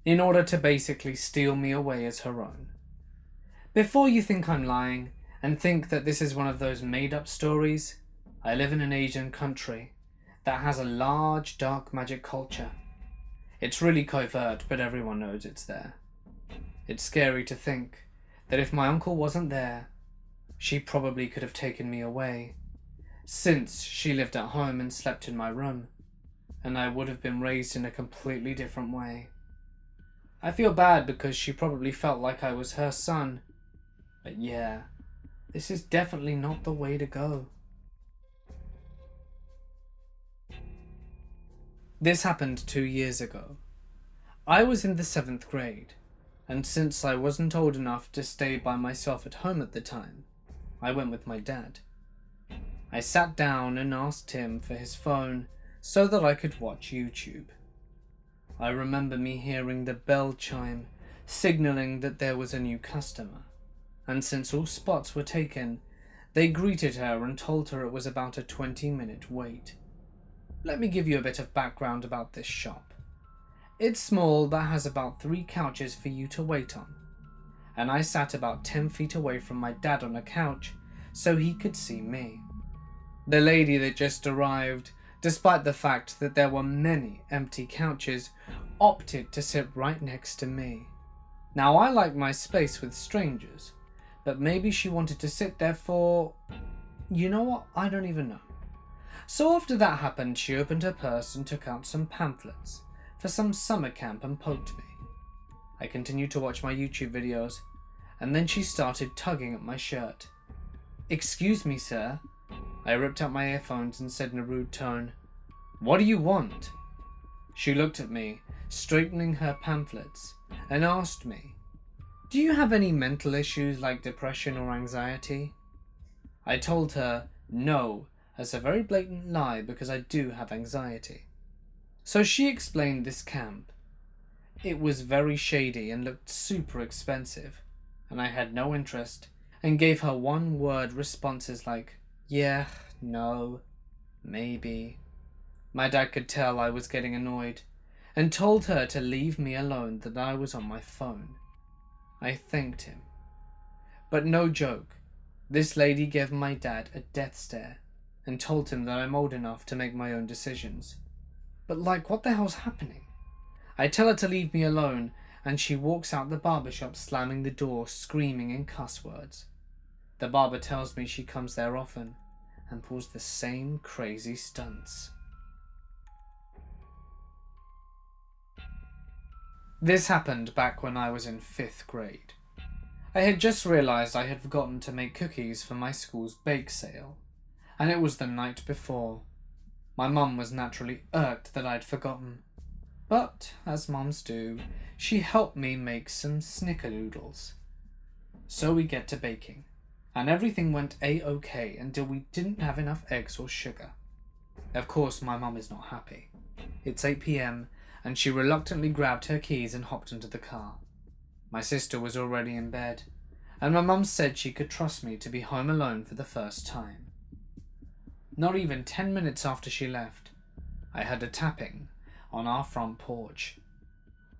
in order to basically steal me away as her own. Before you think I'm lying and think that this is one of those made-up stories, I live in an Asian country that has a large dark magic culture. It's really covert, but everyone knows it's there. It's scary to think that if my uncle wasn't there, she probably could have taken me away, since she lived at home and slept in my room, and I would have been raised in a completely different way. I feel bad because she probably felt like I was her son, but yeah, this is definitely not the way to go. This happened 2 years ago. I was in the 7th grade, and since I wasn't old enough to stay by myself at home at the time, I went with my dad. I sat down and asked him for his phone so that I could watch YouTube. I remember me hearing the bell chime, signaling that there was a new customer, and since all spots were taken, they greeted her and told her it was about a 20-minute wait. Let me give you a bit of background about this shop. It's small but has about 3 couches for you to wait on, and I sat about 10 feet away from my dad on a couch so he could see me. The lady that just arrived, despite the fact that there were many empty couches, opted to sit right next to me. Now I like my space with strangers, but maybe she wanted to sit there for... you know what? I don't even know. So after that happened, she opened her purse and took out some pamphlets for some summer camp and poked me. I continued to watch my YouTube videos, and then she started tugging at my shirt. "Excuse me, sir." I ripped out my earphones and said in a rude tone, "What do you want?" She looked at me, straightening her pamphlets, and asked me, "Do you have any mental issues like depression or anxiety?" I told her no, as a very blatant lie because I do have anxiety. So she explained this camp. It was very shady and looked super expensive, and I had no interest, and gave her one-word responses like, yeah, no, maybe. My dad could tell I was getting annoyed, and told her to leave me alone, that I was on my phone. I thanked him. But no joke, this lady gave my dad a death stare, and told him that I'm old enough to make my own decisions. But like, what the hell's happening? I tell her to leave me alone, and she walks out the barber shop slamming the door, screaming in cuss words. The barber tells me she comes there often and pulls the same crazy stunts. This happened back when I was in 5th grade. I had just realised I had forgotten to make cookies for my school's bake sale, and it was the night before. My mum was naturally irked that I'd forgotten, but, as mums do, she helped me make some snickerdoodles. So we get to baking, and everything went a-okay until we didn't have enough eggs or sugar. Of course, my mum is not happy. It's 8 p.m, and she reluctantly grabbed her keys and hopped into the car. My sister was already in bed, and my mum said she could trust me to be home alone for the first time. Not even 10 minutes after she left, I heard a tapping on our front porch.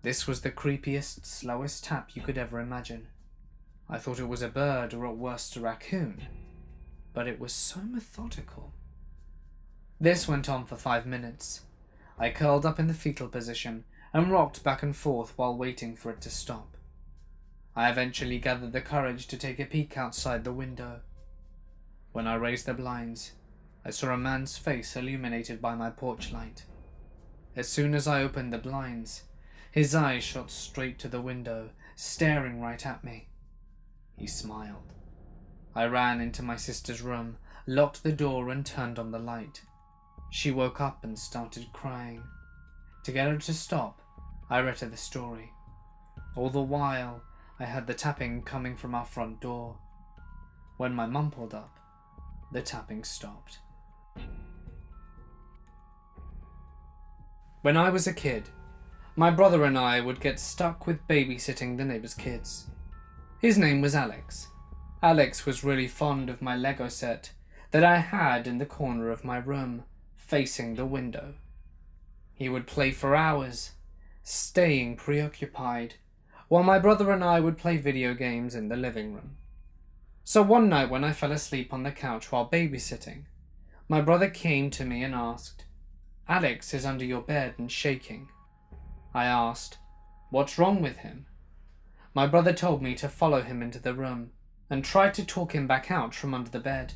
This was the creepiest, slowest tap you could ever imagine. I thought it was a bird or at worst a raccoon, but it was so methodical. This went on for 5 minutes. I curled up in the fetal position and rocked back and forth while waiting for it to stop. I eventually gathered the courage to take a peek outside the window. When I raised the blinds, I saw a man's face illuminated by my porch light. As soon as I opened the blinds, his eyes shot straight to the window, staring right at me. He smiled. I ran into my sister's room, locked the door and turned on the light. She woke up and started crying. To get her to stop, I read her the story. All the while, I heard the tapping coming from our front door. When my mum pulled up, the tapping stopped. When I was a kid, my brother and I would get stuck with babysitting the neighbours' kids. His name was Alex. Alex was really fond of my Lego set that I had in the corner of my room, facing the window. He would play for hours, staying preoccupied, while my brother and I would play video games in the living room. So one night when I fell asleep on the couch while babysitting, my brother came to me and asked, "Alex is under your bed and shaking." I asked, "What's wrong with him?" My brother told me to follow him into the room and tried to talk him back out from under the bed.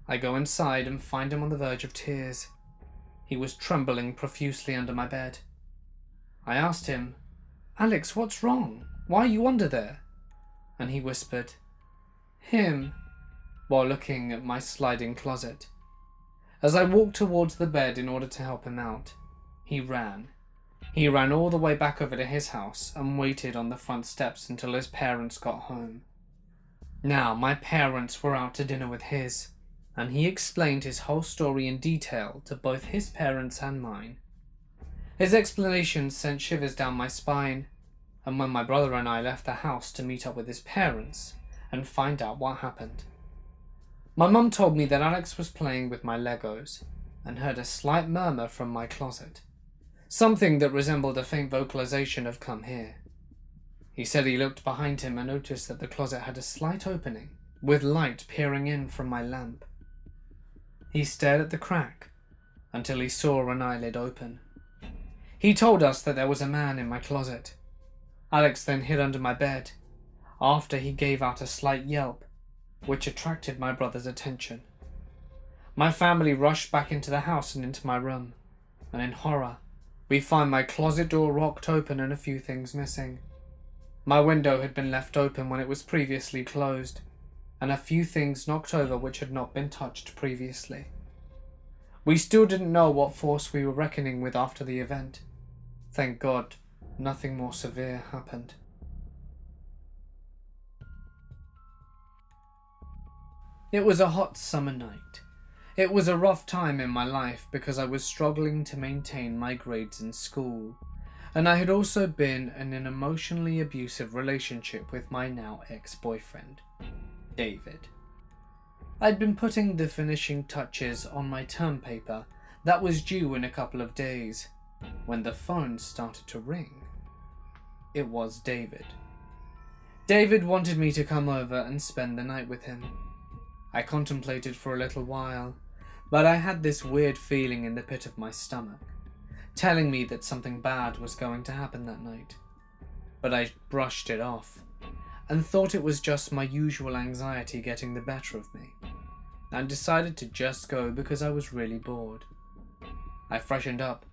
I go inside and find him on the verge of tears. He was trembling profusely under my bed. I asked him, "Alex, what's wrong? Why are you under there?" And he whispered, "Him," while looking at my sliding closet. As I walked towards the bed in order to help him out, he ran. He ran all the way back over to his house and waited on the front steps until his parents got home. Now, my parents were out to dinner with his, and he explained his whole story in detail to both his parents and mine. His explanation sent shivers down my spine, and when my brother and I left the house to meet up with his parents and find out what happened. My mum told me that Alex was playing with my Legos and heard a slight murmur from my closet, something that resembled a faint vocalization of "come here." He said he looked behind him and noticed that the closet had a slight opening, with light peering in from my lamp. He stared at the crack until he saw an eyelid open. He told us that there was a man in my closet. Alex then hid under my bed, after he gave out a slight yelp, which attracted my brother's attention. My family rushed back into the house and into my room, and in horror, we find my closet door rocked open and a few things missing. My window had been left open when it was previously closed, and a few things knocked over which had not been touched previously. We still didn't know what force we were reckoning with after the event. Thank God, nothing more severe happened. It was a hot summer night. It was a rough time in my life because I was struggling to maintain my grades in school, and I had also been in an emotionally abusive relationship with my now ex-boyfriend, David. I'd been putting the finishing touches on my term paper that was due in a couple of days when the phone started to ring. It was David. David wanted me to come over and spend the night with him. I contemplated for a little while, but I had this weird feeling in the pit of my stomach, telling me that something bad was going to happen that night. but I brushed it off and thought it was just my usual anxiety getting the better of me, and decided to just go because I was really bored. I freshened up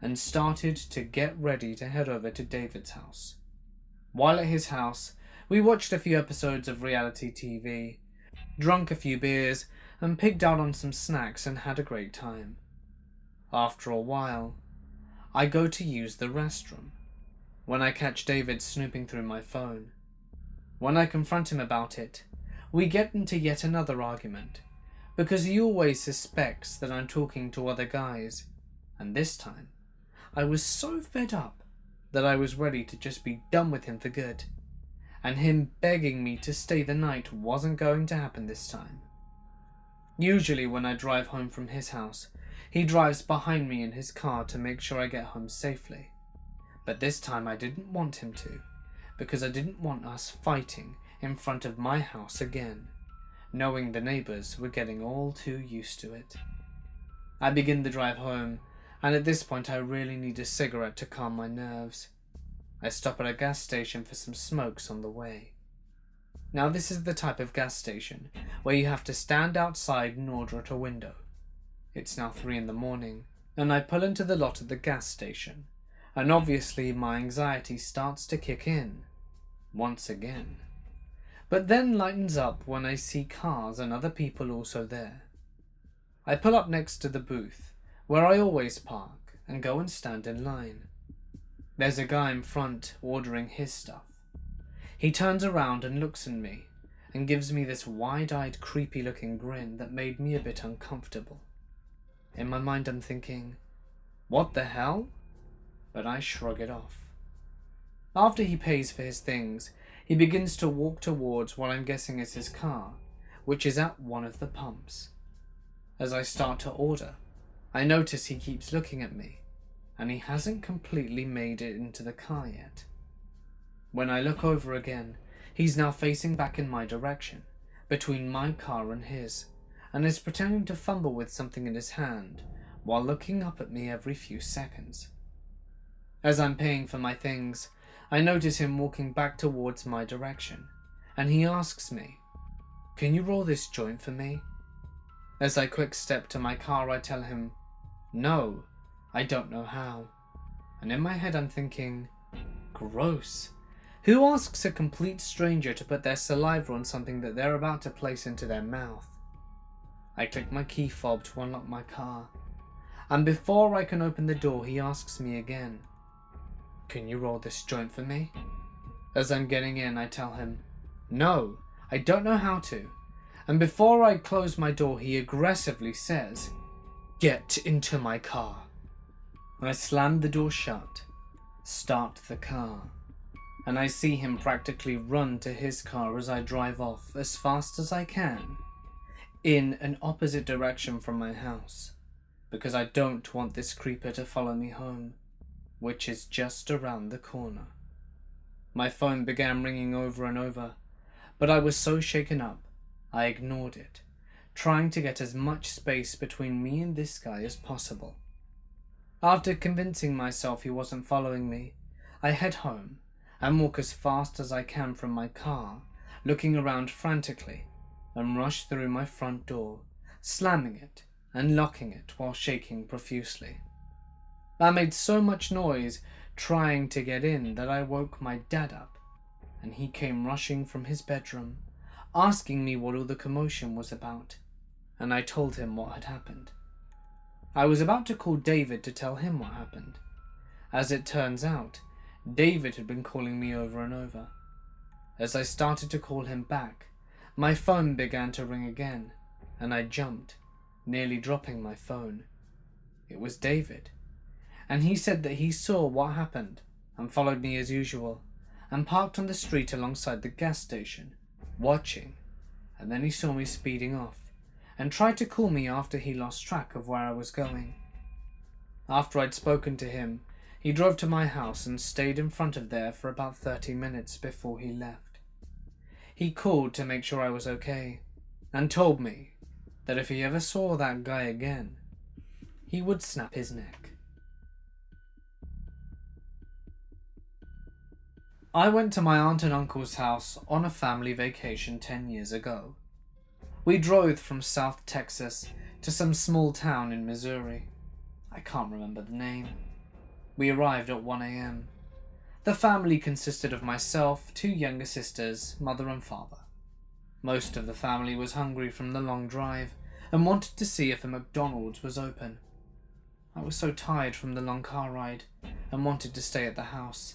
and started to get ready to head over to David's house. While at his house, we watched a few episodes of reality TV, drank a few beers, and pigged out on some snacks and had a great time. After a while, I go to use the restroom when I catch David snooping through my phone. When I confront him about it, we get into yet another argument, because he always suspects that I'm talking to other guys, and this time, I was so fed up that I was ready to just be done with him for good, and him begging me to stay the night wasn't going to happen this time. Usually when I drive home from his house, he drives behind me in his car to make sure I get home safely, but this time I didn't want him to, because I didn't want us fighting in front of my house again, knowing the neighbours were getting all too used to it. I begin the drive home, and at this point I really need a cigarette to calm my nerves. I stop at a gas station for some smokes on the way. Now this is the type of gas station where you have to stand outside and order at a window. It's now 3 a.m, and I pull into the lot at the gas station, and obviously my anxiety starts to kick in, once again. But then lightens up when I see cars and other people also there. I pull up next to the booth, where I always park, and go and stand in line. There's a guy in front ordering his stuff. He turns around and looks at me, and gives me this wide-eyed, creepy-looking grin that made me a bit uncomfortable. In my mind I'm thinking, what the hell? But I shrug it off. After he pays for his things, he begins to walk towards what I'm guessing is his car, which is at one of the pumps. As I start to order, I notice he keeps looking at me, and he hasn't completely made it into the car yet. When I look over again, he's now facing back in my direction, between my car and his, and is pretending to fumble with something in his hand, while looking up at me every few seconds. As I'm paying for my things, I notice him walking back towards my direction, and he asks me, "Can you roll this joint for me?" As I quick step to my car, I tell him, "No, I don't know how." And in my head I'm thinking, gross. Who asks a complete stranger to put their saliva on something that they're about to place into their mouth? I click my key fob to unlock my car, and before I can open the door, he asks me again, "Can you roll this joint for me?" As I'm getting in, I tell him, "No, I don't know how to." And before I close my door, he aggressively says, "Get into my car." I slam the door shut, start the car, and I see him practically run to his car as I drive off as fast as I can, in an opposite direction from my house, because I don't want this creeper to follow me home, which is just around the corner. My phone began ringing over and over, but I was so shaken up, I ignored it, trying to get as much space between me and this guy as possible. After convincing myself he wasn't following me, I head home and walk as fast as I can from my car, looking around frantically, and rush through my front door, slamming it and locking it while shaking profusely. I made so much noise trying to get in that I woke my dad up, and he came rushing from his bedroom, asking me what all the commotion was about, and I told him what had happened. I was about to call David to tell him what happened. As it turns out, David had been calling me over and over. As I started to call him back, my phone began to ring again, and I jumped, nearly dropping my phone. It was David, and he said that he saw what happened and followed me as usual, and parked on the street alongside the gas station, watching, and then he saw me speeding off, and tried to call me after he lost track of where I was going. After I'd spoken to him, he drove to my house and stayed in front of there for about 30 minutes before he left. He called to make sure I was okay, and told me that if he ever saw that guy again, he would snap his neck. I went to my aunt and uncle's house on a family vacation 10 years ago. We drove from South Texas to some small town in Missouri. I can't remember the name. We arrived at 1 a.m. The family consisted of myself, 2 younger sisters, mother and father. Most of the family was hungry from the long drive and wanted to see if a McDonald's was open. I was so tired from the long car ride and wanted to stay at the house.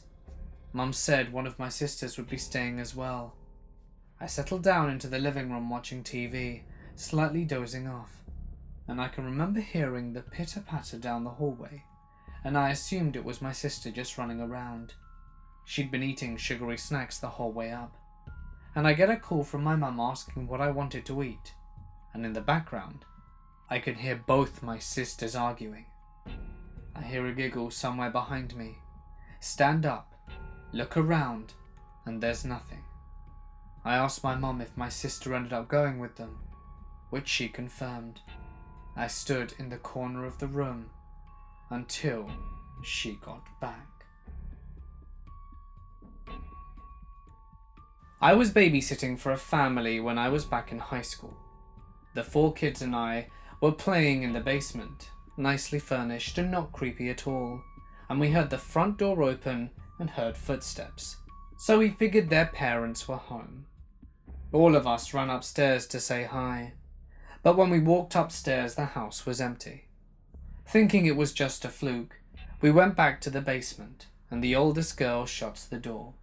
Mum said one of my sisters would be staying as well. I settled down into the living room watching TV, slightly dozing off, and I can remember hearing the pitter-patter down the hallway, and I assumed it was my sister just running around. She'd been eating sugary snacks the whole way up, and I get a call from my mum asking what I wanted to eat, and in the background, I can hear both my sisters arguing. I hear a giggle somewhere behind me, stand up, look around, and there's nothing. I asked my mum if my sister ended up going with them, which she confirmed. I stood in the corner of the room until she got back. I was babysitting for a family when I was back in high school. The 4 kids and I were playing in the basement, nicely furnished and not creepy at all, and we heard the front door open and heard footsteps, so we figured their parents were home. All of us ran upstairs to say hi, but when we walked upstairs the house was empty. Thinking it was just a fluke, we went back to the basement and the oldest girl shuts the door.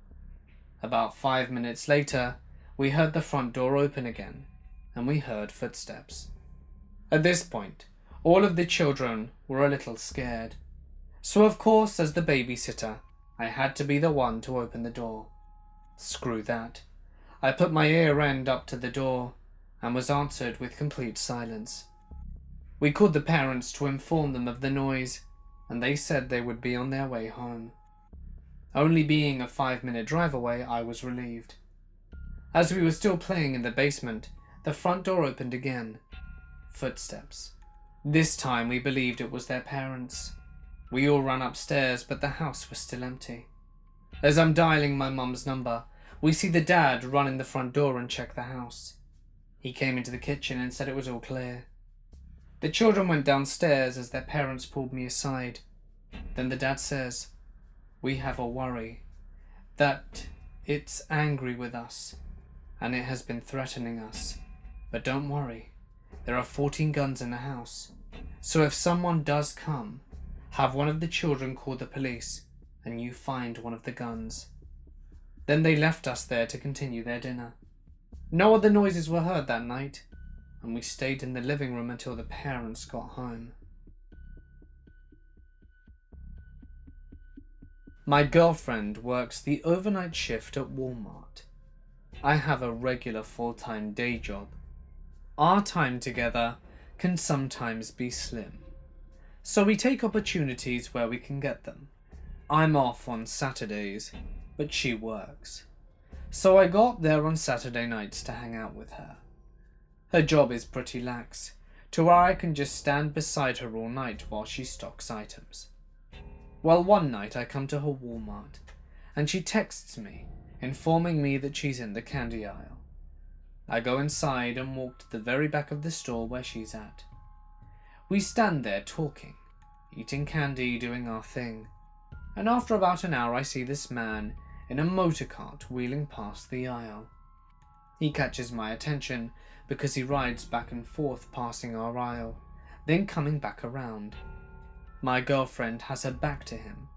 About 5 minutes later, we heard the front door open again, and we heard footsteps. At this point, all of the children were a little scared, so of course, as the babysitter, I had to be the one to open the door. Screw that. I put my ear end up to the door and was answered with complete silence. We called the parents to inform them of the noise, and they said they would be on their way home. Only being a 5-minute drive away, I was relieved. As we were still playing in the basement, the front door opened again. Footsteps. This time we believed it was their parents. We all ran upstairs, but the house was still empty. As I'm dialing my mum's number, we see the dad run in the front door and check the house. He came into the kitchen and said it was all clear. The children went downstairs as their parents pulled me aside. Then the dad says, "We have a worry, that it's angry with us, and it has been threatening us. But don't worry, there are 14 guns in the house, so if someone does come, have one of the children call the police, and you find one of the guns." Then they left us there to continue their dinner. No other noises were heard that night, and we stayed in the living room until the parents got home. My girlfriend works the overnight shift at Walmart. I have a regular full-time day job. Our time together can sometimes be slim, so we take opportunities where we can get them. I'm off on Saturdays, but she works, so I got there on Saturday nights to hang out with her. Her job is pretty lax, to where I can just stand beside her all night while she stocks items. Well, one night I come to her Walmart, and she texts me, informing me that she's in the candy aisle. I go inside and walk to the very back of the store where she's at. We stand there talking, eating candy, doing our thing, and after about an hour I see this man in a motor cart wheeling past the aisle. He catches my attention because he rides back and forth passing our aisle, then coming back around. My girlfriend has her back to him,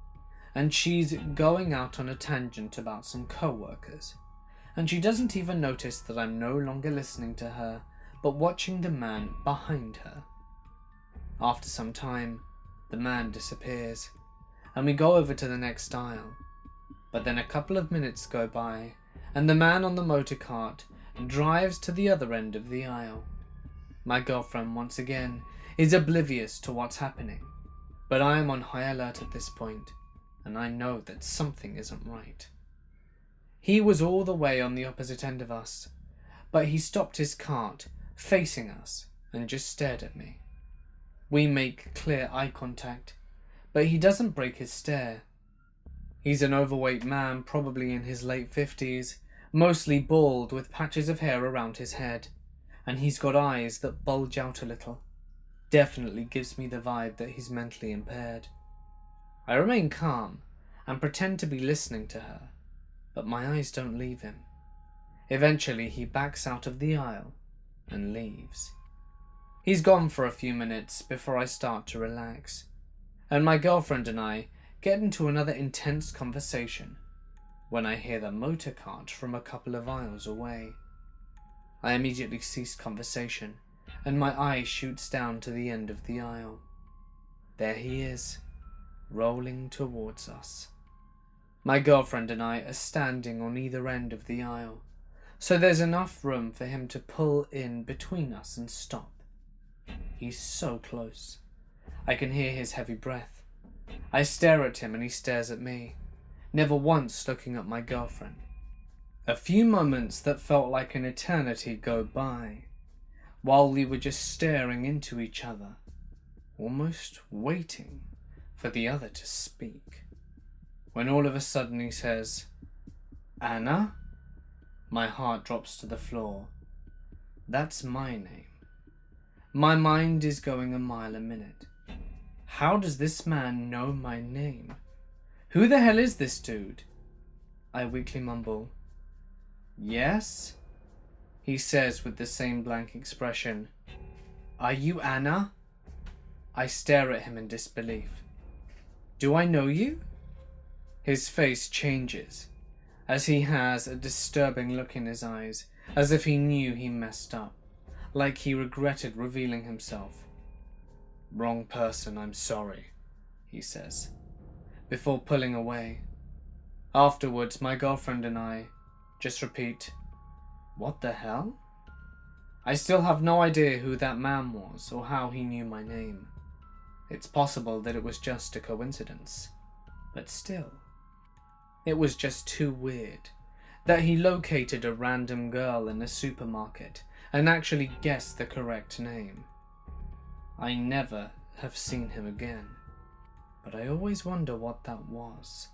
and she's going out on a tangent about some co-workers, and she doesn't even notice that I'm no longer listening to her, but watching the man behind her. After some time, the man disappears, and we go over to the next aisle. But then a couple of minutes go by, and the man on the motor cart drives to the other end of the aisle. My girlfriend, once again, is oblivious to what's happening, but I am on high alert at this point, and I know that something isn't right. He was all the way on the opposite end of us, but he stopped his cart, facing us, and just stared at me. We make clear eye contact, but he doesn't break his stare. He's an overweight man, probably in his late 50s, mostly bald with patches of hair around his head, and he's got eyes that bulge out a little. Definitely gives me the vibe that he's mentally impaired. I remain calm and pretend to be listening to her, but my eyes don't leave him. Eventually he backs out of the aisle and leaves. He's gone for a few minutes before I start to relax, and my girlfriend and I get into another intense conversation when I hear the motor cart from a couple of aisles away. I immediately cease conversation, and my eye shoots down to the end of the aisle. There he is, rolling towards us. My girlfriend and I are standing on either end of the aisle, so there's enough room for him to pull in between us and stop. He's so close. I can hear his heavy breath. I stare at him and he stares at me, never once looking at my girlfriend. A few moments that felt like an eternity go by, while we were just staring into each other, almost waiting for the other to speak. When all of a sudden he says, "Anna?" My heart drops to the floor. That's my name. My mind is going a mile a minute. How does this man know my name? Who the hell is this dude? I weakly mumble, "Yes?" He says with the same blank expression, "Are you Anna?" I stare at him in disbelief. "Do I know you?" His face changes, as he has a disturbing look in his eyes, as if he knew he messed up, like he regretted revealing himself. "Wrong person, I'm sorry," he says, before pulling away. Afterwards, my girlfriend and I just repeat, "What the hell?" I still have no idea who that man was or how he knew my name. It's possible that it was just a coincidence, but still. It was just too weird that he located a random girl in a supermarket and actually guessed the correct name. I never have seen him again, but I always wonder what that was.